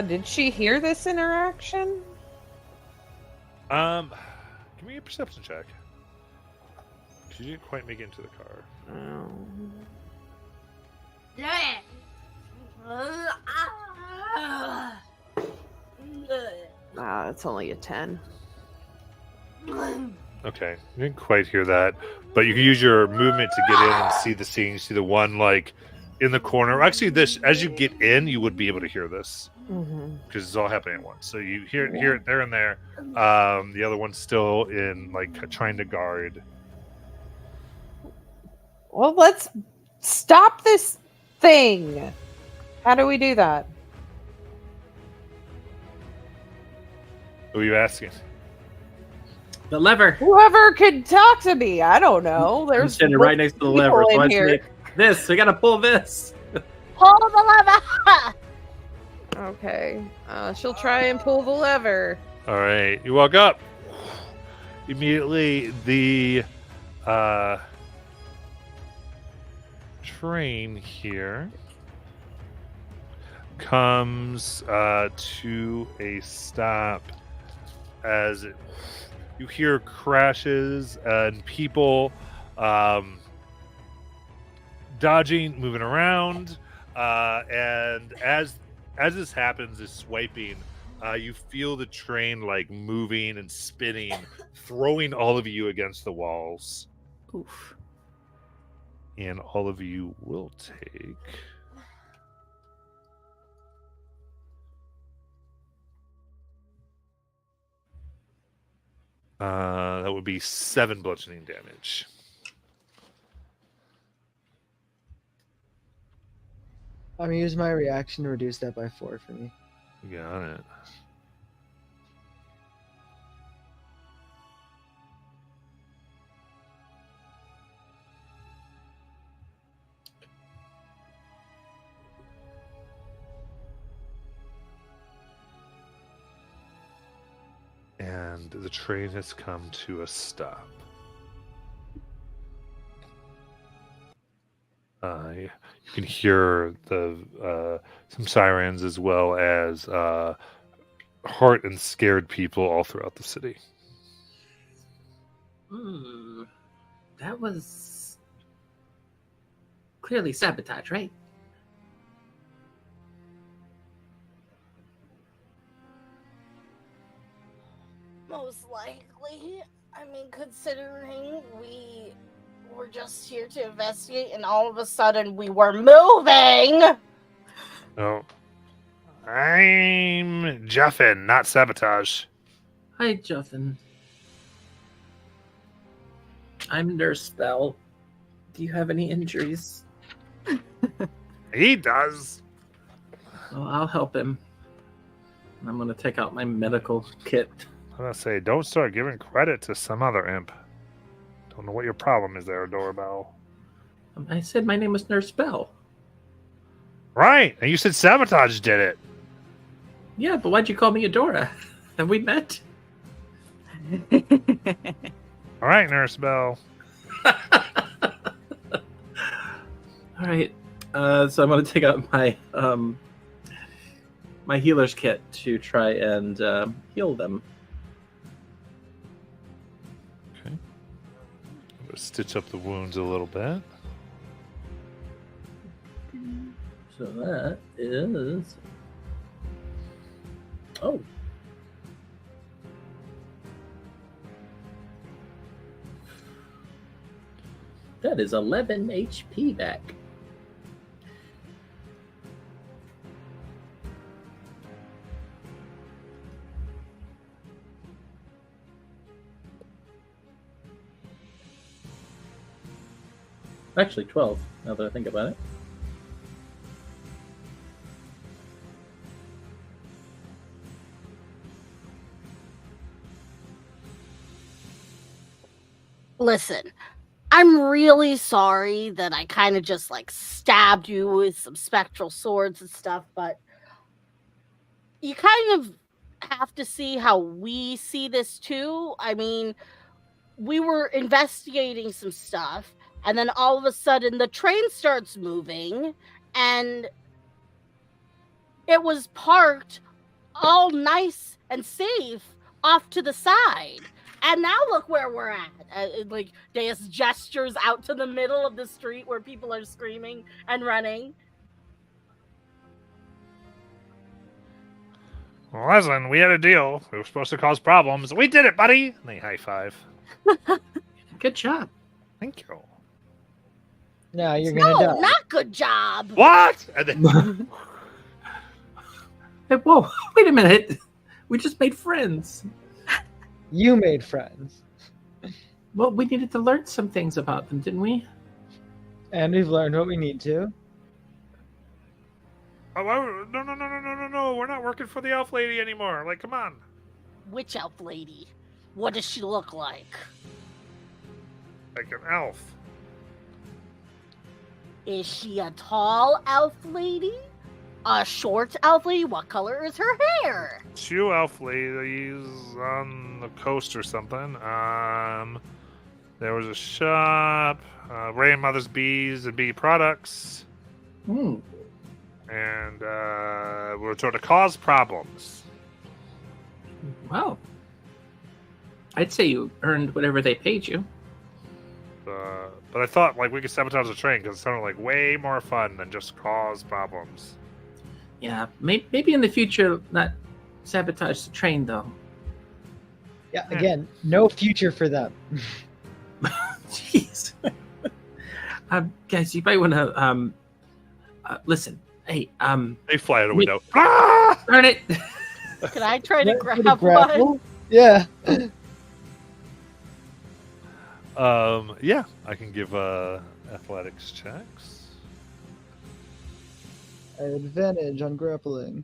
Did she hear this interaction? Give me a perception check. She didn't quite make it into the car. It's only a 10. Okay, you didn't quite hear that, but you can use your movement to get in and see the scene. You see the one like in the corner. Actually, this as you get in, you would be able to hear this because it's all happening at once. So you hear it there and there. The other one's still in like trying to guard. Well, let's stop this thing. How do we do that? Who are you asking? The lever. Whoever could talk to me. I don't know. I'm There's standing right next to the lever. people So in I here. make this. We gotta pull this. Pull the lever! Okay. She'll try and pull the lever. All right, you walk up. Immediately, the train here comes to a stop as you hear crashes and people dodging, moving around, and as this happens, is swiping. You feel the train like moving and spinning, throwing all of you against the walls. Oof. And all of you will take that would be 7 bludgeoning damage. I'm gonna use my reaction to reduce that by 4 for me. Got it. And the train has come to a stop. You can hear the some sirens as well as hurt and scared people all throughout the city. That was clearly sabotage, right? Most likely. I mean, considering we were just here to investigate and all of a sudden we were moving! Oh. I'm Jeffin, not sabotage. Hi, Juffin. I'm Nurse Bell. Do you have any injuries? He does. Well, I'll help him. I'm going to take out my medical kit. I'm gonna say, don't start giving credit to some other imp. Don't know what your problem is there, Doorbell. I said my name was Nurse Bell. Right, and you said sabotage did it. Yeah, but why'd you call me Adora? Have we met? All right, Nurse Bell. All right. So I'm going to take out my my healer's kit to try and heal them. Okay. I'm gonna stitch up the wounds a little bit. So that is... Oh. That is 11 HP back. Actually, 12, now that I think about it. Listen, I'm really sorry that I kind of just like stabbed you with some spectral swords and stuff, but you kind of have to see how we see this too. I mean, we were investigating some stuff, and then all of a sudden the train starts moving, and it was parked all nice and safe off to the side. And now look where we're at. Like, Deus gestures out to the middle of the street where people are screaming and running. Well, listen, we had a deal. We were supposed to cause problems. We did it, buddy. And they high five. Good job. Thank you. No, you're gonna No, die. not good job. What? And then, Hey, whoa, wait a minute. We just made friends. You made friends, Well, we needed to learn some things about them, didn't we? and we've learned what we need to. oh, no. We're not working for the elf lady anymore. Like, come on. Which elf lady? What does she look like? Like an elf. Is she a tall elf lady? A short elf lady? What color is her hair? 2 elf ladies on the coast or something. There was a shop, Ray and Mother's Bees and Bee Products. and we're trying to cause problems. Well, I'd say you earned whatever they paid you. But I thought like we could sabotage the train because it sounded like way more fun than just cause problems. Yeah, maybe in the future, not sabotage the train though. Yeah, again, no future for them. Jeez. Guys, you might want to listen. Hey, They fly out a Me- window. Ah! darn it! Can I try to What, grab for the one? grapple? Yeah. Yeah, I can give athletics checks. Advantage on grappling.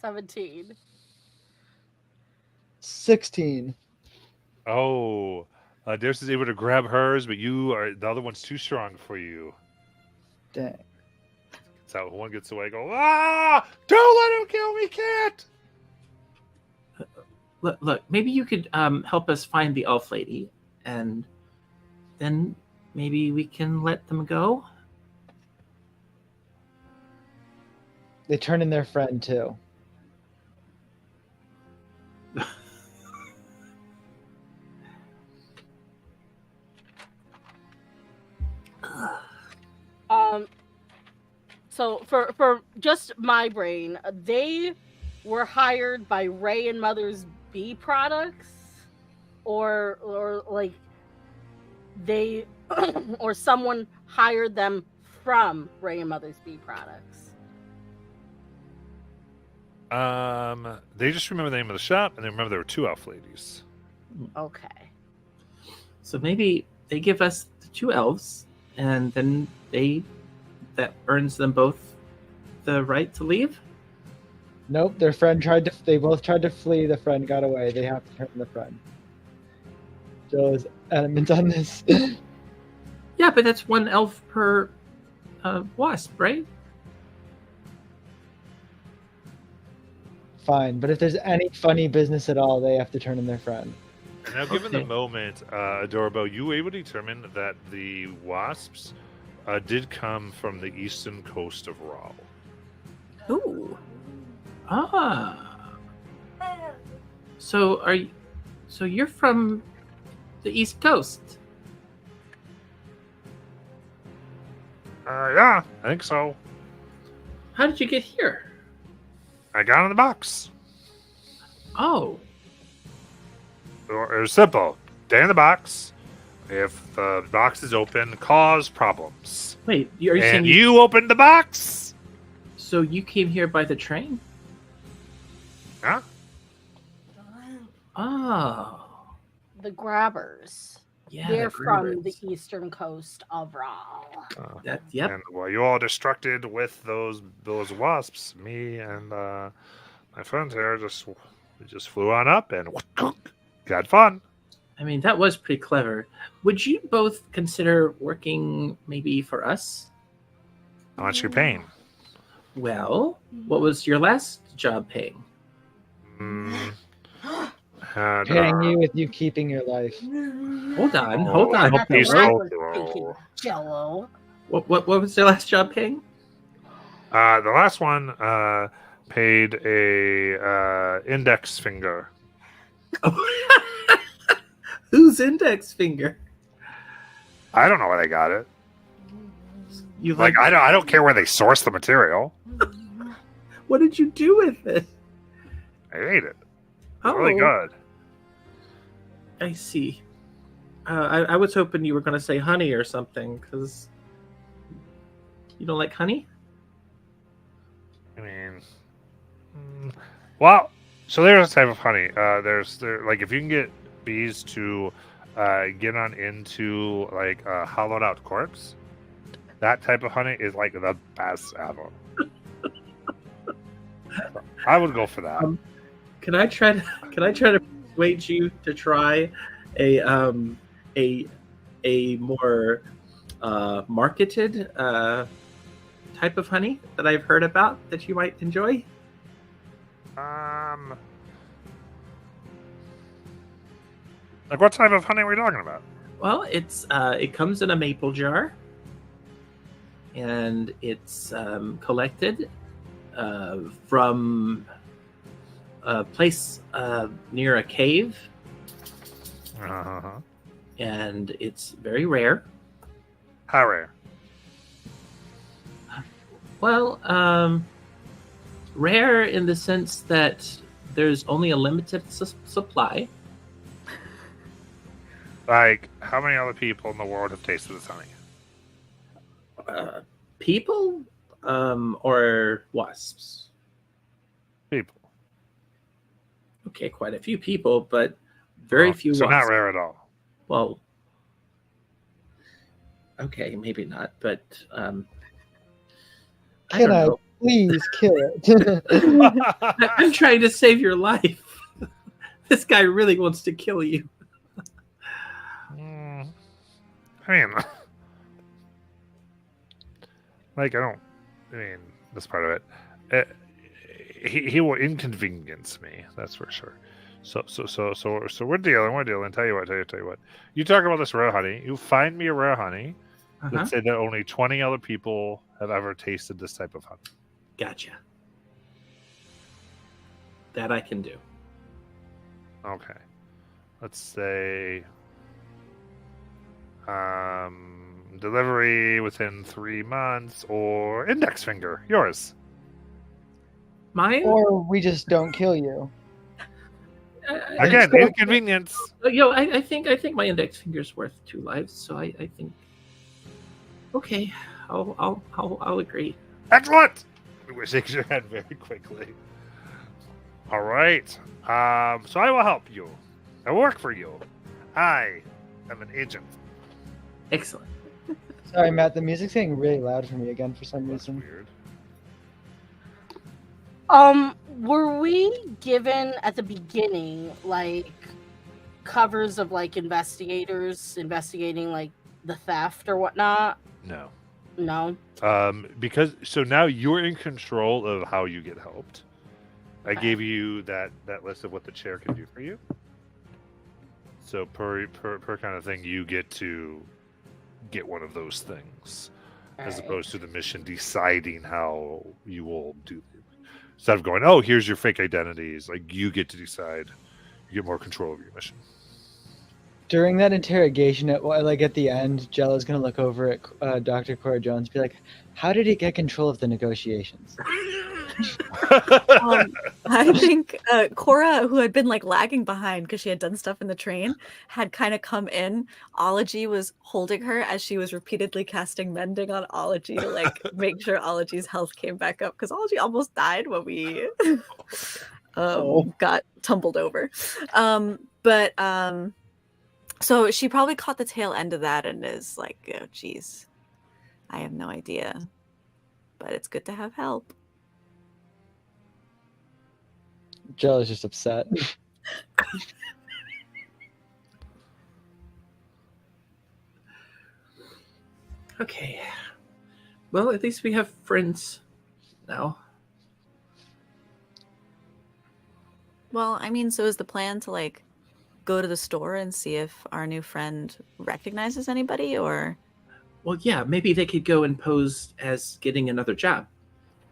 17. 16. Oh, Darius is able to grab hers, but the other one's too strong for you. Dang. So one gets away. Go, ah! Don't let him kill me, Cat! Look, maybe you could help us find the elf lady, and then maybe we can let them go. They turn in their friend too. So for just my brain, they were hired by Ray and Mother's Bee products, or like they or someone hired them from Ray and Mother's Bee products. They just remember the name of the shop, and they remember there were two elf ladies. Okay. So maybe they give us the two elves, and then that earns them both the right to leave. Nope, their friend they both tried to flee, the friend got away. They have to turn the friend. Joe is adamant on this. Yeah, but that's one elf per wasp, right? Fine, but if there's any funny business at all, they have to turn in their friend. Now, given the Okay. moment, Adorable, you were able to determine that the wasps did come from the eastern coast of Raw. Ooh. Ah. So you're from the East Coast? Yeah, I think so. How did you get here? I got in the box. Oh, It was simple. Stay in the box. If the box is open, cause problems. wait, are you saying And you opened the box? so you came here by the train? Huh? Oh, The grabbers. yeah. They're the from the Grabbers. eastern coast of Raw. Yep. And while you all distracted with those wasps, me and my friend here just flew on up and had fun. I mean, that was pretty clever. Would you both consider working maybe for us? How much you paying? Well, what was your last job paying? Had, Paying you with you keeping your life. Hold on. I hope That's you what I sold was the thinking, roll. Jello. What was your last job paying? The last one paid a index finger. Whose index finger? I don't know where they got it. You Like I don't care where they source the material. What did you do with it? I ate it. It's Oh, really good. I see. I was hoping you were going to say honey or something, because you don't like honey? I mean, well, so there's a type of honey. Like if you can get bees to get on into like a hollowed out corpse, that type of honey is like the best ever. So I would go for that. Can I try to persuade you to try a more marketed type of honey that I've heard about that you might enjoy? Like what type of honey are we talking about? Well, it comes in a maple jar, and it's collected from a place near a cave, Uh-huh. and it's very rare. How rare? Well, rare in the sense that there's only a limited supply. Like, how many other people in the world have tasted this honey? People or wasps? People. Okay, quite a few people, but very few So wasps. not rare at all. Well, okay, maybe not, but I Can don't I know. please kill it? I'm trying to save your life. This guy really wants to kill you. I mean, like, I mean, that's part of it. He will inconvenience me. That's for sure. So we're dealing. Tell you what. You talk about this rare honey. You find me a rare honey. Uh-huh. Let's say that only 20 other people have ever tasted this type of honey. Gotcha. That I can do. Okay. Let's say delivery within 3 months, or index finger. Yours. Mine? Or we just don't kill you. Again, I- inconvenience. I think my index finger's worth 2 lives, so I think. Okay, I'll agree. Excellent. He shakes your head very quickly. All right. So I will help you. I work for you. I am an agent. Excellent. Sorry, Matt. The music's getting really loud for me again for some That's reason. weird. Were we given at the beginning like covers of like investigators investigating like the theft or whatnot? No. No. Because so now you're in control of how you get helped. I gave you that list of what the chair can do for you. So per kind of thing, you get to get one of those things, as Alright. opposed to the mission deciding how you will do it. Instead of going, oh, here's your fake identities, like you get to decide. You get more control of your mission. During that interrogation, at the end, Jella's gonna look over at Dr. Cora Jones and be like, "How did he get control of the negotiations?" I think Cora, who had been like lagging behind because she had done stuff in the train, had kind of come in. Ology was holding her as she was repeatedly casting mending on Ology to like make sure Ology's health came back up because Ology almost died when we got tumbled over. So she probably caught the tail end of that and is like, oh, geez, I have no idea. But it's good to have help. Jella's just upset. Okay. Well, at least we have friends now. Well, I mean, so is the plan to like go to the store and see if our new friend recognizes anybody, or? Well, yeah, maybe they could go and pose as getting another job.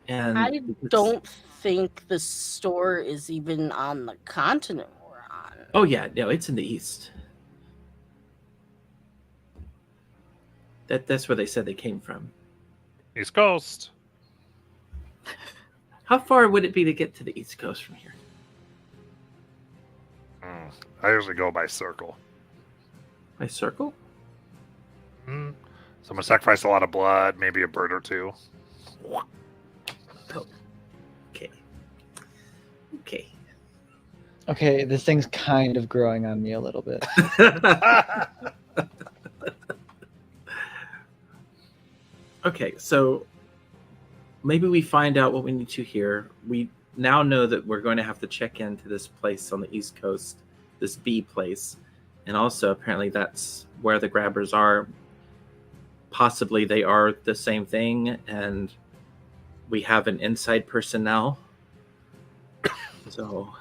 And I don't think the store is even on the continent we're on. Oh yeah, no, it's in the east. That's where they said they came from. East Coast. How far would it be to get to the East Coast from here? I usually go by circle. By circle? So I'm gonna sacrifice a lot of blood, maybe a bird or two. Oh. Okay. Okay. Okay, this thing's kind of growing on me a little bit. Okay, so maybe we find out what we need to here. We now know that we're going to have to check into this place on the East Coast, this B place. And also, apparently, that's where the grabbers are. Possibly they are the same thing, and we have an inside person now. So,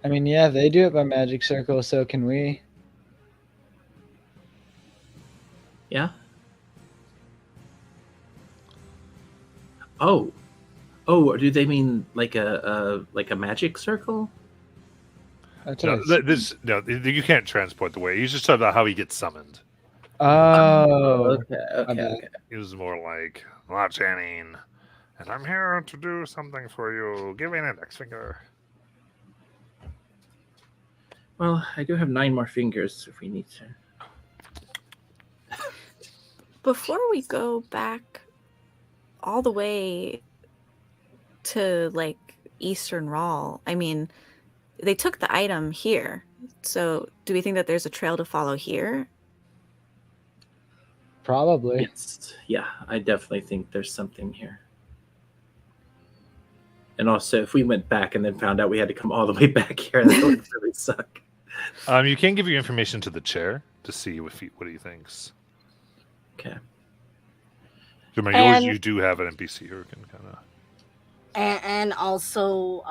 I mean, yeah, they do it by magic circle, so can we. yeah. Oh, do they mean like a magic circle? That's No, what I said. you can't transport the way. He's just talking about how he gets summoned. Oh, Okay, my okay, bad. okay. He was more like, "La Channing, and I'm here to do something for you. Give me an index finger." Well, I do have 9 more fingers if we need to. Before we go back all the way to like Eastern Raw, I mean, they took the item here. So do we think that there's a trail to follow here? Probably. Yes, yeah, I definitely think there's something here. And also, if we went back and then found out we had to come all the way back here, that would really suck. You can give your information to the chair to see what he thinks. Okay. Remember, And- you do have an NPC who can kind of. And also,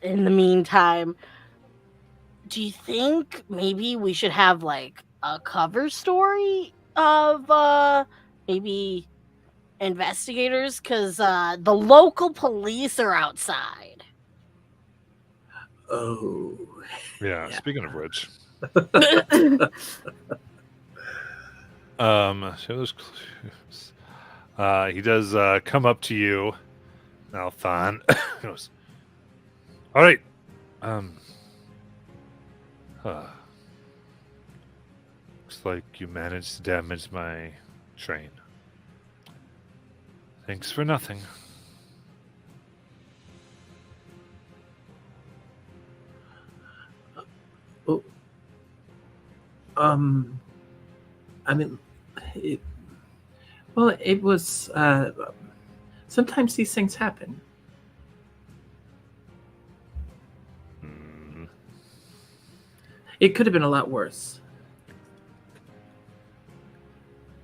in the meantime, do you think maybe we should have like a cover story of maybe investigators? Because the local police are outside. Oh. Yeah. Yeah. Speaking of which, show those clues. He does come up to you, Alphon. He goes, "All right. Looks like you managed to damage my train. Thanks for nothing." Oh. I mean, it was. Sometimes these things happen. It could have been a lot worse.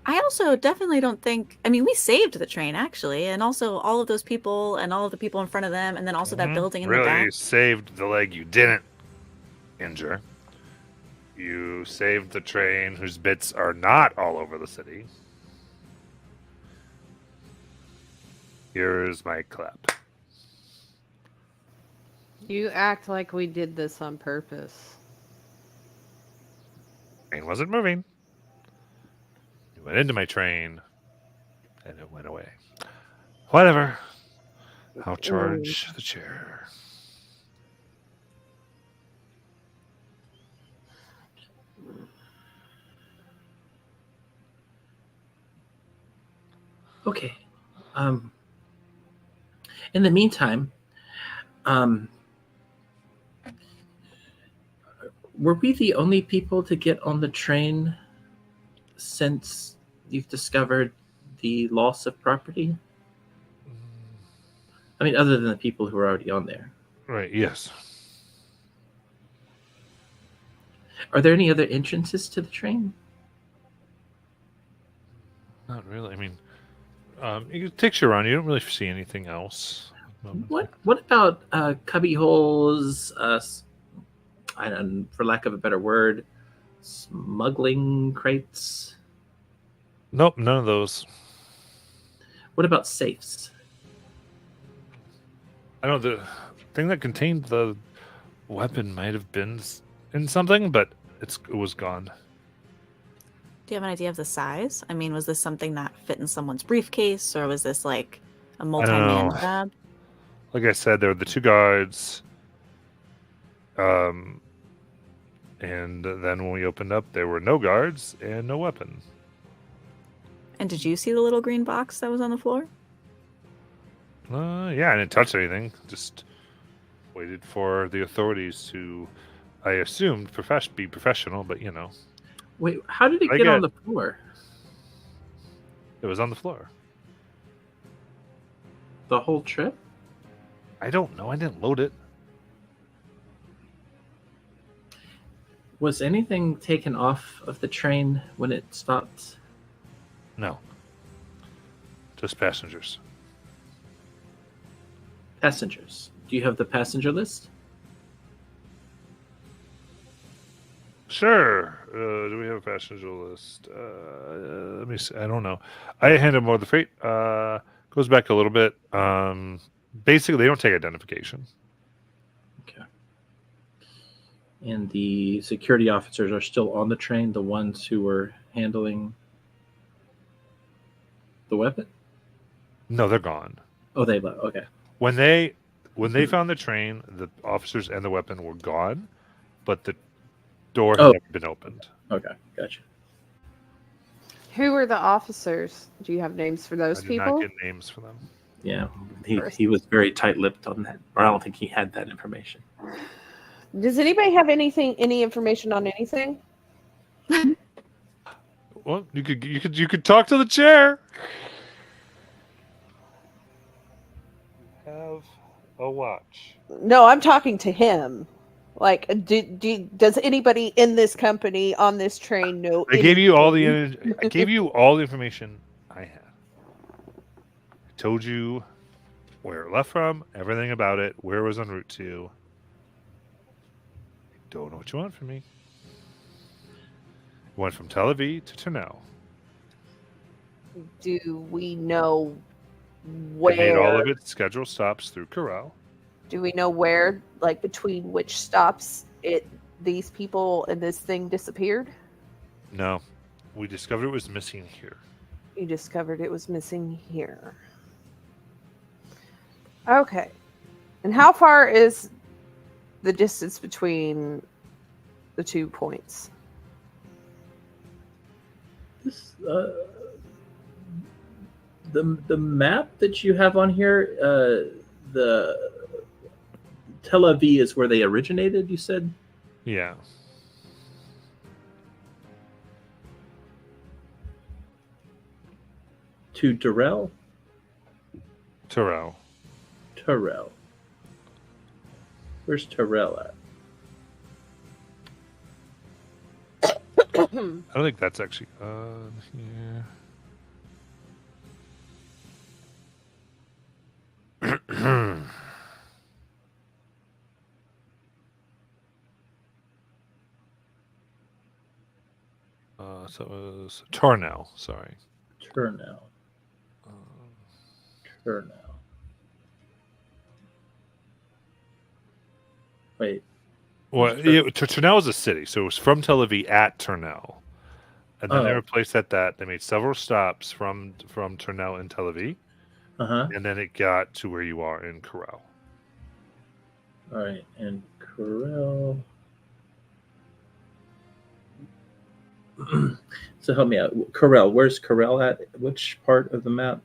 I also definitely don't think. I mean, we saved the train actually, and also all of those people and all of the people in front of them, and then also that building in really the back. saved the leg you didn't injure. You saved the train whose bits are not all over the city. Here's my clap. You act like we did this on purpose. Train wasn't moving. You went into my train, and it went away. Whatever. I'll charge the chair. Okay. In the meantime, were we the only people to get on the train since you've discovered the loss of property? I mean, other than the people who were already on there. Right, yes. Are there any other entrances to the train? Not really. I mean, it takes you around. You don't really see anything else. What about cubby holes, and for lack of a better word, smuggling crates? Nope, none of those. What about safes? I know the thing that contained the weapon might have been in something, but it was gone. Do you have an idea of the size? I mean, was this something that fit in someone's briefcase, or was this like a multi-man know. job? Like I said, there were the 2 guards. And then when we opened up, there were no guards and no weapon. And did you see the little green box that was on the floor? Yeah, I didn't touch anything. Just waited for the authorities to, I assumed, be professional, but Wait, how did it I get on get- the floor? it was on the floor. The whole trip? I don't know. I didn't load it. Was anything taken off of the train when it stopped? No. Just passengers. Passengers. Do you have the passenger list? Sure. Do we have a passenger list? Let me see. I don't know. I handed more of the freight. Goes back a little bit. Basically, they don't take identification. Okay. And the security officers are still on the train, the ones who were handling the weapon? No, they're gone. Oh, they left. Okay. When they found the train, the officers and the weapon were gone, but the door had Oh. never been opened. Okay, gotcha. Who were the officers? Do you have names for I those did people? not get names for them. Yeah. He was very tight-lipped on that, or I don't think he had that information. Does anybody have any information on anything? Well, you could talk to the chair. Have a watch. No, I'm talking to him. Like, does anybody in this company on this train know? I gave you all anything? I gave you all the information I had. I told you where it left from, everything about it, where it was en route to. I don't know what you want from me. It went from Tel Aviv to Ternel. Do we know It where? made all of its scheduled stops through Corral. Do we know where, like, between which stops these people and this thing disappeared? No, we discovered it was missing here. You discovered it was missing here. Okay. And how far is the distance between the 2 points? This, the map that you have on here, the Tel Aviv is where they originated, you said? Yeah. To Durrell? Terrell. Terrell. Where's Terrell at? I don't think that's actually on here. So it was Tornell, sorry. Turnell. Turnell. Wait. Well, Ternell is a city, so it was from Tel Aviv at Ternell. And then they Oh. replaced that. They made several stops from Ternell in Tel Aviv, Uh-huh. and then it got to where you are in Corral. All right, and Corral. So help me out. Corral, where's Corral at? Which part of the map?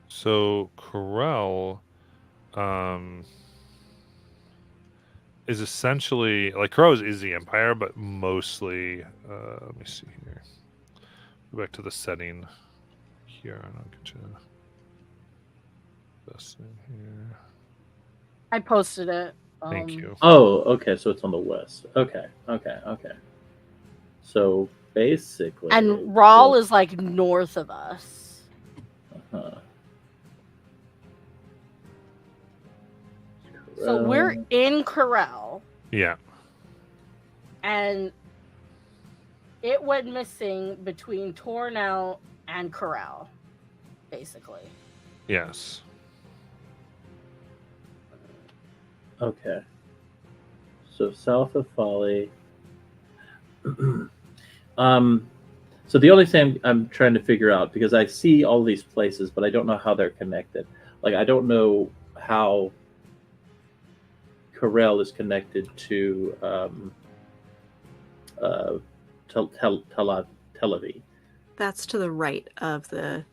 So Corral, is essentially like Corral is the Empire, but mostly. Let me see here. Go back to the setting here, and I'll get you this thing here. I posted it. Thank you. Oh, okay, so it's on the west. Okay. So basically, And Rawl is like north of us. Uh-huh. So we're in Corral, Yeah. and it went missing between Tornell and Corral, basically. Yes. Okay. So south of Folly. So the only thing I'm trying to figure out, because I see all these places, but I don't know how they're connected. Like, I don't know how Corel is connected to Tel Aviv. That's to the right of the,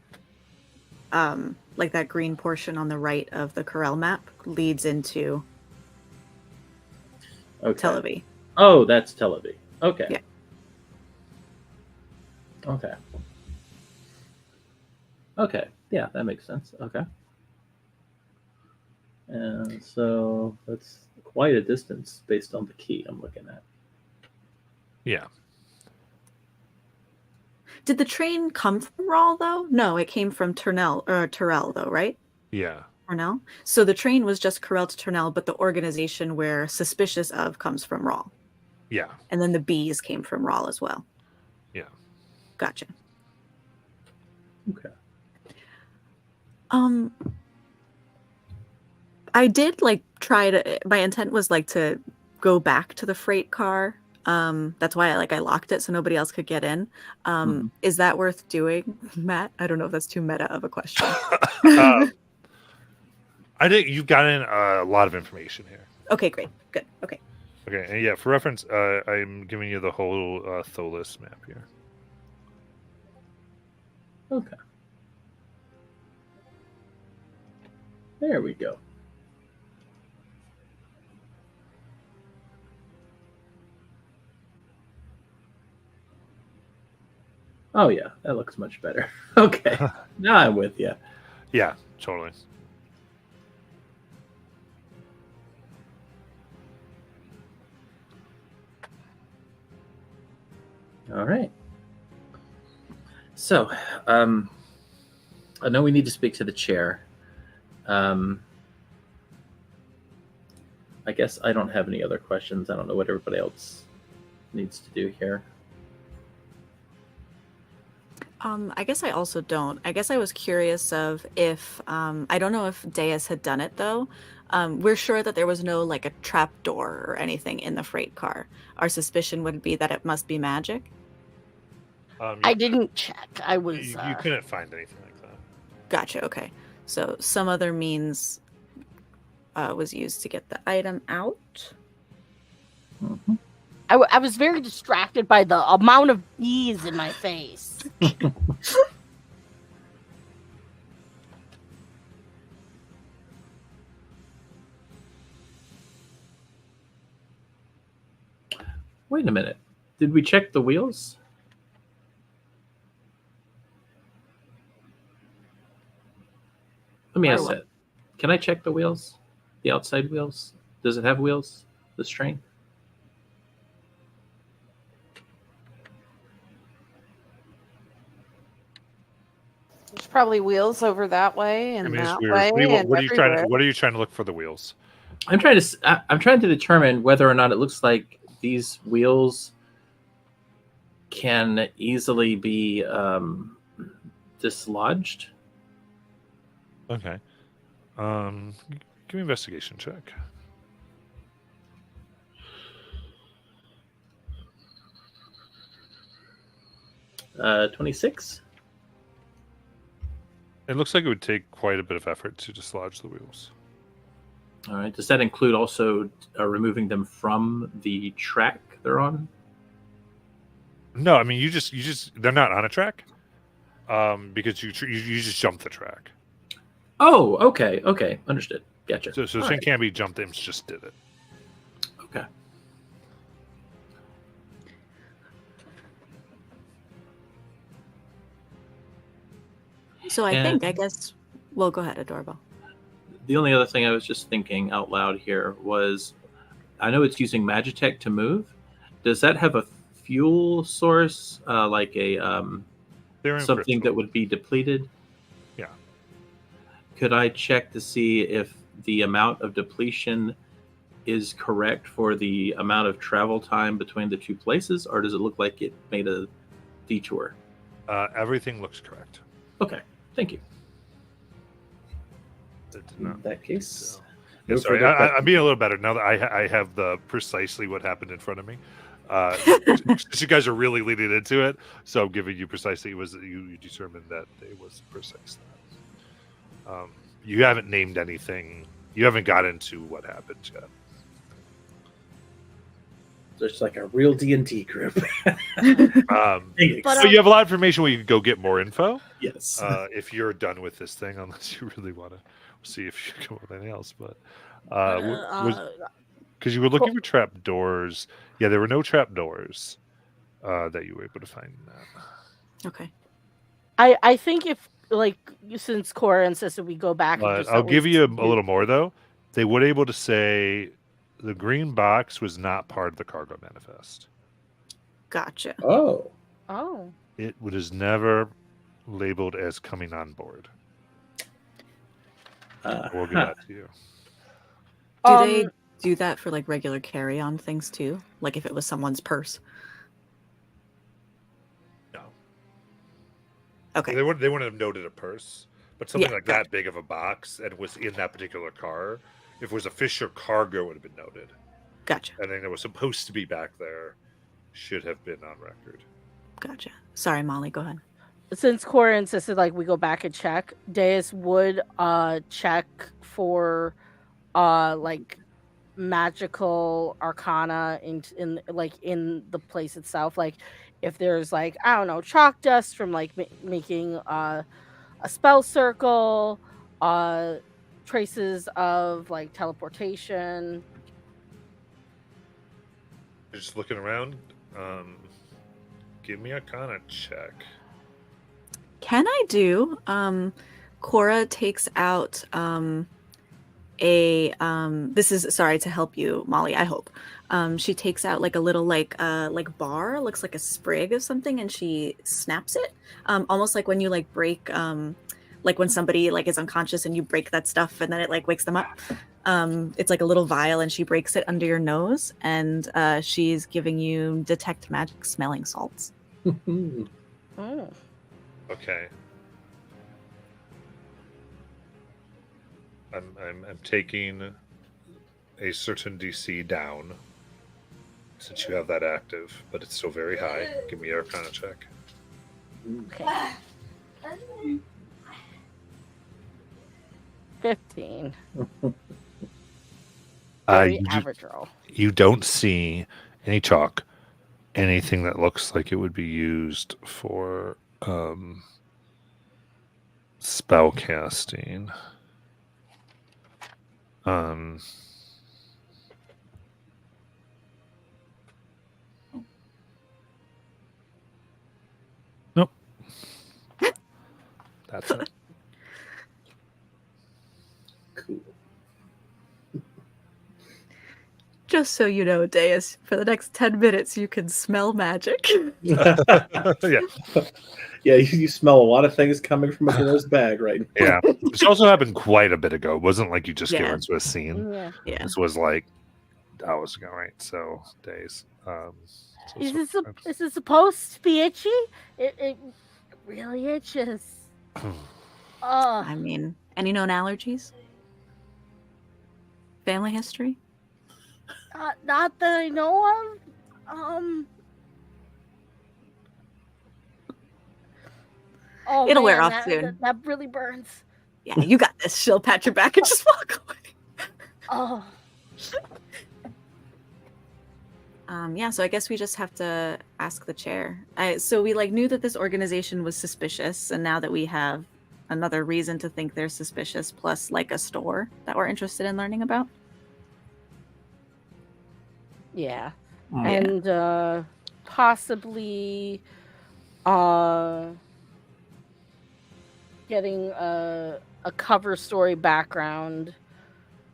like that green portion on the right of the Corel map leads into Okay. Tel Aviv. Oh, that's Tel Aviv. Okay. Yeah. Okay. Okay. Yeah, that makes sense. Okay. And so that's quite a distance based on the key I'm looking at. Yeah. Did the train come from Rawl though? No, it came from Terrell though, right? Yeah. Tornell. So the train was just Corel to Tornell, but the organization we're suspicious of comes from Rawl. Yeah. And then the bees came from Rawl as well. Yeah. Gotcha. Okay. I did like try to. My intent was like to go back to the freight car. That's why I locked it so nobody else could get in. Is that worth doing, Matt? I don't know if that's too meta of a question. I think you've gotten a lot of information here. Okay, great, good. Okay. Okay, and yeah, for reference, I'm giving you the whole Tholis map here. Okay. There we go. Oh yeah, that looks much better. Okay, now I'm with you. Yeah, totally. All right. So, I know we need to speak to the chair. I guess I don't have any other questions. I don't know what everybody else needs to do here. I guess I also don't. I guess I was curious of if I don't know if Deus had done it though. We're sure that there was no like a trap door or anything in the freight car. Our suspicion would be that it must be magic. I didn't check. I was. You couldn't find anything like that. Gotcha. Okay, so some other means was used to get the item out. Mm-hmm. I was very distracted by the amount of bees in my face. Wait a minute. Did we check the wheels? Let me ask that. Can I check the wheels? The outside wheels? Does it have wheels? This train? There's probably wheels over that way and I mean, it's that weird. way. What are you trying everywhere. to? What are you trying to look for the wheels? I'm trying to determine whether or not it looks like these wheels can easily be dislodged. Okay. Give me an investigation check. 26. It looks like it would take quite a bit of effort to dislodge the wheels. All right. Does that include also removing them from the track they're on? No, I mean you just they're not on a track, because you just jump the track. Oh, okay, understood. Gotcha. So All thing right. can't be jumped. They just did it. Okay. So I guess. Well, go ahead, Adorable. The only other thing I was just thinking out loud here was, I know it's using Magitech to move. Does that have a fuel source, like a something crystal. that would be depleted? Yeah. Could I check to see if the amount of depletion is correct for the amount of travel time between the two places, or does it look like it made a detour? Everything looks correct. Okay, thank you. It did not. In that case, So- no Yeah, sorry, further I'm being a little better now that I have the precisely what happened in front of me. You guys are really leading into it, so I'm giving you precisely. It was you determined that it was precise. You haven't named anything. You haven't got into what happened yet. There's like a real D&D group. But, So you have a lot of information where you can go get more info. Yes. If you're done with this thing, unless you really want to see if you can come up with anything else, but because you were looking for trap doors. Yeah, there were no trap doors that you were able to find in that. Okay. I think if since Cora insisted we go back, and But just I'll at give least you a do- little more though. They would able to say the green box was not part of the cargo manifest. Gotcha. Oh. Oh, It was never labeled as coming on board. We'll give that to you. Do they do that for like regular carry-on things too? Like if it was someone's purse? No. Okay. They wouldn't have noted a purse, but something Yeah, like gotcha. that big of a box and was in that particular car. If it was a Fisher cargo, it would have been noted. Gotcha. Anything that was supposed to be back there should have been on record. Gotcha. Sorry, Molly, go ahead. Since Cora insisted like we go back and check, Deus would check for like magical arcana in like in the place itself, like if there's like, I don't know, chalk dust from like making a spell circle, traces of like teleportation. Just looking around. Give me a Arcana check. Can I do? Cora takes out this is sorry to help you, Molly, I hope. She takes out like a little like bar, looks like a sprig of something, and she snaps it. Almost like when you like break like when somebody like is unconscious and you break that stuff and then it like wakes them up. It's like a little vial and she breaks it under your nose and she's giving you detect magic smelling salts. Oh. Okay. I'm taking a certain DC down since you have that active, but it's still very high. Give me an Arcana check. Okay. 15. Very average roll. You don't see any chalk, anything that looks like it would be used for spell casting. Nope. That's it. Cool. Just so you know, Deus, for the next 10 minutes you can smell magic. Yeah. Yeah, you smell a lot of things coming from a girl's bag right now. Yeah. This also happened quite a bit ago. It wasn't like you just came Yeah. into a scene. Yeah. Yeah. This was like hours ago, right? So days. Is it supposed to be itchy? It really itches. I mean, any known allergies? Family history? Not that I know of. Oh, It'll wear man, off soon. That really burns. Yeah, you got this. She'll pat your back and just walk away. Oh. Yeah, so I guess we just have to ask the chair. So we like knew that this organization was suspicious, and now that we have another reason to think they're suspicious, plus like a store that we're interested in learning about. Yeah. Yeah. And possibly getting a cover story background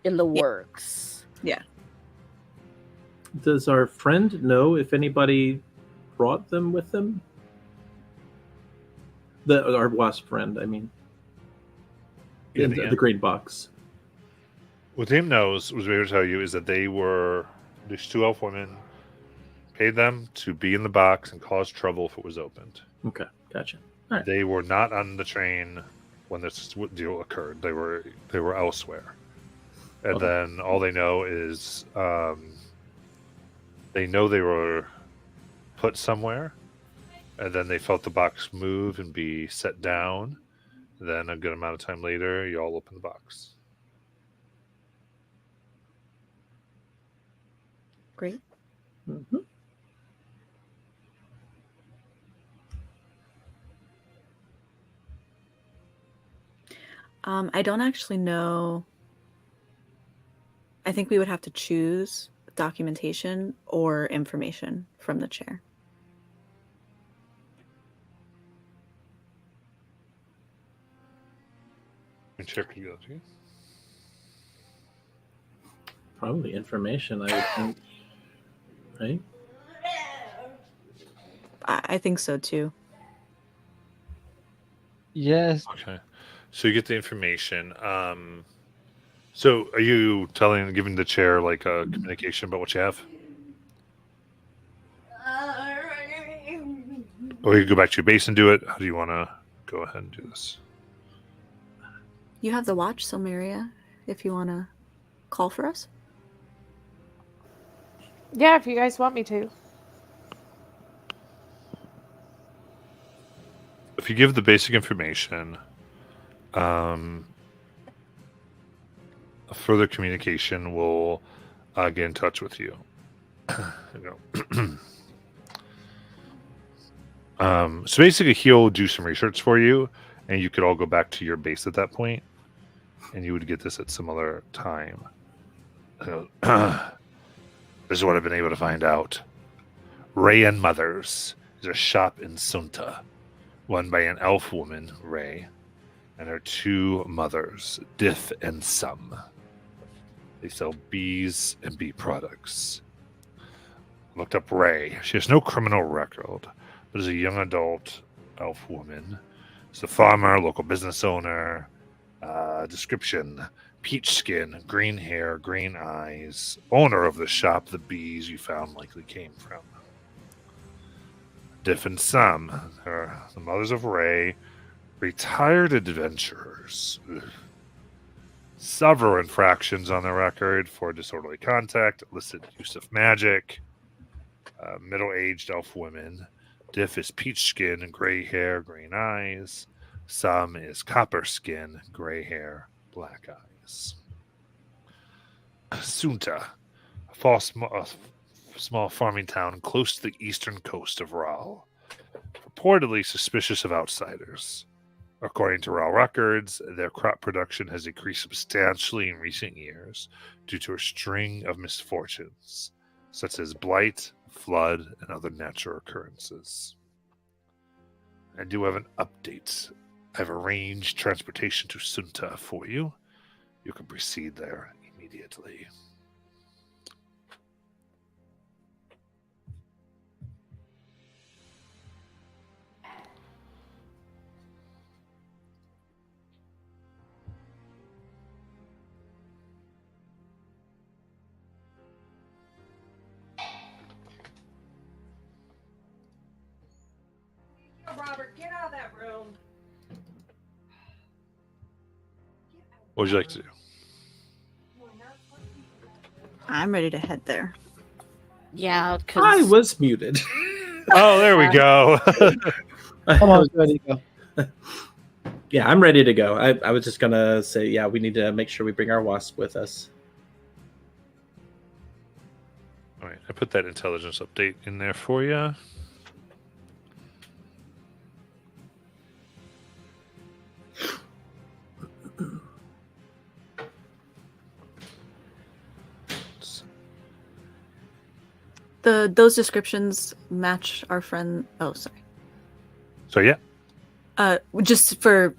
in the works. Yeah. Does our friend know if anybody brought them with them? Our wasp friend, I mean. Yeah, The green box. What Dame knows, was able to tell you, is that these two elf women paid them to be in the box and cause trouble if it was opened. Okay, gotcha. All right. They were not on the train when this deal occurred. They were elsewhere. And Okay. then all they know is they know they were put somewhere, and then they felt the box move and be set down. Then a good amount of time later, you all open the box. Great. Mm-hmm. I don't actually know. I think we would have to choose documentation or information from the chair. Check you go to. Probably information, I would think. Right? I think so too. Yes. Okay. So you get the information. So, are you giving the chair like a communication about what you have? Or you go back to your base and do it? How do you want to go ahead and do this? You have the watch, Silmeria, if you want to call for us. Yeah, if you guys want me to. If you give the basic information, further communication will get in touch with you. There you go. So basically, he'll do some research for you, and you could all go back to your base at that point, and you would get this at similar time. This is what I've been able to find out. Ray and Mothers is a shop in Sunta, run by an elf woman, Ray, and her two mothers, Dith and Sum. They sell bees and bee products. I looked up Ray. She has no criminal record, but is a young adult elf woman. She's a farmer, local business owner. Description: peach skin, green hair, green eyes. Owner of the shop the bees you found likely came from. Diff and Sum, the mothers of Ray, retired adventurers. Ugh. Several infractions on the record for disorderly contact, illicit use of magic. Middle-aged elf women. Diff is peach skin, gray hair, green eyes. Sum is copper skin, gray hair, black eyes. Sunta, a small farming town close to the eastern coast of Ral. Reportedly suspicious of outsiders. According to Ral records, their crop production has increased substantially in recent years due to a string of misfortunes, such as blight, flood, and other natural occurrences. I do have an update. I've arranged transportation to Sunta for you. You can proceed there immediately. Robert, get out of that room. What would you like to do? I'm ready to head there. Yeah, I because was muted. Oh, there we go. Almost ready to go. Yeah, I'm ready to go. I was just gonna say, yeah, we need to make sure we bring our wasp with us. All right, I put that intelligence update in there for you. Those descriptions match our friend. Oh, sorry. So yeah, Just for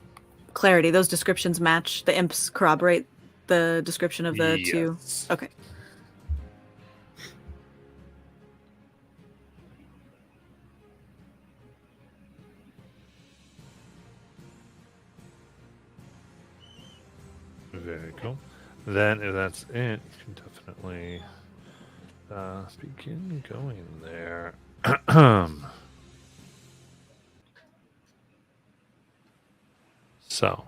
clarity, those descriptions match. The imps corroborate the description of the two. Yes. Okay. Very cool. Then if that's it, you can definitely begin going there. So,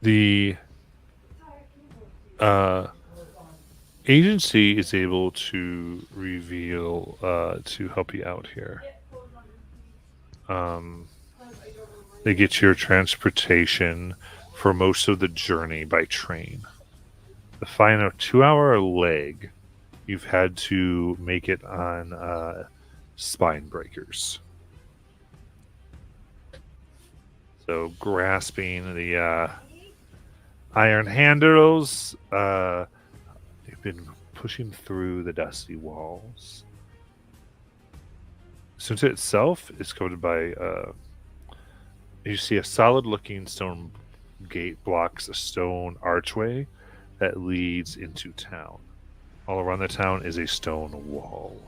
the agency is able to reveal to help you out here. They get your transportation for most of the journey by train. The final 2-hour leg, you've had to make it on spine breakers. So grasping the iron handles, you've been pushing through the dusty walls. Sunta itself is covered by you see a solid-looking stone gate blocks a stone archway that leads into town. All around the town is a stone wall.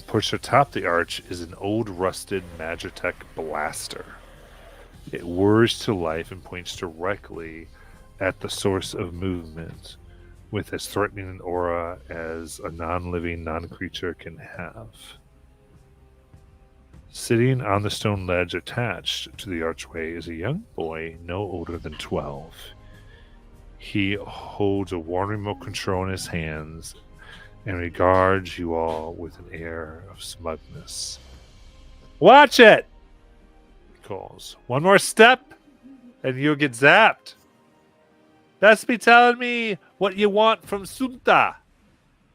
Perched atop the arch is an old rusted Magitech blaster. It whirs to life and points directly at the source of movement, with as threatening an aura as a non-living, non-creature can have. Sitting on the stone ledge attached to the archway is a young boy no older than 12. He holds a worn remote control in his hands and regards you all with an air of smugness. Watch it! He calls. One more step, and you'll get zapped. That's me telling me what you want from Sunta.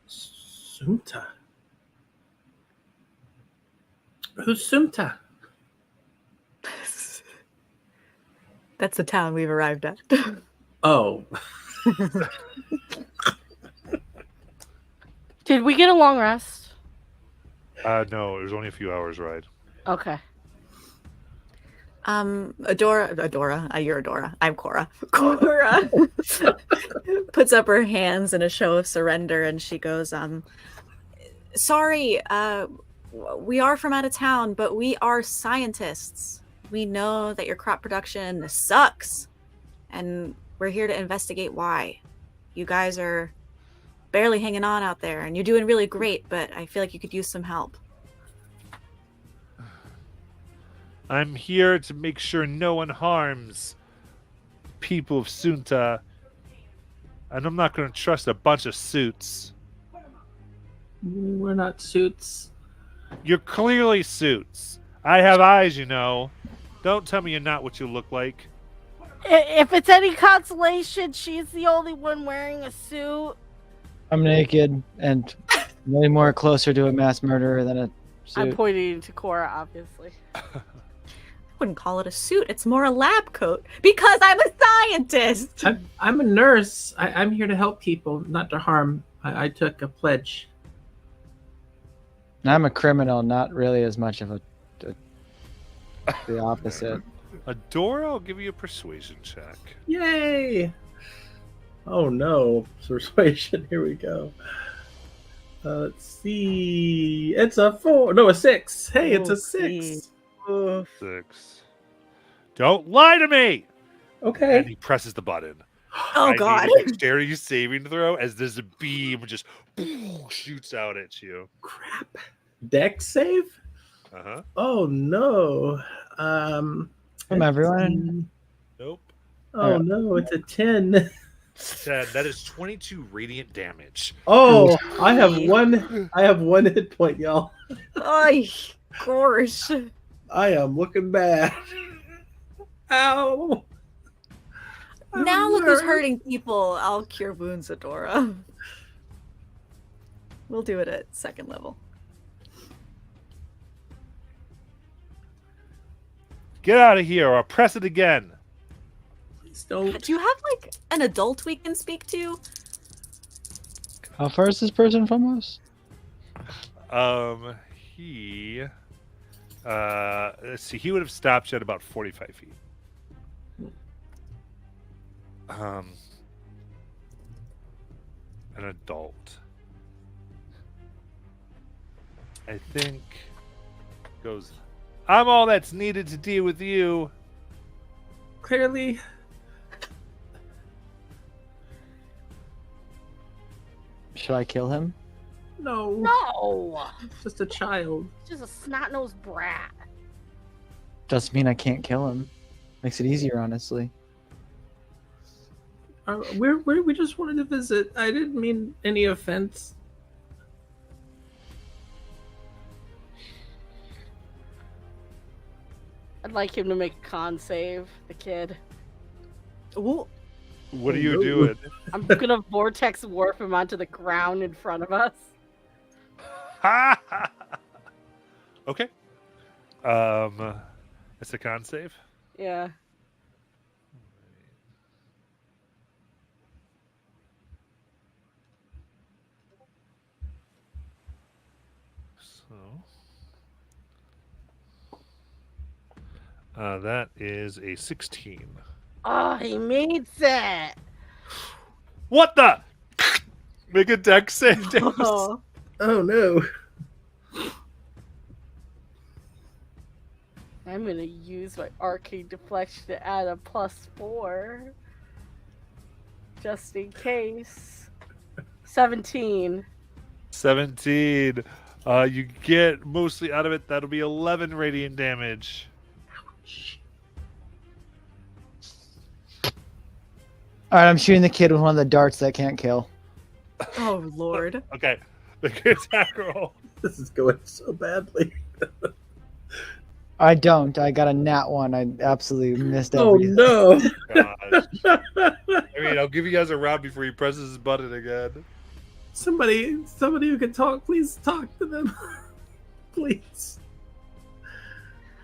Sumta. Who's Sumta? That's the town we've arrived at. Oh. Did we get a long rest? No, it was only a few hours ride. Okay. Adora, you're Adora. I'm Cora. Cora puts up her hands in a show of surrender, and she goes, sorry, we are from out of town, but we are scientists. We know that your crop production sucks, and we're here to investigate why. You guys are barely hanging on out there, and you're doing really great, but I feel like you could use some help. I'm here to make sure no one harms people of Sunta, and I'm not going to trust a bunch of suits. We're not suits. You're clearly suits. I have eyes, you know. Don't tell me you're not what you look like. If it's any consolation, she's the only one wearing a suit. I'm naked and way more closer to a mass murderer than a I'm suit. pointing to Cora, obviously. I wouldn't call it a suit. It's more a lab coat because I'm a scientist. I'm a nurse. I'm here to help people, not to harm. I took a pledge. And I'm a criminal, not really as much of the opposite. Adora, I'll give you a persuasion check. Yay! Oh no, persuasion. Here we go. Let's see. It's a 4. No, a 6. Hey, it's a 6. 6. Don't lie to me! Okay. And he presses the button. Oh, I God. need a dexterity saving throw as there's a beam just shoots out at you. Crap. Dex save? Uh-huh. Oh no. From everyone? Nope. Oh no, it's a 10. 10. That is 22 radiant damage. Oh, I have one hit point, y'all. Ay, gosh. I am looking bad. Ow. Now look who's hurting people. I'll cure wounds, Adora. We'll do it at second level. Get out of here or I'll press it again. Please don't. Do you have like an adult we can speak to? How far is this person from us? He let's see, he would have stopped you at about 45 feet. An adult. I think goes, I'm all that's needed to deal with you. Clearly. Should I kill him? No. No! Just a child. Just a snot-nosed brat. Doesn't mean I can't kill him. Makes it easier, honestly. We just wanted to visit. I didn't mean any offense. I'd like him to make a con save, the kid. Ooh. What are you doing? I'm gonna vortex warp him onto the ground in front of us. Okay. It's a con save. Yeah. So that is a 16. Oh, he made it. What the? Make a dex save. Oh. Oh no. I'm gonna use my arcane deflection to add a +4. Just in case. 17. 17. You get mostly out of it. That'll be 11 radiant damage. All right, I'm shooting the kid with one of the darts that can't kill. Oh Lord. Okay. The attack roll. This is going so badly. I don't. I got a nat 1. I absolutely missed Oh everything. no! Gosh. I mean, I'll give you guys a round before he presses his button again. Somebody who can talk, please talk to them. Please.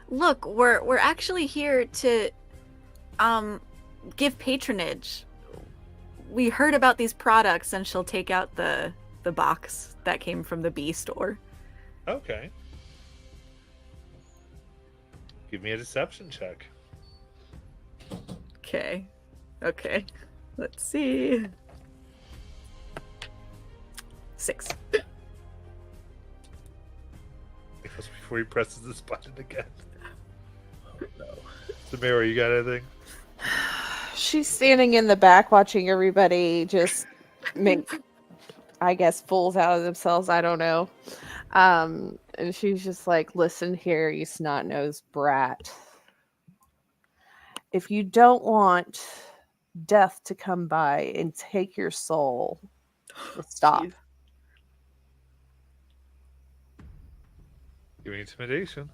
Look, we're actually here to give patronage. We heard about these products, and she'll take out the box that came from the bee store. Okay. Give me a deception check. Okay. Let's see. 6. Before he presses this button again. Oh no. Samira, you got anything? She's standing in the back watching everybody just make, I guess, fools out of themselves. I don't know. And she's just like, listen here, you snot-nosed brat. If you don't want death to come by and take your soul, stop. Jeez. Give me intimidation.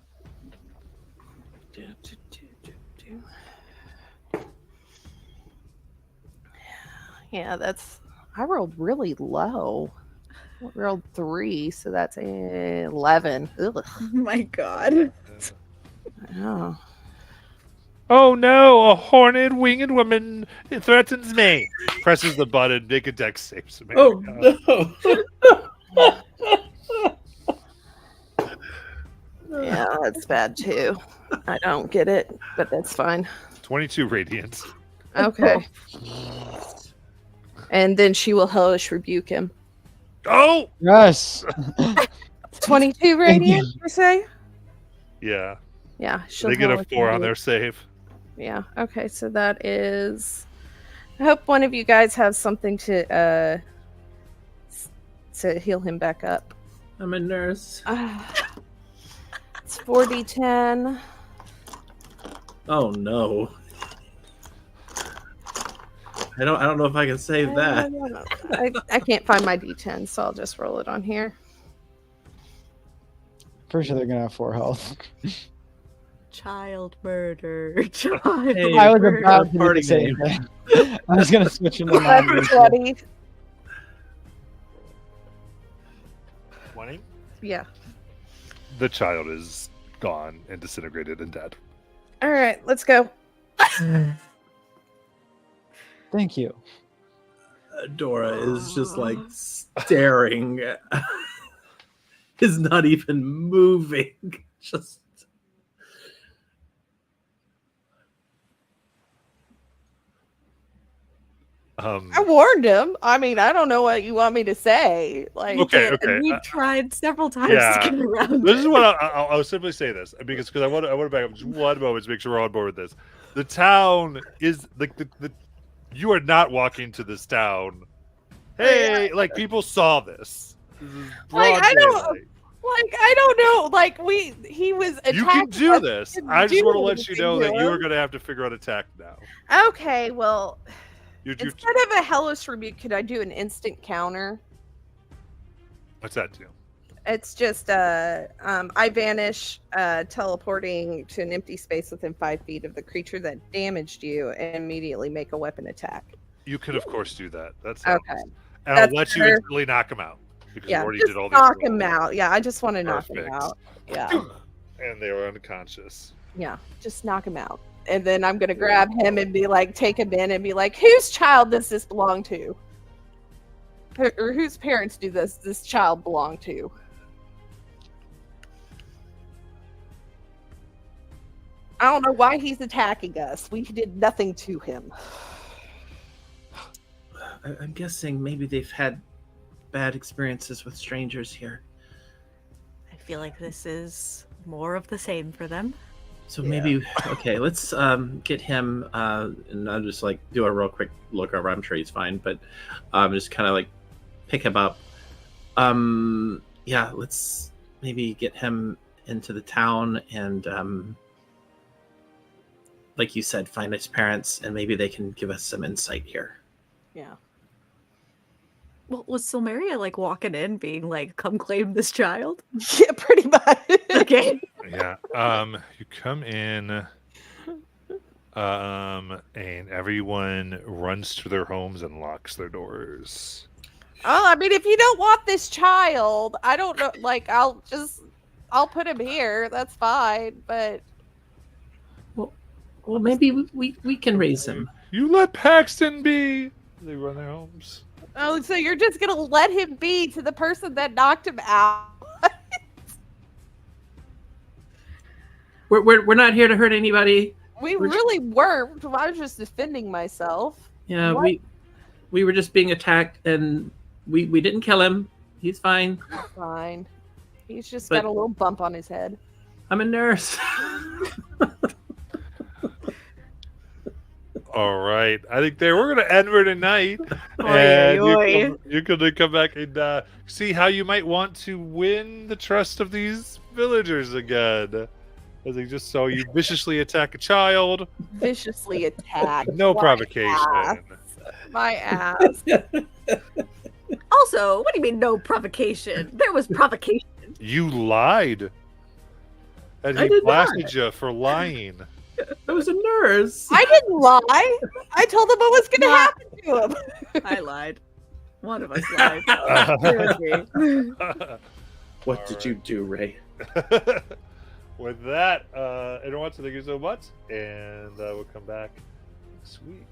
Yeah, I rolled really low. I rolled 3, so that's 11. Ugh. Oh my god. Oh. Oh no, a horned winged woman threatens me. Presses the button, make a dex save. Samira. Oh no! Yeah, that's bad too. I don't get it, but that's fine. 22 radiant. Okay. And then she will hellish rebuke him. Oh! Yes. 22 radiant, you say? Yeah. Yeah, she'll They get a hellish 4 on rebuke. their save. Yeah, okay, so that is... I hope one of you guys has something to heal him back up. I'm a nurse. It's 4d10. Oh no! I don't know if I can save that. I can't find my d10, so I'll just roll it on here. Pretty sure they're gonna have 4 health. Child murder. Child Hey, I was murder. about to do Party the same game. thing. I was gonna switch into That's mine. 20. 20? Yeah. The child is gone and disintegrated and dead. All right, let's go. Thank you. Dora is just like staring. Is not even moving. Just. I warned him. I mean, I don't know what you want me to say. Like, Okay, And okay. we've tried several times yeah. to get around This is it. what I'll simply say this because I want to back up just one moment to make sure we're on board with this. The town is like the you are not walking to this town. Hey, like people saw this. This is broad Like, I don't- daylight. like I don't know. Like he was attacking You can do us. this. Didn't I just do want to let you anything know to that you him. are going to have to figure out a tact now. Okay, well, You instead of a hellish rebuke, could I do an instant counter? what's that do? It's just I vanish, teleporting to an empty space within 5 feet of the creature that damaged you, and immediately make a weapon attack. You could of course do that. That's Okay. and That's I'll let you better. instantly knock him out because Yeah, you already just did all these. knock him rolls. out. Yeah, I just want to knock him Perfect. out. Yeah, And they were unconscious. yeah, just knock him out. And then I'm gonna grab him and be like, take him in and be like, whose child does this belong to? Or whose parents do this child belong to? I don't know why he's attacking us. We did nothing to him. I'm guessing maybe they've had bad experiences with strangers here. I feel like this is more of the same for them. So Yeah. maybe okay. Let's get him, and I'll just like do a real quick look over. I'm sure he's fine, but just kind of like pick him up. Yeah, let's maybe get him into the town and, like you said, find his parents, and maybe they can give us some insight here. Yeah. Well, was Silmeria like walking in, being like, "Come claim this child"? Yeah, pretty much. Okay. Yeah. You come in, and everyone runs to their homes and locks their doors. Oh, I mean, if you don't want this child, I don't know. Like, I'll put him here. That's fine. But Well, maybe we can raise him. You let Paxton be. They run their homes. oh, so you're just gonna let him be to the person that knocked him out? We're not here to hurt anybody. We We're- really weren't. I was just defending myself. Yeah, What? we were just being attacked, and we didn't kill him. He's fine. Fine. He's just But- got a little bump on his head. I'm a nurse. All right. I think we're going to end for tonight. Oy, And oy. you're going to come back and see how you might want to win the trust of these villagers again. As they just saw you viciously attack a child. Viciously attacked. No My provocation. ass. My ass. Also, what do you mean no provocation? There was provocation. You lied. And I he did blasted not. you for lying. I was a nurse. I didn't lie. I told him what was going to Nah. happen to him. I lied. One of us lied. It was me. What did you do, Ray? With that, everyone, so thank you so much. And we'll come back next week.